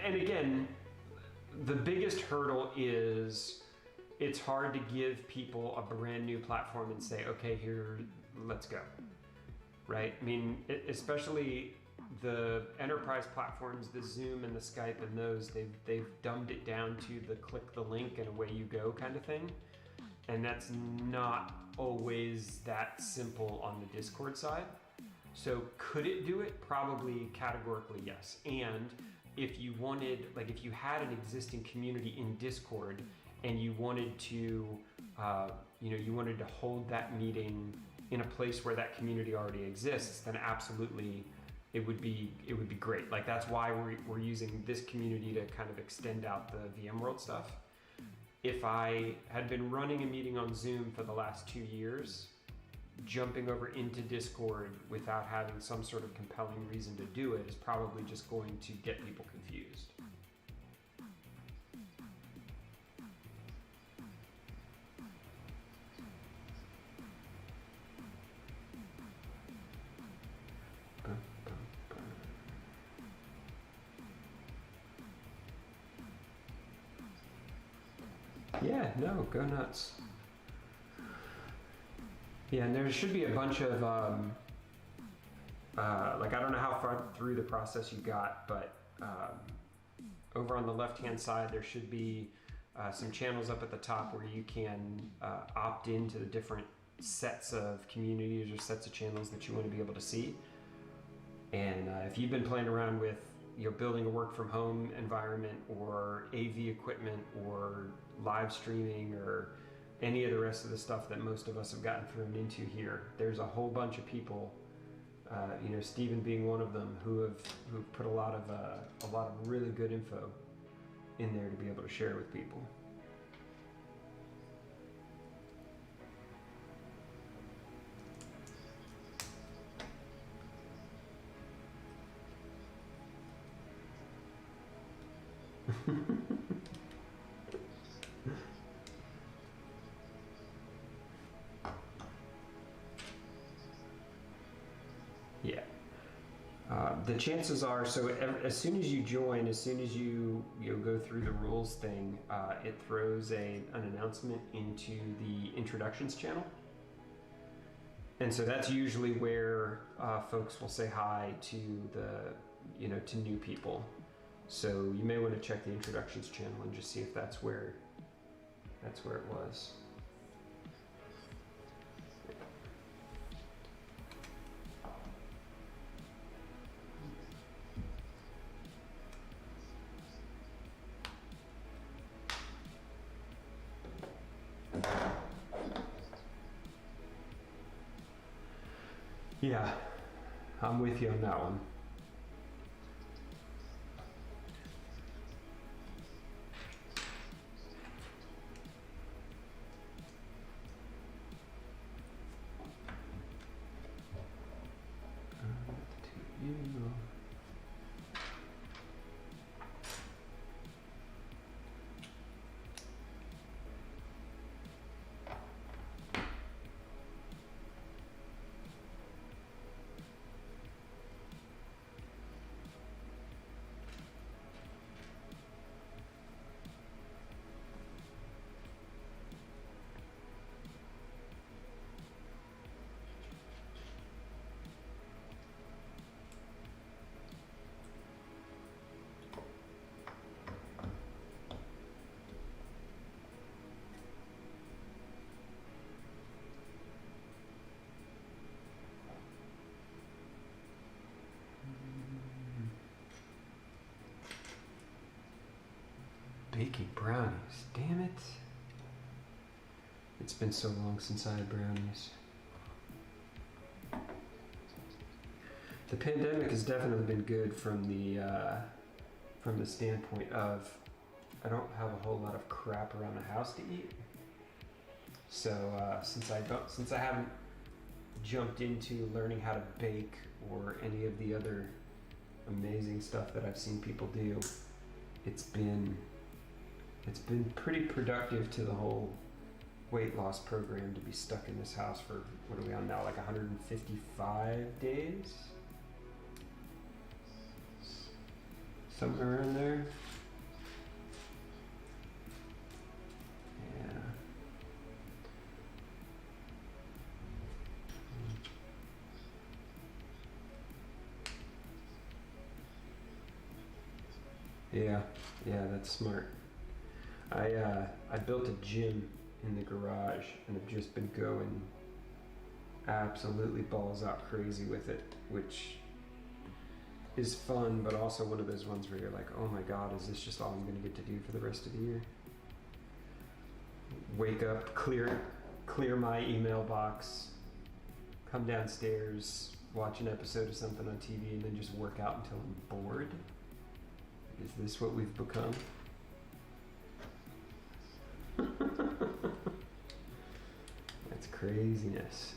[SPEAKER 1] And again, the biggest hurdle is it's hard to give people a brand new platform and say, okay, here, let's go, right? I mean, especially the enterprise platforms, the Zoom and the Skype and those, they've dumbed it down to the click the link and away you go kind of thing. and that's not always that simple on the Discord side. So could it do it? Probably categorically yes. And if you wanted, like if you had an existing community in Discord and you wanted to, you wanted to hold that meeting in a place where that community already exists, then absolutely it would be great. Like that's why we're using this community to kind of extend out the VMworld stuff. If I had been running a meeting on Zoom for the last 2 years, jumping over into Discord without having some sort of compelling reason to do it is probably just going to get people confused. Yeah, no, go nuts. Yeah, and there should be a bunch of, like I don't know how far through the process you got, but over on the left-hand side, there should be some channels up at the top where you can opt into the different sets of communities or sets of channels that you want to be able to see. And if you've been playing around with building a work from home environment or AV equipment or live streaming or any of the rest of the stuff that most of us have gotten thrown into here, there's a whole bunch of people, Steven being one of them, who put a lot of really good info in there to be able to share with people. Yeah. The chances are, so as soon as you join, as soon as you go through the rules thing, it throws an announcement into the introductions channel. And so that's usually where folks will say hi to to new people. So you may want to check the introductions channel and just see if that's where it was. Yeah, I'm with you on that one. Baking brownies, damn it. It's been so long since I had brownies. The pandemic has definitely been good from the standpoint of I don't have a whole lot of crap around the house to eat. So since I haven't jumped into learning how to bake or any of the other amazing stuff that I've seen people do, it's been pretty productive to the whole weight loss program to be stuck in this house for, what are we on now, like 155 days? Somewhere around there. Yeah, that's smart. I built a gym in the garage and have just been going absolutely balls out crazy with it, which is fun, but also one of those ones where you're like, oh my god, is this just all I'm going to get to do for the rest of the year? Wake up, clear my email box, come downstairs, watch an episode of something on TV, and then just work out until I'm bored? Is this what we've become? That's craziness.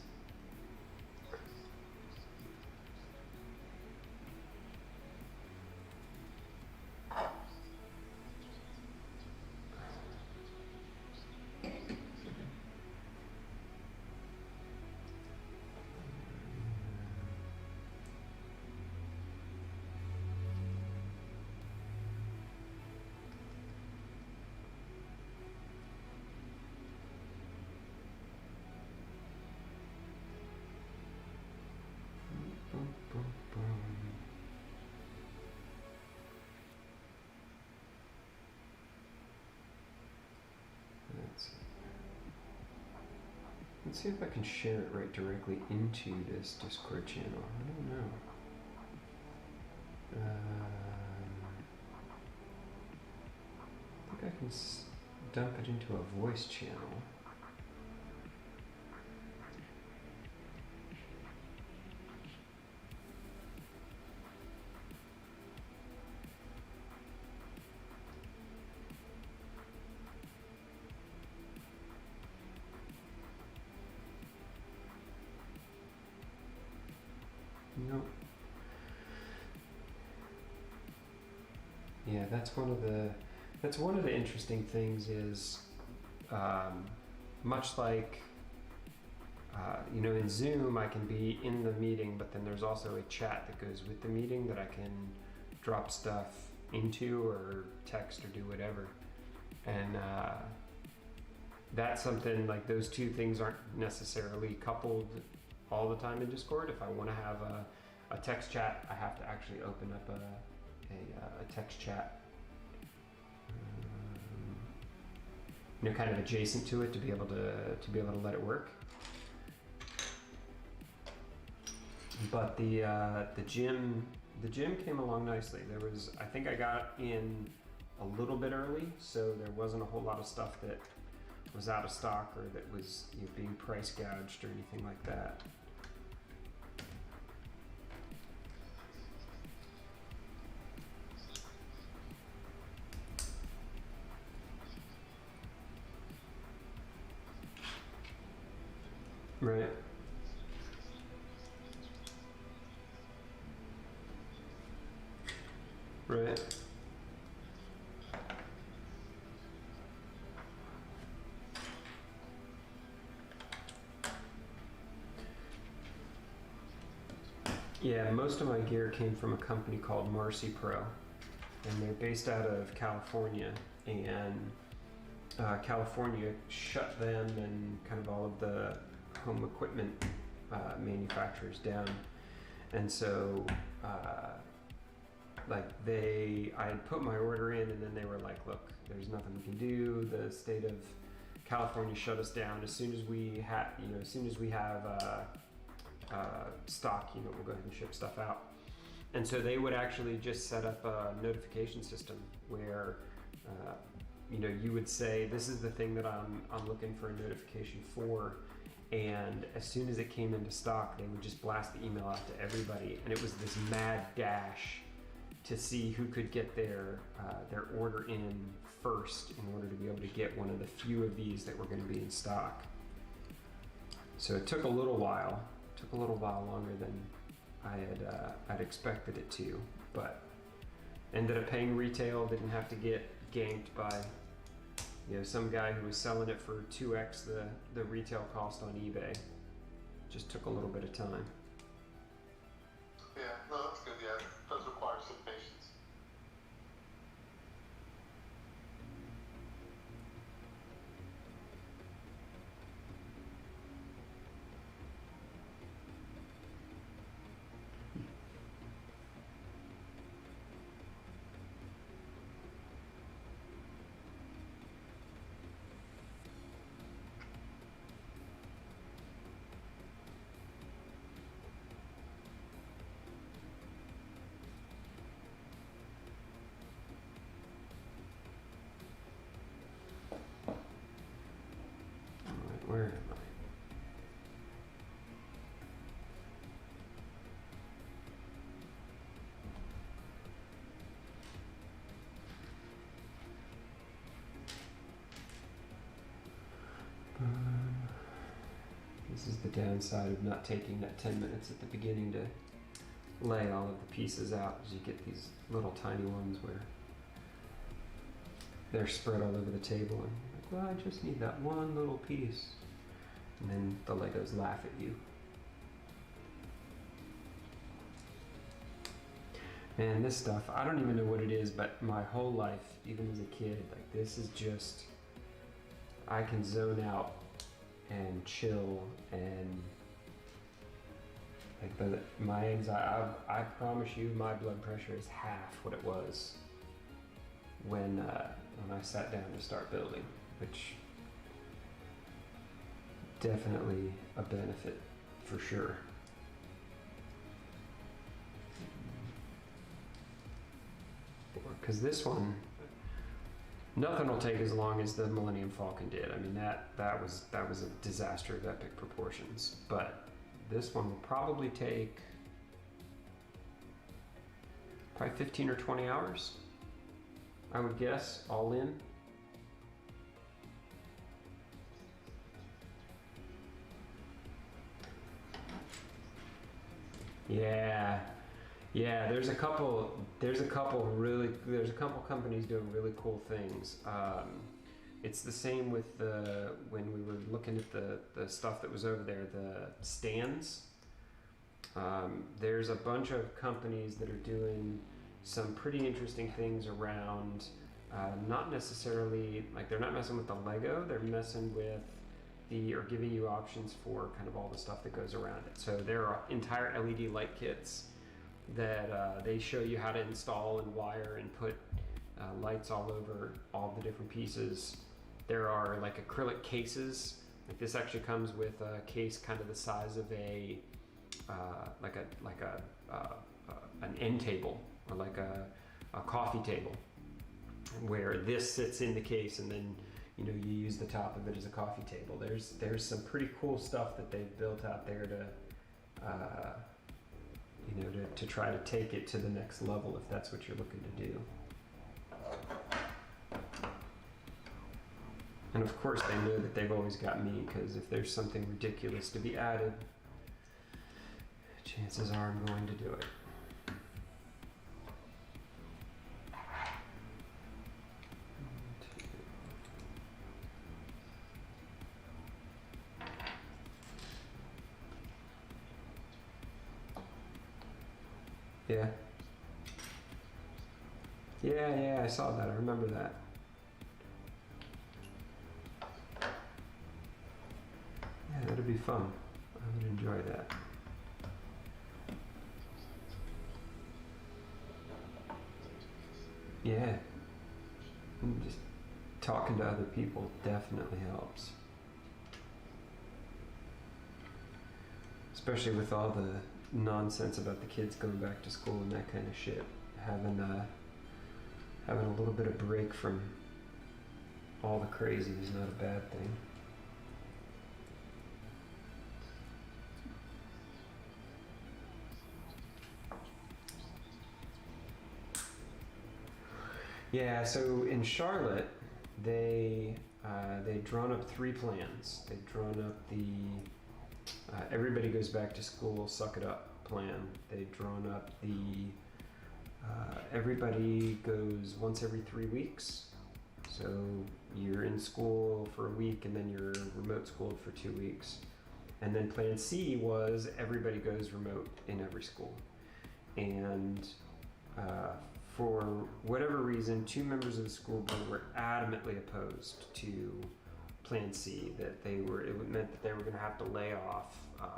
[SPEAKER 1] Let's see if I can share it right directly into this Discord channel. I don't know. I think I can dump it into a voice channel. Nope. Yeah, that's one of the interesting things is, much like, in Zoom, I can be in the meeting, but then there's also a chat that goes with the meeting that I can drop stuff into or text or do whatever. And that's something like those two things aren't necessarily coupled all the time in Discord. If I want to have a text chat, I have to actually open up a text chat, kind of adjacent to it to be able to let it work. But the gym came along nicely. I think I got in a little bit early, so there wasn't a whole lot of stuff that was out of stock or that was being price gouged or anything like that. Right. Right. Yeah, most of my gear came from a company called Marcy Pro, and they're based out of California, and California shut them and kind of all of the home equipment manufacturers down. And so I had put my order in, and then they were like, look, there's nothing we can do. The state of California shut us down. As soon as we have stock, we'll go ahead and ship stuff out. And so they would actually just set up a notification system where you would say, this is the thing that I'm looking for a notification for, and as soon as it came into stock, they would just blast the email out to everybody, and it was this mad dash to see who could get their order in first in order to be able to get one of the few of these that were going to be in stock. So it took a little while. Took a little while longer than I'd expected it to, but ended up paying retail. Didn't have to get ganked by some guy who was selling it for 2x the retail cost on eBay. Just took a little bit of time.
[SPEAKER 2] Yeah, no, that's good. Yeah, it does require some patience.
[SPEAKER 1] This is the downside of not taking that 10 minutes at the beginning to lay all of the pieces out, is you get these little tiny ones where they're spread all over the table and you're like, well, I just need that one little piece. And then the Legos laugh at you. Man, this stuff, I don't even know what it is, but my whole life, even as a kid, like this is just, I can zone out and chill and like my anxiety, I promise you my blood pressure is half what it was when I sat down to start building, which definitely a benefit for sure. Because this one, nothing will take as long as the Millennium Falcon did. I mean, that was a disaster of epic proportions. But this one will probably take probably 15 or 20 hours, I would guess, all in. Yeah, there's a couple companies doing really cool things. It's the same with when we were looking at the stuff that was over there, the stands. There's a bunch of companies that are doing some pretty interesting things around, not necessarily, like they're not messing with the Lego, they're messing with or giving you options for kind of all the stuff that goes around it. So there are entire LED light kits that they show you how to install and wire and put lights all over all the different pieces. There are like acrylic cases. Like this actually comes with a case kind of the size of an end table or like a coffee table, where this sits in the case and then you use the top of it as a coffee table. There's some pretty cool stuff that they've built out there to try to take it to the next level if that's what you're looking to do. And of course they know that they've always got me, because if there's something ridiculous to be added, chances are I'm going to do it. Yeah, I saw that. I remember that. Yeah, that'd be fun. I would enjoy that. Yeah. And just talking to other people definitely helps. Especially with all the nonsense about the kids going back to school and that kind of shit. Having a little bit of break from all the crazy is not a bad thing. Yeah, so in Charlotte, they'd drawn up 3 plans. They'd drawn up the everybody goes back to school, suck it up plan. They'd drawn up the everybody goes once every 3 weeks. So you're in school for a week and then you're remote schooled for 2 weeks. And then plan C was everybody goes remote in every school. And for whatever reason, 2 members of the school board were adamantly opposed to Plan C, that it meant that they were going to have to lay off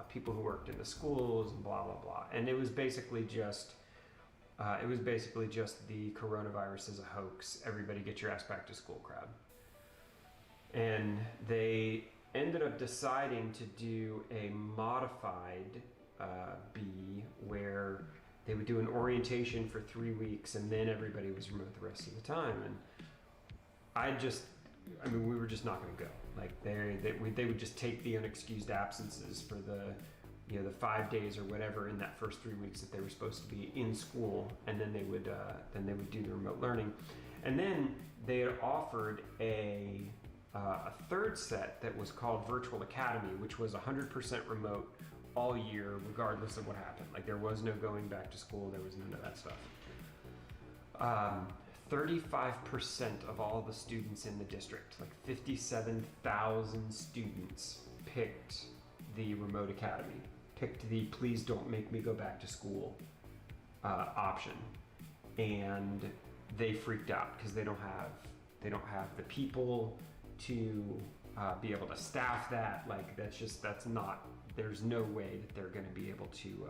[SPEAKER 1] people who worked in the schools and blah blah blah. And it was basically just the coronavirus is a hoax. Everybody get your ass back to school crowd. And they ended up deciding to do a modified B, where they would do an orientation for 3 weeks and then everybody was remote the rest of the time. And we were just not going to go. Like they would just take the unexcused absences for the 5 days or whatever in that first 3 weeks that they were supposed to be in school, and then they would do the remote learning. And then they had offered a a third set that was called Virtual Academy, which was 100% remote all year, regardless of what happened. Like there was no going back to school, there was none of that stuff. 35% of all the students in the district, like 57,000 students, picked the remote academy, picked the please don't make me go back to school option. And they freaked out because they don't have the people to be able to staff that. Like that's not, there's no way that they're going to be able to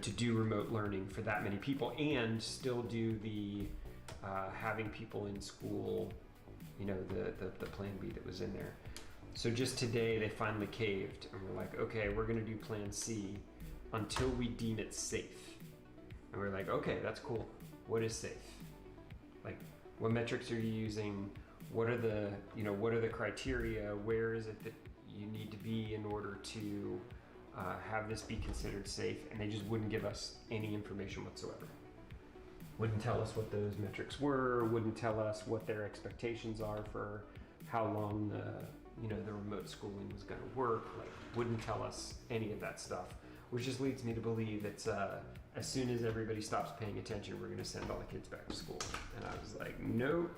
[SPEAKER 1] to do remote learning for that many people and still do the having people in school, the plan B that was in there. So just today they finally caved and we're like, okay, we're going to do plan C until we deem it safe. And we're like, okay, that's cool. What is safe? Like, what metrics are you using? What are the criteria? Where is it that you need to be in order to have this be considered safe? And they just wouldn't give us any information whatsoever. Wouldn't tell us what those metrics were, wouldn't tell us what their expectations are for how long the remote schooling was going to work, like wouldn't tell us any of that stuff, which just leads me to believe it's as soon as everybody stops paying attention, we're going to send all the kids back to school. And I was like, nope.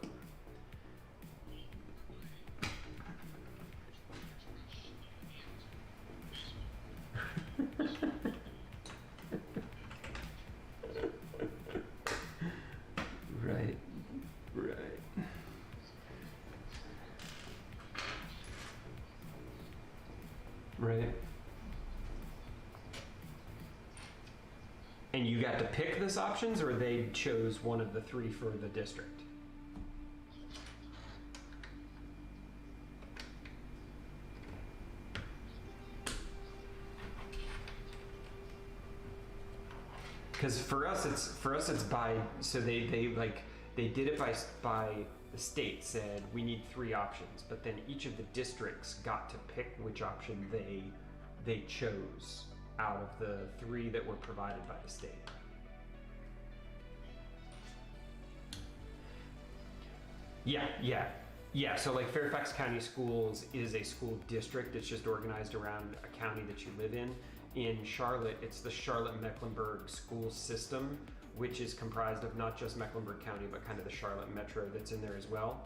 [SPEAKER 1] Right. And you got to pick those options, or they chose one of the three for the district? Because for us it's by, so they did it by the state said we need three options, but then each of the districts got to pick which option they chose out of the three that were provided by the state. Yeah. So like Fairfax County Schools is a school district. It's just organized around a county that you live in. In Charlotte, it's the Charlotte-Mecklenburg school system, which is comprised of not just Mecklenburg County, but kind of the Charlotte Metro that's in there as well.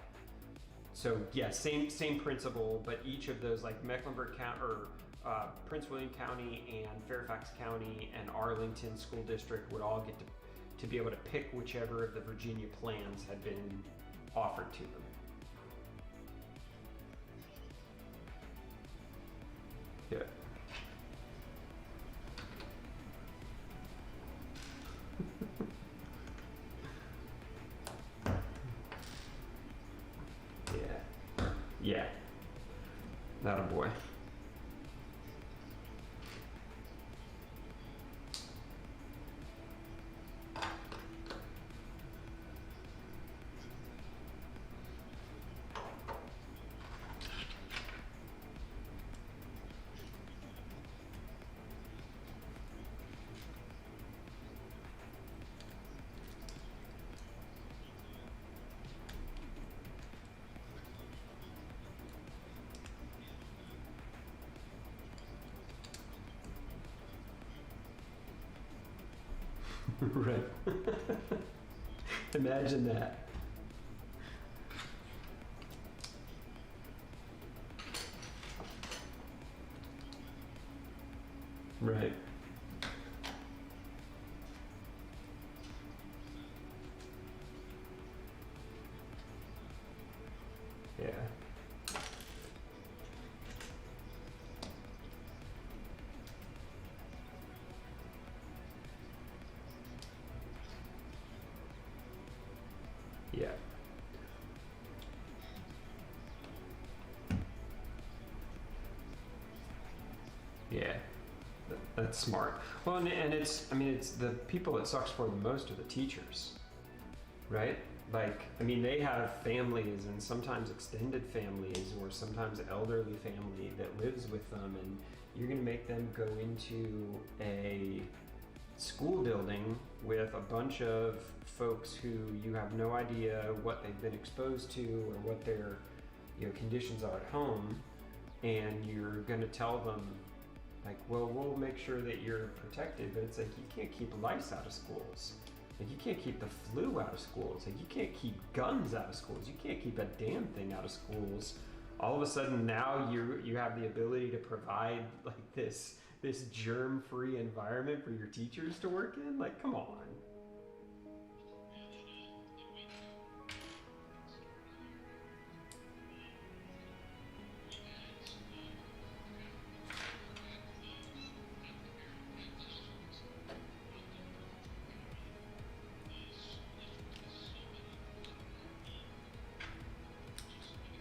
[SPEAKER 1] So yeah, same principle, but each of those, like Mecklenburg County or Prince William County and Fairfax County and Arlington School District would all get to be able to pick whichever of the Virginia plans had been offered to them. Yeah. Yeah. Not a boy. Right. Imagine that. Right. Yeah. Yeah. Yeah. That's smart. Well, and it's the people it sucks for the most are the teachers, right? Like, they have families and sometimes extended families or sometimes elderly family that lives with them, and you're going to make them go into a school building with a bunch of folks who you have no idea what they've been exposed to or what their conditions are at home, and you're going to tell them like, well, we'll make sure that you're protected, but it's like you can't keep lice out of schools. Like you can't keep the flu out of schools. Like you can't keep guns out of schools. You can't keep a damn thing out of schools. All of a sudden now you have the ability to provide like this germ-free environment for your teachers to work in. Like, come on.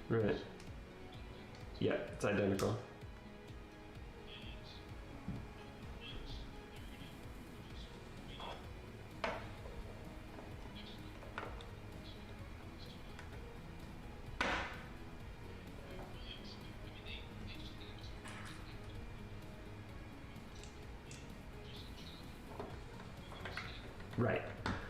[SPEAKER 1] Right. Yeah, it's identical. Right.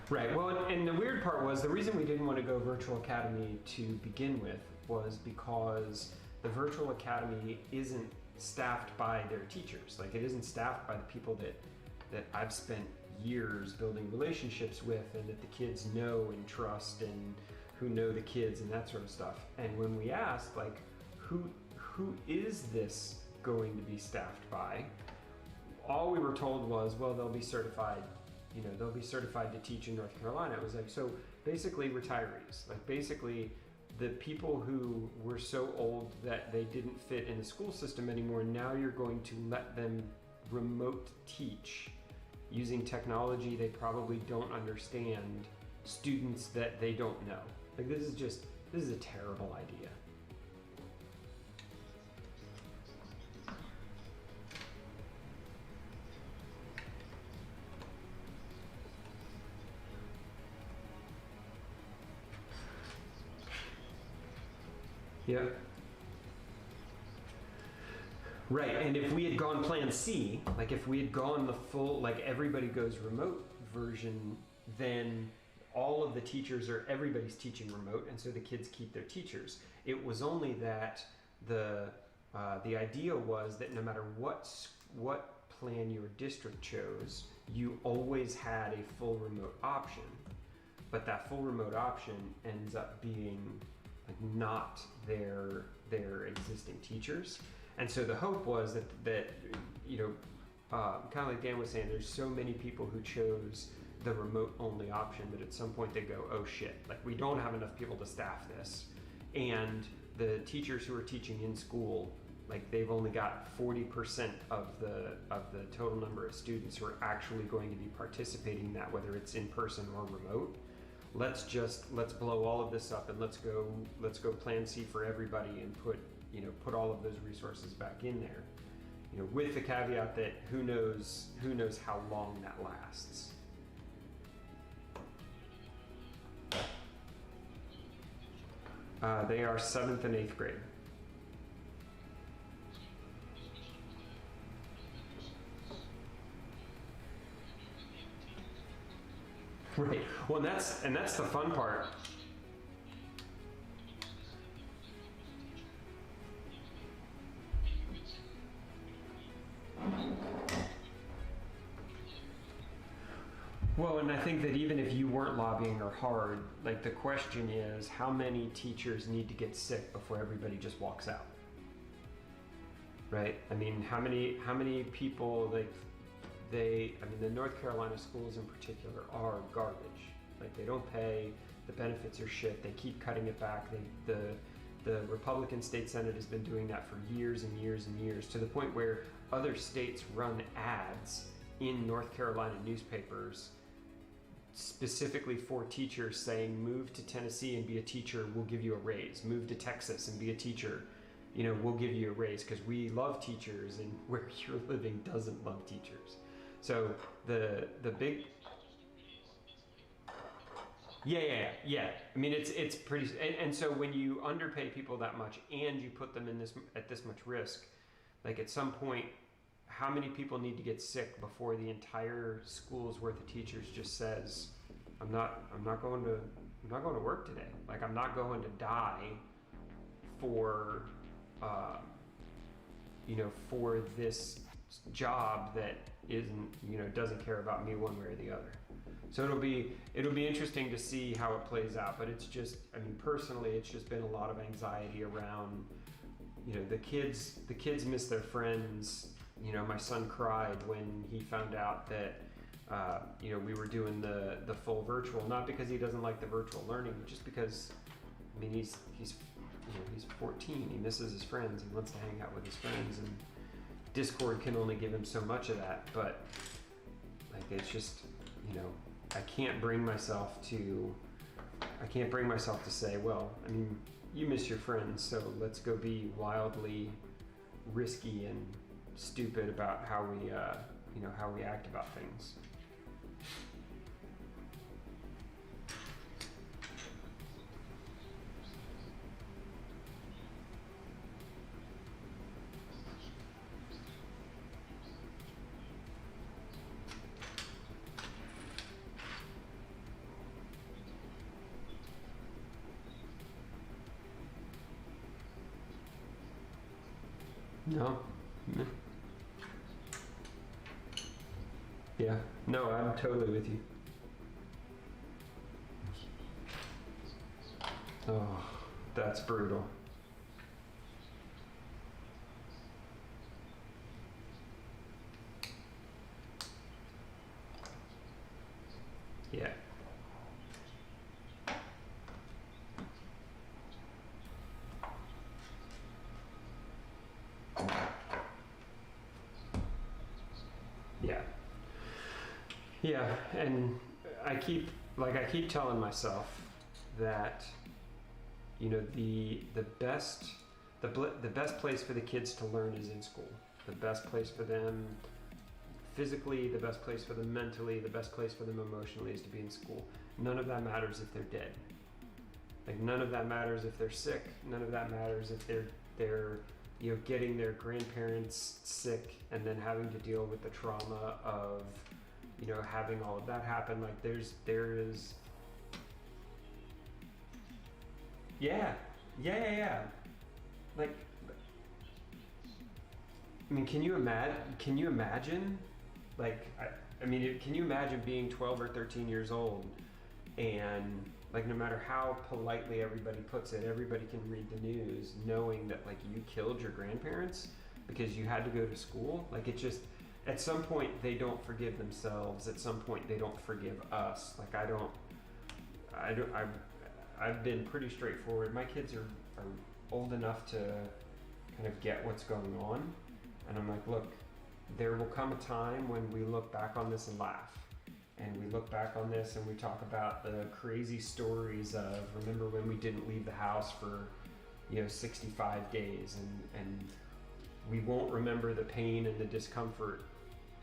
[SPEAKER 1] Right. Well, and the weird part was the reason we didn't want to go virtual academy to begin with was because the virtual academy isn't staffed by their teachers. Like it isn't staffed by the people that I've spent years building relationships with and that the kids know and trust and who know the kids and that sort of stuff. And when we asked like who is this going to be staffed by, all we were told was, well, they'll be certified. They'll be certified to teach in North Carolina. It was like, so basically retirees, like basically the people who were so old that they didn't fit in the school system anymore. Now you're going to let them remote teach using technology they probably don't understand, students that they don't know. Like this is a terrible idea. Yeah. Right, and if we had gone plan C, like if we had gone the full, like everybody goes remote version, then all of the teachers or everybody's teaching remote, and so the kids keep their teachers. It was only that the idea was that no matter what plan your district chose, you always had a full remote option, but that full remote option ends up being like not their existing teachers. And so the hope was that kind of like Dan was saying, there's so many people who chose the remote only option that at some point they go, oh shit, like we don't have enough people to staff this. And the teachers who are teaching in school, like they've only got 40% of the total number of students who are actually going to be participating in that, whether it's in person or remote. Let's blow all of this up and let's go plan C for everybody and put all of those resources back in there, with the caveat that who knows how long that lasts. They are 7th and 8th grade. Right. Well, and that's the fun part. Well, and I think that even if you weren't lobbying or hard, like the question is, how many teachers need to get sick before everybody just walks out? Right? I mean, how many people the North Carolina schools in particular are garbage. Like they don't pay, the benefits are shit, they keep cutting it back. The Republican state Senate has been doing that for years and years and years, to the point where other states run ads in North Carolina newspapers specifically for teachers saying, move to Tennessee and be a teacher, we'll give you a raise. Move to Texas and be a teacher, we'll give you a raise because we love teachers and where you're living doesn't love teachers. So the big, yeah. I mean, it's pretty, and so when you underpay people that much and you put them at this much risk, like at some point, how many people need to get sick before the entire school's worth of teachers just says, I'm not going to work today. Like, I'm not going to die for, for this job that doesn't care about me one way or the other. So it'll be interesting to see how it plays out. But it's just, personally, it's just been a lot of anxiety around, the kids miss their friends. My son cried when he found out that, we were doing the full virtual, not because he doesn't like the virtual learning, but just because, he's 14, he misses his friends, he wants to hang out with his friends, and Discord can only give him so much of that. But like, it's just, I can't bring myself to say, well, you miss your friends, so let's go be wildly risky and stupid about how we act about things. No. Yeah. No, I'm totally with you. Oh, that's brutal. Yeah. Yeah. Yeah, and I keep telling myself that the best place for the kids to learn is in school. The best place for them physically, the best place for them mentally, the best place for them emotionally is to be in school. None of that matters if they're dead. Like, none of that matters if they're sick. None of that matters if they're getting their grandparents sick and then having to deal with the trauma of having all of that happen. Like, there is yeah. Like, can you imagine like, can you imagine being 12 or 13 years old, and like, no matter how politely everybody puts it, everybody can read the news knowing that, like, you killed your grandparents because you had to go to school? Like, it just, at some point they don't forgive themselves. At some point they don't forgive us. Like, I've been pretty straightforward. My kids are old enough to kind of get what's going on. And I'm like, look, there will come a time when we look back on this and laugh. And we look back on this and we talk about the crazy stories of, remember when we didn't leave the house for 65 days, and we won't remember the pain and the discomfort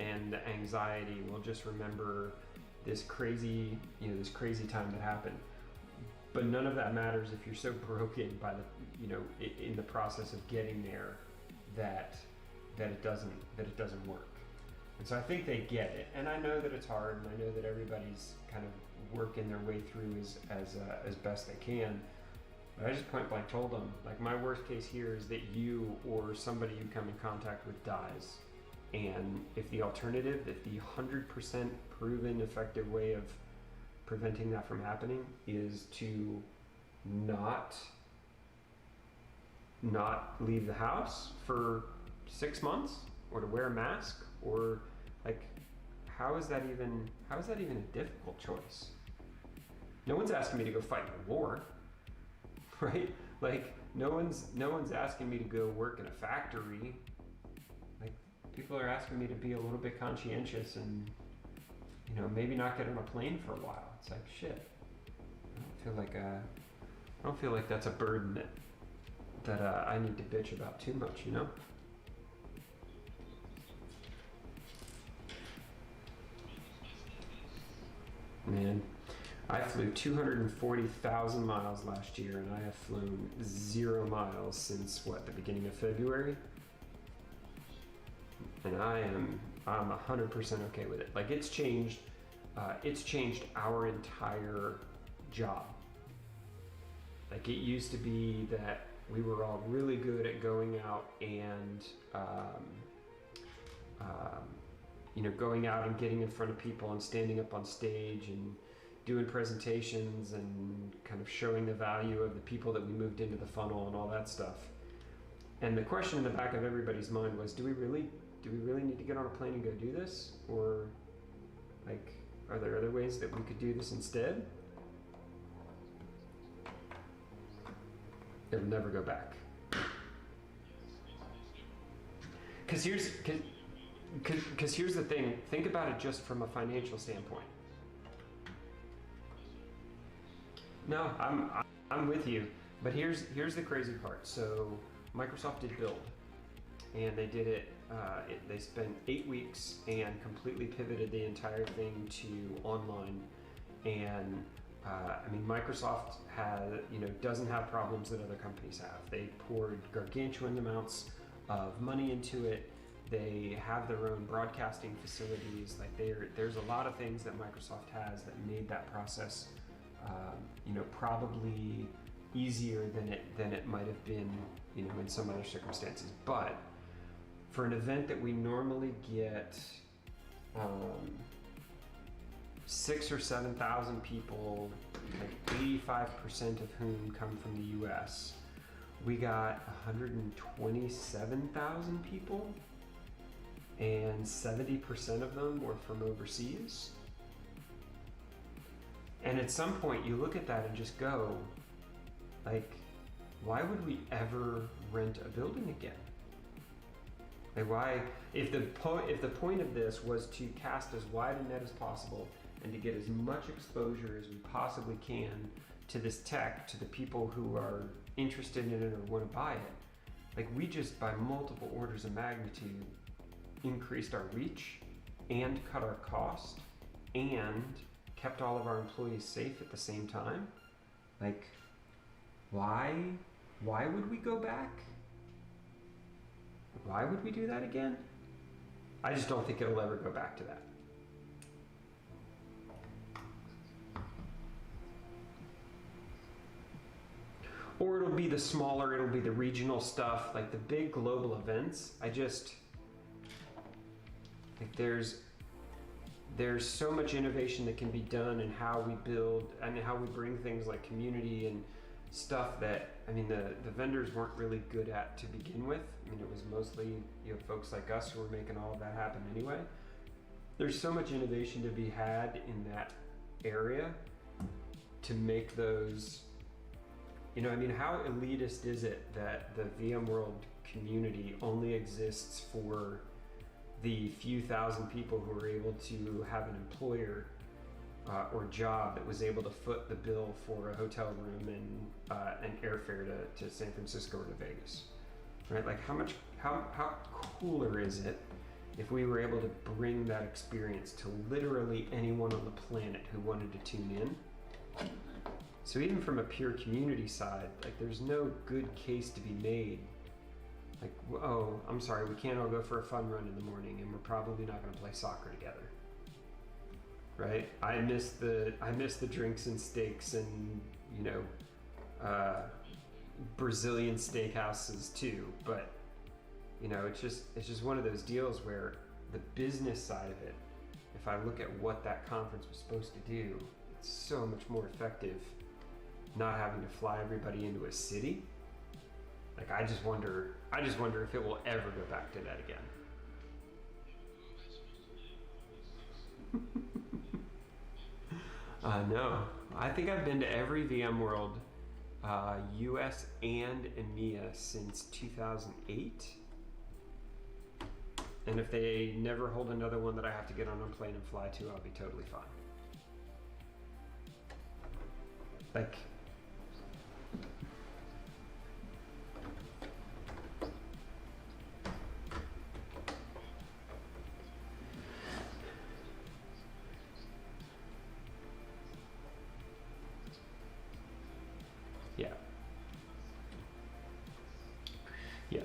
[SPEAKER 1] and the anxiety. We'll just remember this crazy time that happened. But none of that matters if you're so broken by in the process of getting there that it doesn't work. And so I think they get it, and I know that it's hard, and I know that everybody's kind of working their way through as best they can. But I just point blank told them, like, my worst case here is that you or somebody you come in contact with dies. And if the 100% proven effective way of preventing that from happening is to not leave the house for 6 months, or to wear a mask, or, like, how is that even a difficult choice? No one's asking me to go fight in a war, right? Like, no one's asking me to go work in a factory. Like, people are asking me to be a little bit conscientious and maybe not get on a plane for a while. It's like, shit. I don't feel like that's a burden that I need to bitch about too much, Man, I flew 240,000 miles last year, and I have flown 0 miles since the beginning of February. and I'm 100% okay with it. Like it's changed our entire job. Like it used to be that we were all really good at going out and going out and getting in front of people and standing up on stage and doing presentations and kind of showing the value of the people that we moved into the funnel and all that stuff. And the question in the back of everybody's mind was, do we really need to get on a plane and go do this? Or like, are there other ways that we could do this instead? It'll never go back. Because here's the thing. Think about it just from a financial standpoint. No, I'm with you. But here's the crazy part. So Microsoft did Build, and they did it. They spent 8 weeks and completely pivoted the entire thing to online. And Microsoft doesn't have problems that other companies have. They poured gargantuan amounts of money into it. They have their own broadcasting facilities. Like there's a lot of things that Microsoft has that made that process, probably easier than it might have been, in some other circumstances. But for an event that we normally get 6,000 or 7,000 people, like 85% of whom come from the US, we got 127,000 people, and 70% of them were from overseas. And at some point you look at that and just go, like, why would we ever rent a building again? Like why, if the point of this was to cast as wide a net as possible and to get as much exposure as we possibly can to this tech, to the people who are interested in it or want to buy it, like we just by multiple orders of magnitude increased our reach and cut our cost and kept all of our employees safe at the same time. Like, why would we go back? Why would we do that again? I just don't think it'll ever go back to that. Or it'll be the smaller, it'll be the regional stuff, like the big global events. There's so much innovation that can be done in how we build and how we bring things like community and stuff that, the vendors weren't really good at to begin with. It was mostly, folks like us who were making all of that happen anyway. There's so much innovation to be had in that area to make those, how elitist is it that the VMworld community only exists for the few thousand people who are able to have an employer or job that was able to foot the bill for a hotel room and an airfare to San Francisco or to Vegas, right? Like how cooler is it if we were able to bring that experience to literally anyone on the planet who wanted to tune in? So even from a pure community side, like there's no good case to be made. Like, oh, I'm sorry, we can't all go for a fun run in the morning and we're probably not gonna play soccer together. Right? I miss the drinks and steaks and, Brazilian steakhouses too. But, it's just one of those deals where the business side of it, if I look at what that conference was supposed to do, it's so much more effective not having to fly everybody into a city. Like I just wonder if it will ever go back to that again. No, I think I've been to every VMworld, US and EMEA since 2008. And if they never hold another one that I have to get on a plane and fly to, I'll be totally fine. Like, yeah. Yeah.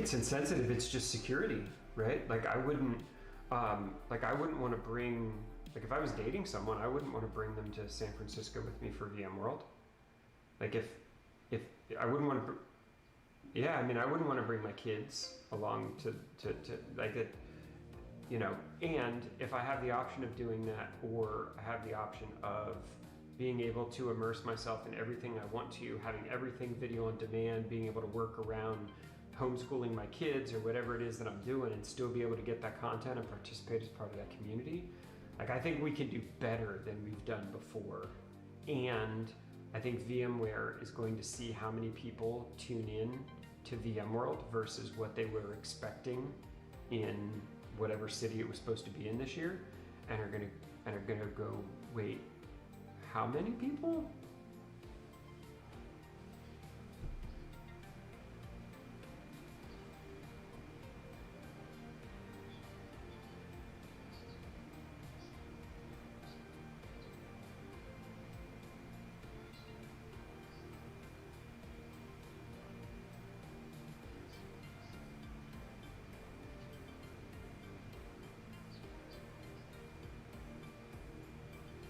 [SPEAKER 1] it's insensitive. It's just security, right? Like I wouldn't want to bring, like if I was dating someone, I wouldn't want to bring them to San Francisco with me for VMworld. Like if I wouldn't want to, yeah, I mean, I wouldn't want to bring my kids along to like it, you know, and if I have the option of doing that, or I have the option of being able to immerse myself in everything I want to, having everything video on demand, being able to work around homeschooling my kids or whatever it is that I'm doing and still be able to get that content and participate as part of that community, like I think we can do better than we've done before. And I think VMware is going to see how many people tune in to VMworld versus what they were expecting in whatever city it was supposed to be in this year, and are gonna go, wait, how many people?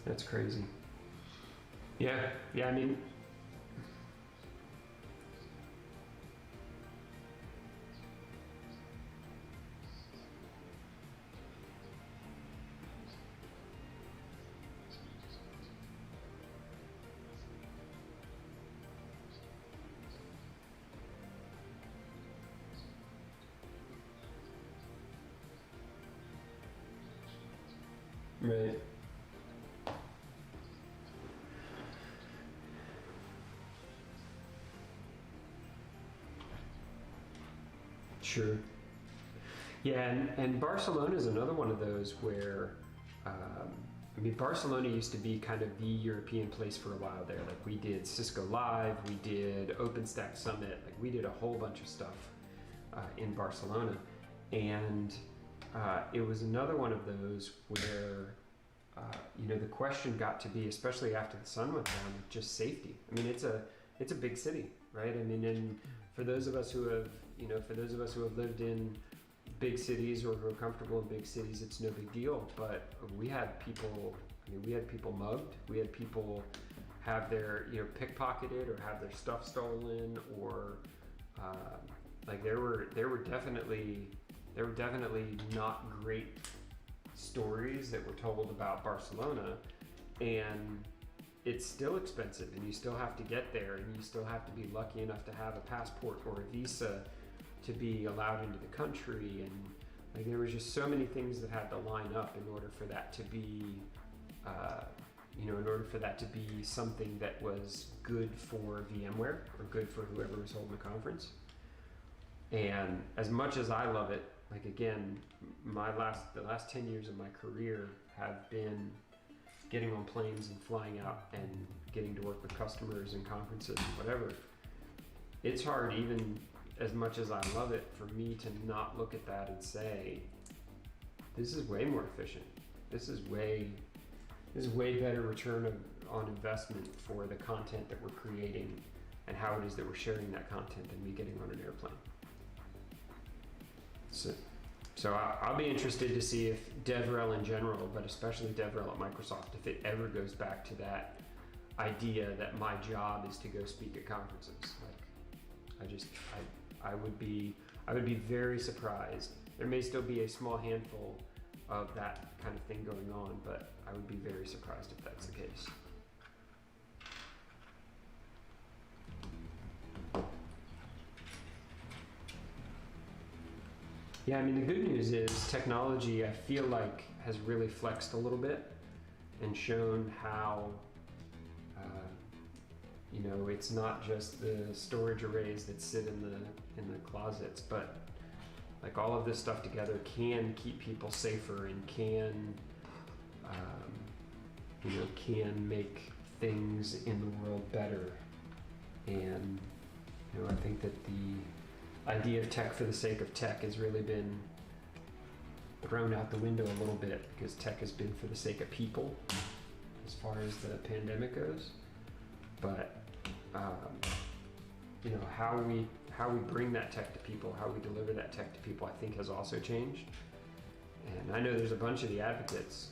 [SPEAKER 1] That's crazy. Yeah, I mean, right. Sure. Yeah, and Barcelona is another one of those where, I mean, Barcelona used to be kind of the European place for a while there. Like we did Cisco Live, we did OpenStack Summit, like we did a whole bunch of stuff in Barcelona. And it was another one of those where, you know, the question got to be, especially after the sun went down, just safety. I mean, it's a big city, right? I mean, and for those of us who have, you know, for those of us who have lived in big cities or who are comfortable in big cities, it's no big deal. But we had people, I mean, we had people mugged. We had people have their, you know, pickpocketed or have their stuff stolen, or like there were definitely not great stories that were told about Barcelona, and it's still expensive, and you still have to get there, and you still have to be lucky enough to have a passport or a visa to be allowed into the country. And like there was just so many things that had to line up in order for that to be, you know, in order for that to be something that was good for VMware or good for whoever was holding the conference. And as much as I love it, like again, the last 10 years of my career have been getting on planes and flying out and getting to work with customers and conferences and whatever. It's hard, even as much as I love it, for me to not look at that and say, this is way more efficient. This is way better return on investment for the content that we're creating and how it is that we're sharing that content than me getting on an airplane. So I'll be interested to see if DevRel in general, but especially DevRel at Microsoft, if it ever goes back to that idea that my job is to go speak at conferences. Like, I would be very surprised. There may still be a small handful of that kind of thing going on, but I would be very surprised if that's the case. Yeah, I mean, the good news is technology, I feel like, has really flexed a little bit and shown how, you know, it's not just the storage arrays that sit in the closets, but like all of this stuff together can keep people safer and can, you know, can make things in the world better. And, you know, I think that the idea of tech for the sake of tech has really been thrown out the window a little bit, because tech has been for the sake of people as far as the pandemic goes. But you know, how how we bring that tech to people, how we deliver that tech to people, I think has also changed. And I know there's a bunch of the advocates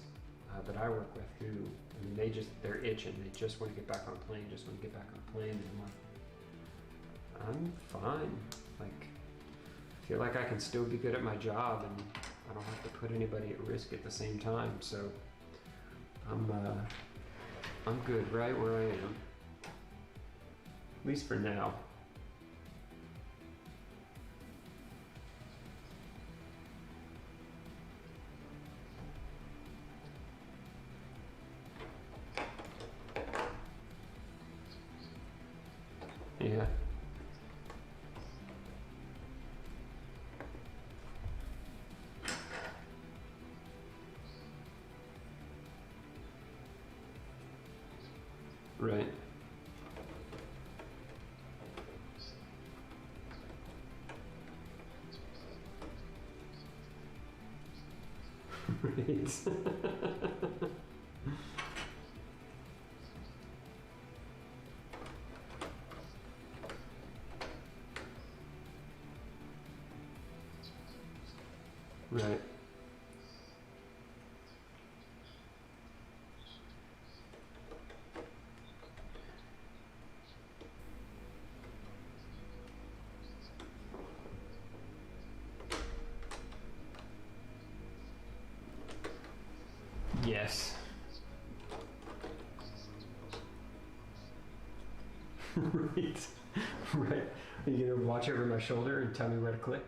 [SPEAKER 1] that I work with who, I mean, they're itching. They just want to get back on a plane, just want to get back on a plane. And I'm fine. Like, I feel like I can still be good at my job and I don't have to put anybody at risk at the same time. So I'm good right where I am. At least for now. Yeah. Right. Right. Right. Yes. Right. Right. Are you gonna watch over my shoulder and tell me where to click?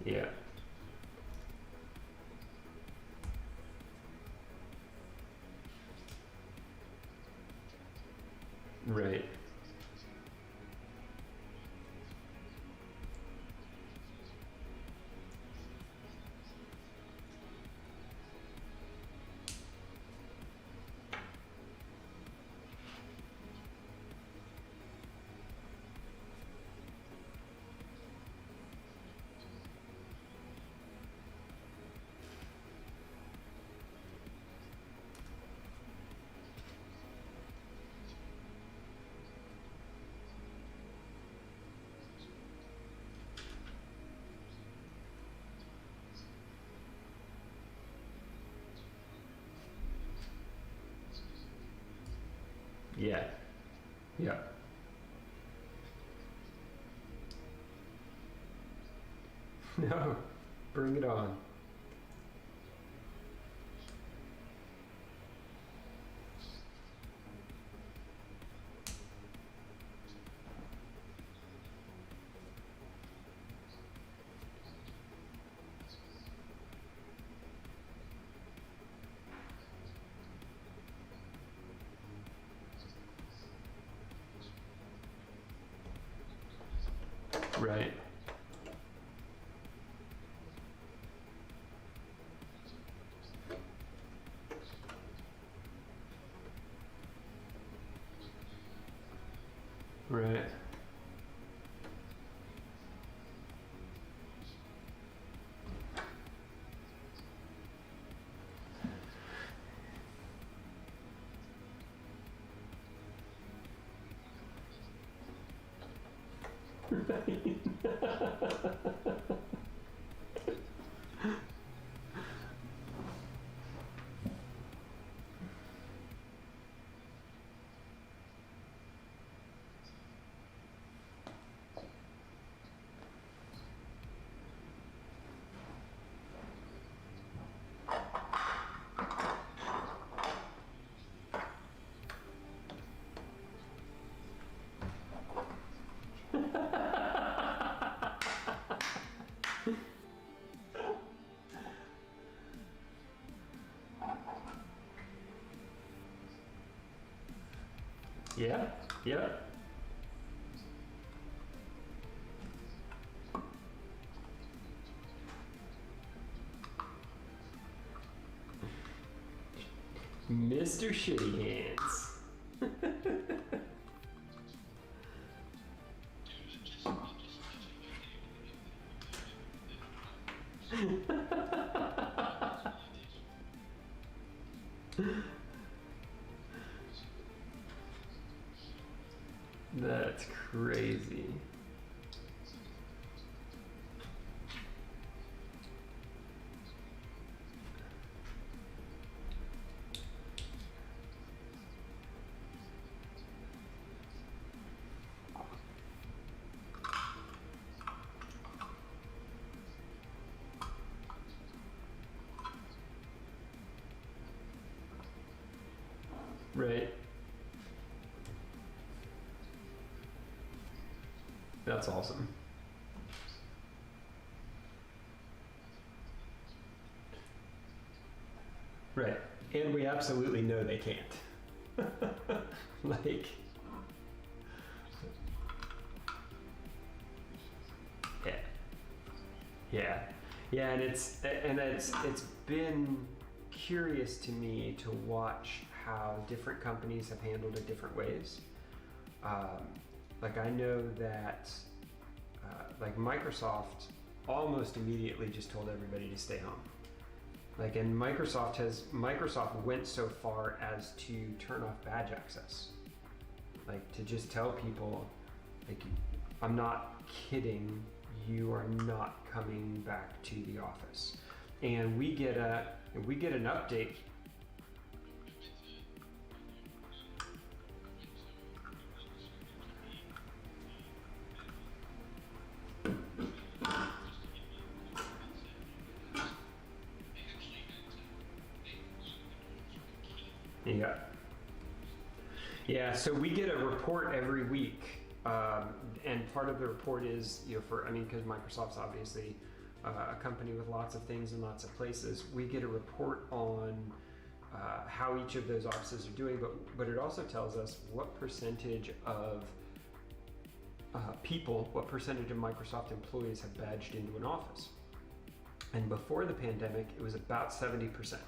[SPEAKER 1] Yeah. Right. Yeah. Yeah. No. Bring it on. Right. Right. Yeah. Yeah. Mr. Shitty Hands. That's crazy. Right. That's awesome. Right. And we absolutely know they can't. Like, yeah. Yeah. Yeah, and it's been curious to me to watch how different companies have handled it different ways. Like I know that like Microsoft almost immediately just told everybody to stay home. Like, and Microsoft went so far as to turn off badge access. Like to just tell people, like, I'm not kidding, you are not coming back to the office. And we get an update. Yeah. Yeah, so we get a report every week, and part of the report is, because Microsoft's obviously a company with lots of things in lots of places, we get a report on how each of those offices are doing, but it also tells us what percentage of what percentage of Microsoft employees have badged into an office. And before the pandemic, it was about 70%.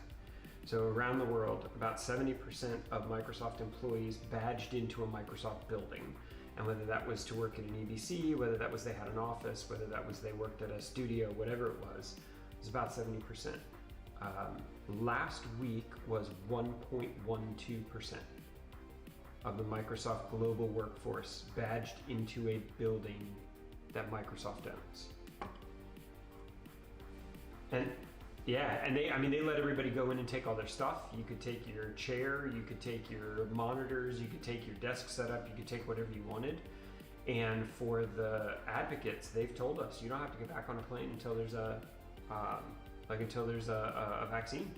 [SPEAKER 1] So around the world, about 70% of Microsoft employees badged into a Microsoft building. And whether that was to work at an EBC, whether that was they had an office, whether that was they worked at a studio, whatever it was about 70%. Last week was 1.12% of the Microsoft global workforce badged into a building that Microsoft owns. And yeah, and they let everybody go in and take all their stuff. You could take your chair, you could take your monitors, you could take your desk setup, you could take whatever you wanted. And for the advocates, they've told us you don't have to get back on a plane until there's a vaccine.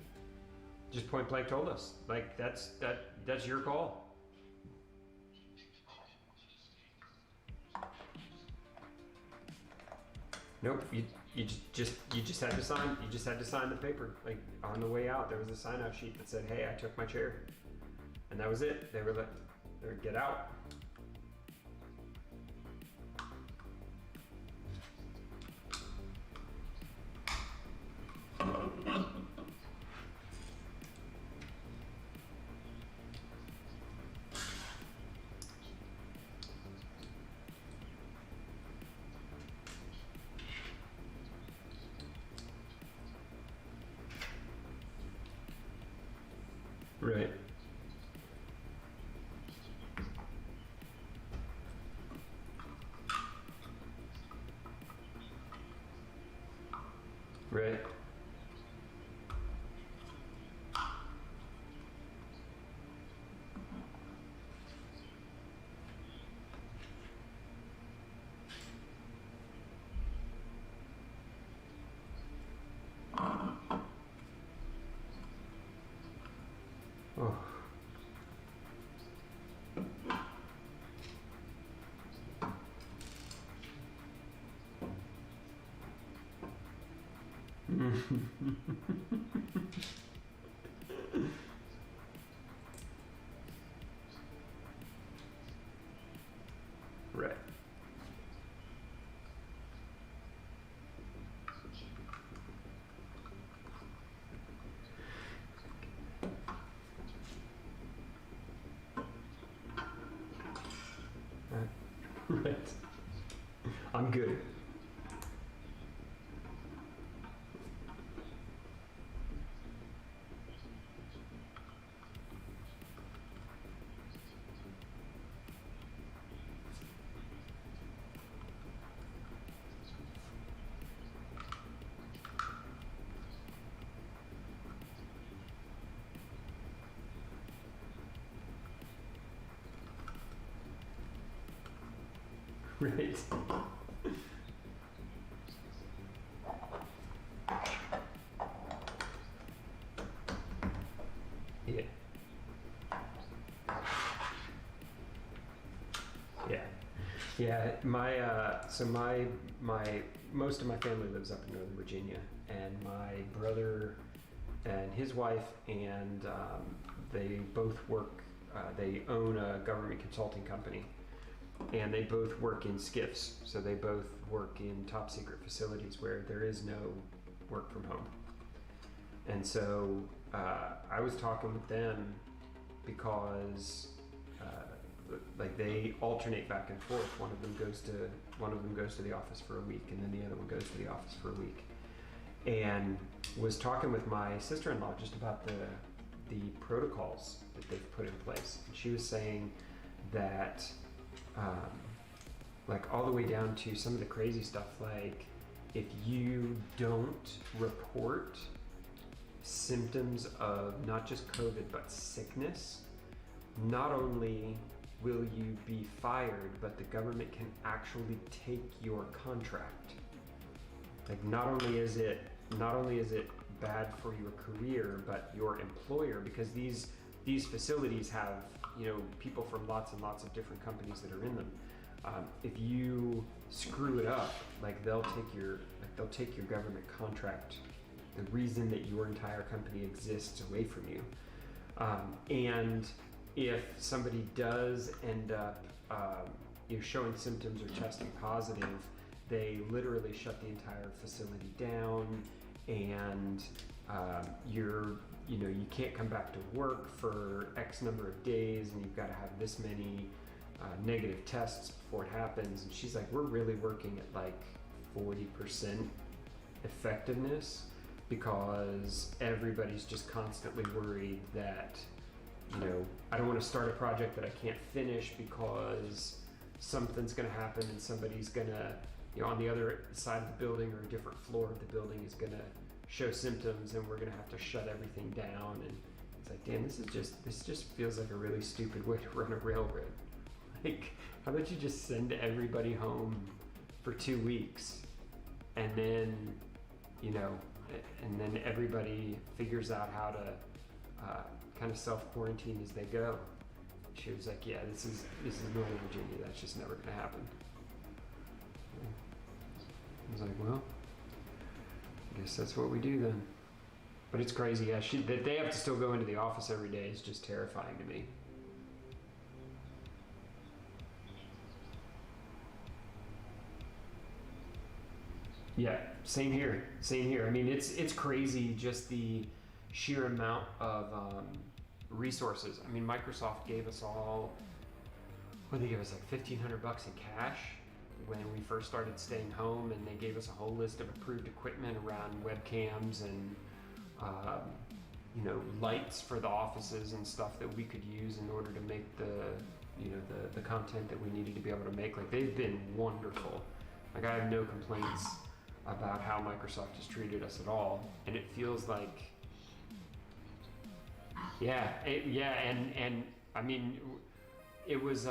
[SPEAKER 1] Just point blank told us, like that's your call. Nope, you just had to sign. You just had to sign the paper. Like on the way out, there was a sign-out sheet that said, "Hey, I took my chair," and that was it. They were get out. Right. Right. Oh. Right. Right. I'm good. Right. Yeah. Yeah. Yeah. My most of my family lives up in Northern Virginia, and my brother and his wife and they both work. They own a government consulting company, and they both work in SCIFs. So they both work in top secret facilities where there is no work from home. And so I was talking with them because like they alternate back and forth. One of them goes to the office for a week, and then the other one goes to the office for a week. And was talking with my sister-in-law just about the protocols that they've put in place. And she was saying that like all the way down to some of the crazy stuff, like if you don't report symptoms of not just COVID but sickness, not only will you be fired, but the government can actually take your contract. Like not only is it bad for your career, but your employer, because these facilities have, you know, people from lots and lots of different companies that are in them. If you screw it up, like they'll take your government contract, the reason that your entire company exists, away from you. And if somebody does end up showing symptoms or testing positive, they literally shut the entire facility down, and you can't come back to work for X number of days, and you've got to have this many negative tests before it happens. And she's like, we're really working at like 40% effectiveness, because everybody's just constantly worried that, I don't want to start a project that I can't finish because something's going to happen and somebody's going to, on the other side of the building or a different floor of the building is going to show symptoms, and we're going to have to shut everything down. And it's like, damn, this just feels like a really stupid way to run a railroad. Like, how about you just send everybody home for 2 weeks, and then, and then everybody figures out how to kind of self-quarantine as they go. She was like, yeah, this is Northern Virginia. That's just never going to happen. I was like, well, I guess that's what we do then. But it's crazy. Yeah, that they have to still go into the office every day is just terrifying to me. Yeah, same here. I mean, it's crazy, just the sheer amount of resources. I mean, Microsoft gave us all, they gave us like $1,500 in cash when we first started staying home, and they gave us a whole list of approved equipment around webcams and lights for the offices and stuff that we could use in order to make the content that we needed to be able to make. Like, they've been wonderful. Like, I have no complaints about how Microsoft has treated us at all, and it feels like, and I mean, it was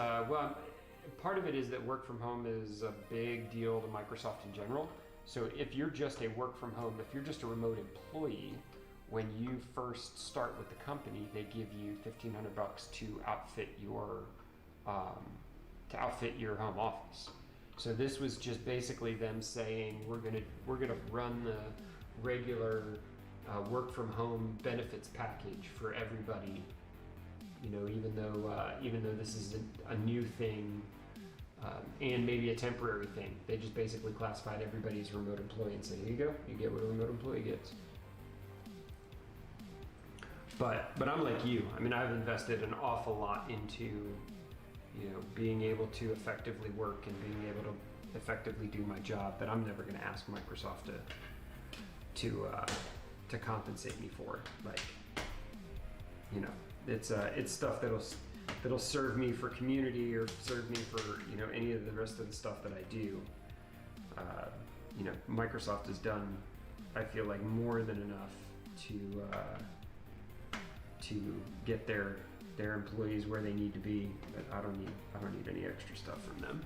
[SPEAKER 1] part of it is that work from home is a big deal to Microsoft in general. So if you're just a work from home, if you're just a remote employee, when you first start with the company, they give you $1,500 to outfit your home office. So this was just basically them saying, we're gonna run the regular work from home benefits package for everybody. Even though this is a new thing, and maybe a temporary thing, they just basically classified everybody as a remote employee and said, here you go, you get what a remote employee gets. But I'm like you. I mean, I've invested an awful lot into being able to effectively work and being able to effectively do my job that I'm never going to ask Microsoft to compensate me for. Like, it's stuff that'll serve me for community or serve me for any of the rest of the stuff that I do. Microsoft has done, I feel like, more than enough to get their employees where they need to be. But I don't need any extra stuff from them.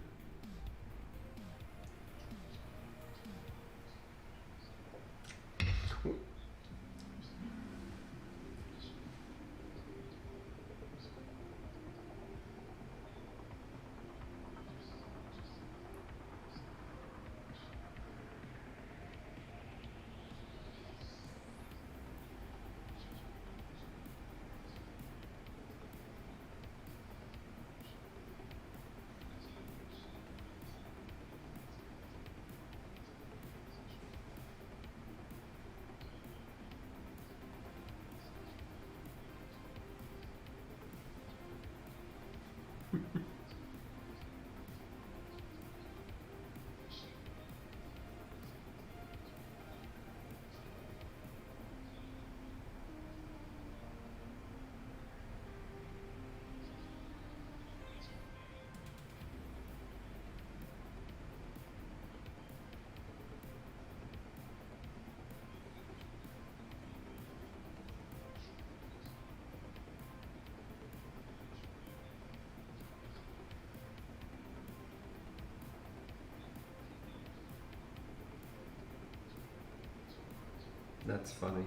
[SPEAKER 1] That's funny.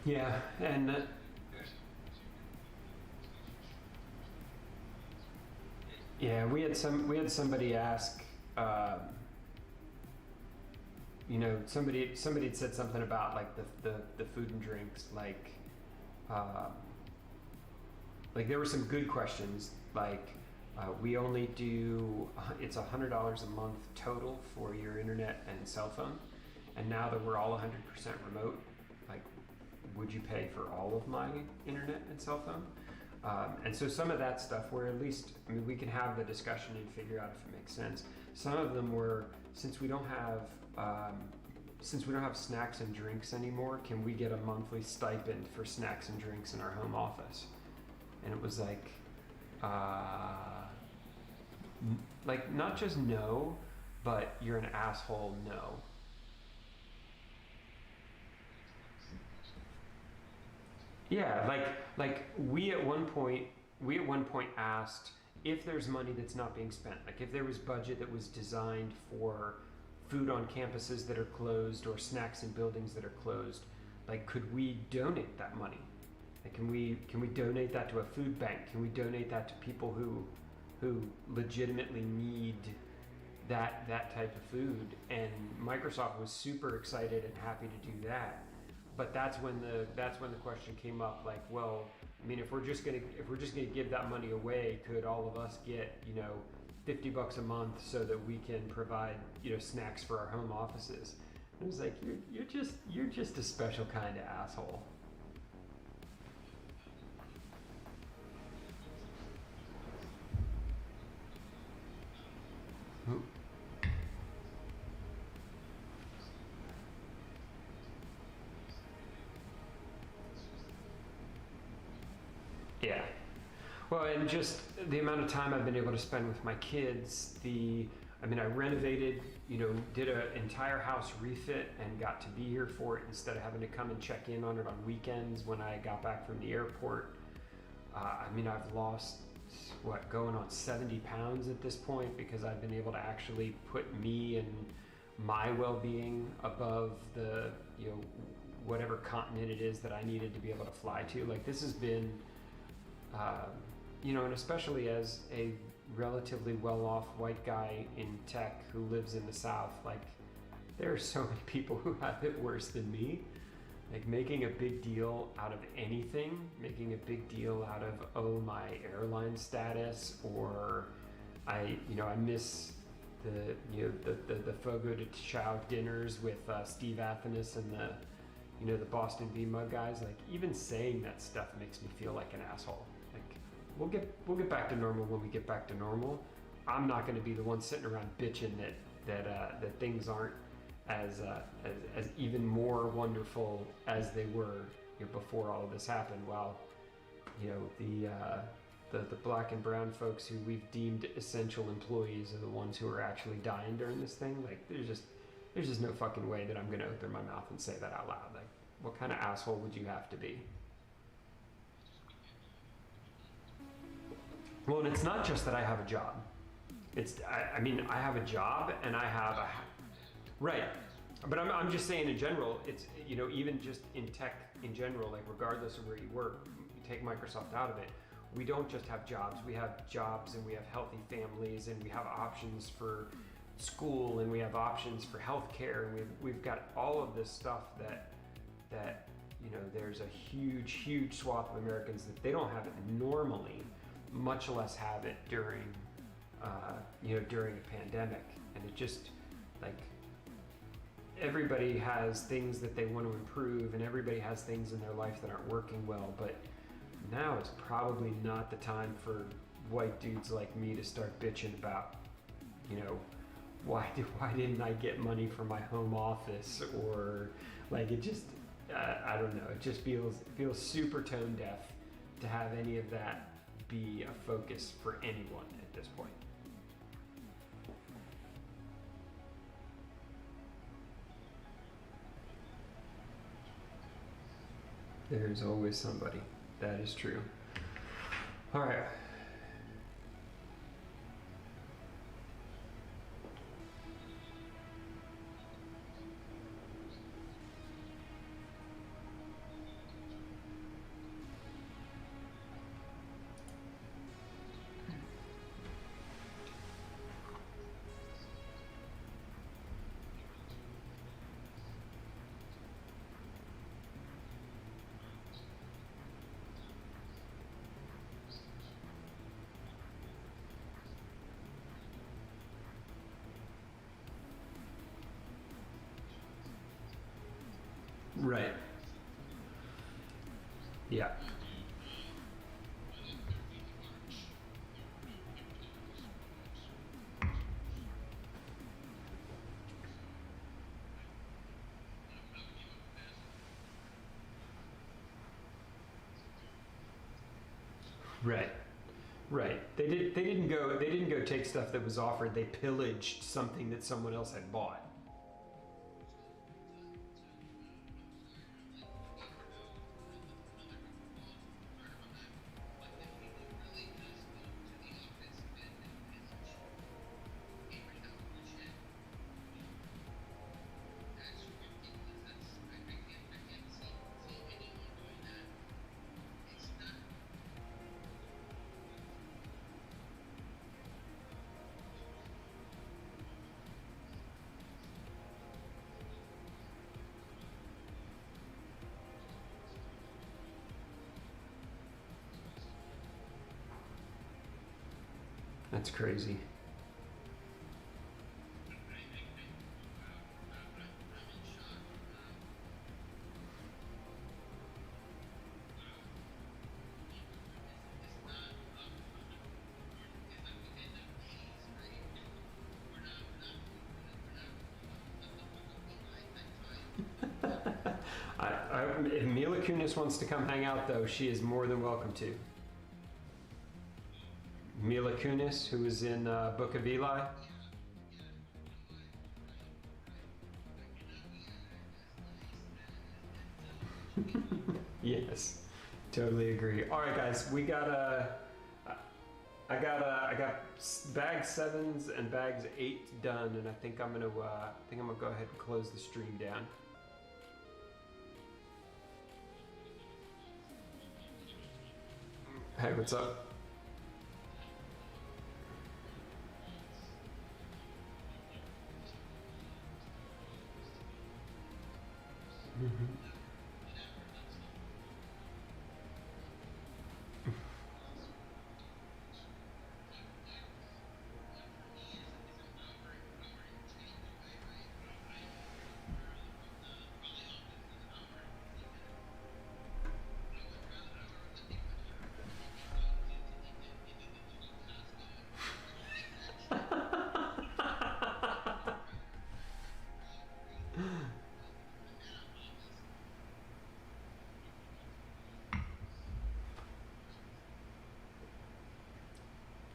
[SPEAKER 1] Yeah, and we had somebody ask. Somebody had said something about like the food and drinks, like there were some good questions, like we only do, it's $100 a month total for your internet and cell phone, and now that we're all 100% remote, like, would you pay for all of my internet and cell phone? And so some of that stuff where at least, we can have the discussion and figure out if it makes sense. Some of them were, since we don't have snacks and drinks anymore, can we get a monthly stipend for snacks and drinks in our home office? And it was like not just no, but you're an asshole, no. Yeah, like we at one point asked if there's money that's not being spent, like if there was budget that was designed for food on campuses that are closed or snacks in buildings that are closed, like could we donate that money? Like can we donate that to a food bank? Can we donate that to people who legitimately need that type of food? And Microsoft was super excited and happy to do that. But that's when the question came up, like, well, if we're just gonna give that money away, could all of us get $50 a month so that we can provide snacks for our home offices? And it was like, you're just a special kind of asshole. Yeah. Well, and just the amount of time I've been able to spend with my kids, I renovated, did an entire house refit and got to be here for it instead of having to come and check in on it on weekends when I got back from the airport. I've lost, going on 70 pounds at this point because I've been able to actually put me and my well-being above the, whatever continent it is that I needed to be able to fly to. Like, this has been, and especially as a relatively well-off white guy in tech who lives in the South, like, there are so many people who have it worse than me. Like, making a big deal out of anything, making a big deal out of, my airline status, or I miss the Fogo de Chao dinners with Steve Athanas and the Boston V Mug guys. Like, even saying that stuff makes me feel like an asshole. Like, we'll get back to normal when we get back to normal. I'm not going to be the one sitting around bitching that things aren't as even more wonderful as they were before all of this happened. While the black and brown folks who we've deemed essential employees are the ones who are actually dying during this thing. Like, there's just no fucking way that I'm gonna open my mouth and say that out loud. Like, what kind of asshole would you have to be? Well, and it's not just that I have a job. I mean, I have a job and I have a, right. But I'm just saying in general, it's, even just in tech in general, like regardless of where you work, you take Microsoft out of it, we don't just have jobs. We have jobs and we have healthy families and we have options for school and we have options for healthcare, and we've got all of this stuff that there's a huge swath of Americans that they don't have it normally, much less have it during during a pandemic. And it just, like, everybody has things that they want to improve and everybody has things in their life that aren't working well, but now is probably not the time for white dudes like me to start bitching about, why didn't I get money for my home office, or like, it just, I don't know, it just feels super tone deaf to have any of that be a focus for anyone at this point. There's always somebody. That is true. All right. Right. Yeah. Right. Right. They didn't go take stuff that was offered. They pillaged something that someone else had bought. That's crazy. If Mila Kunis wants to come hang out, though, she is more than welcome to. Mila Kunis, who is in Book of Eli. Yes, totally agree. All right, guys, we got I got bags 7s and bags 8 done, and I think I'm gonna go ahead and close the stream down. Hey, what's up?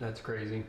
[SPEAKER 1] That's crazy.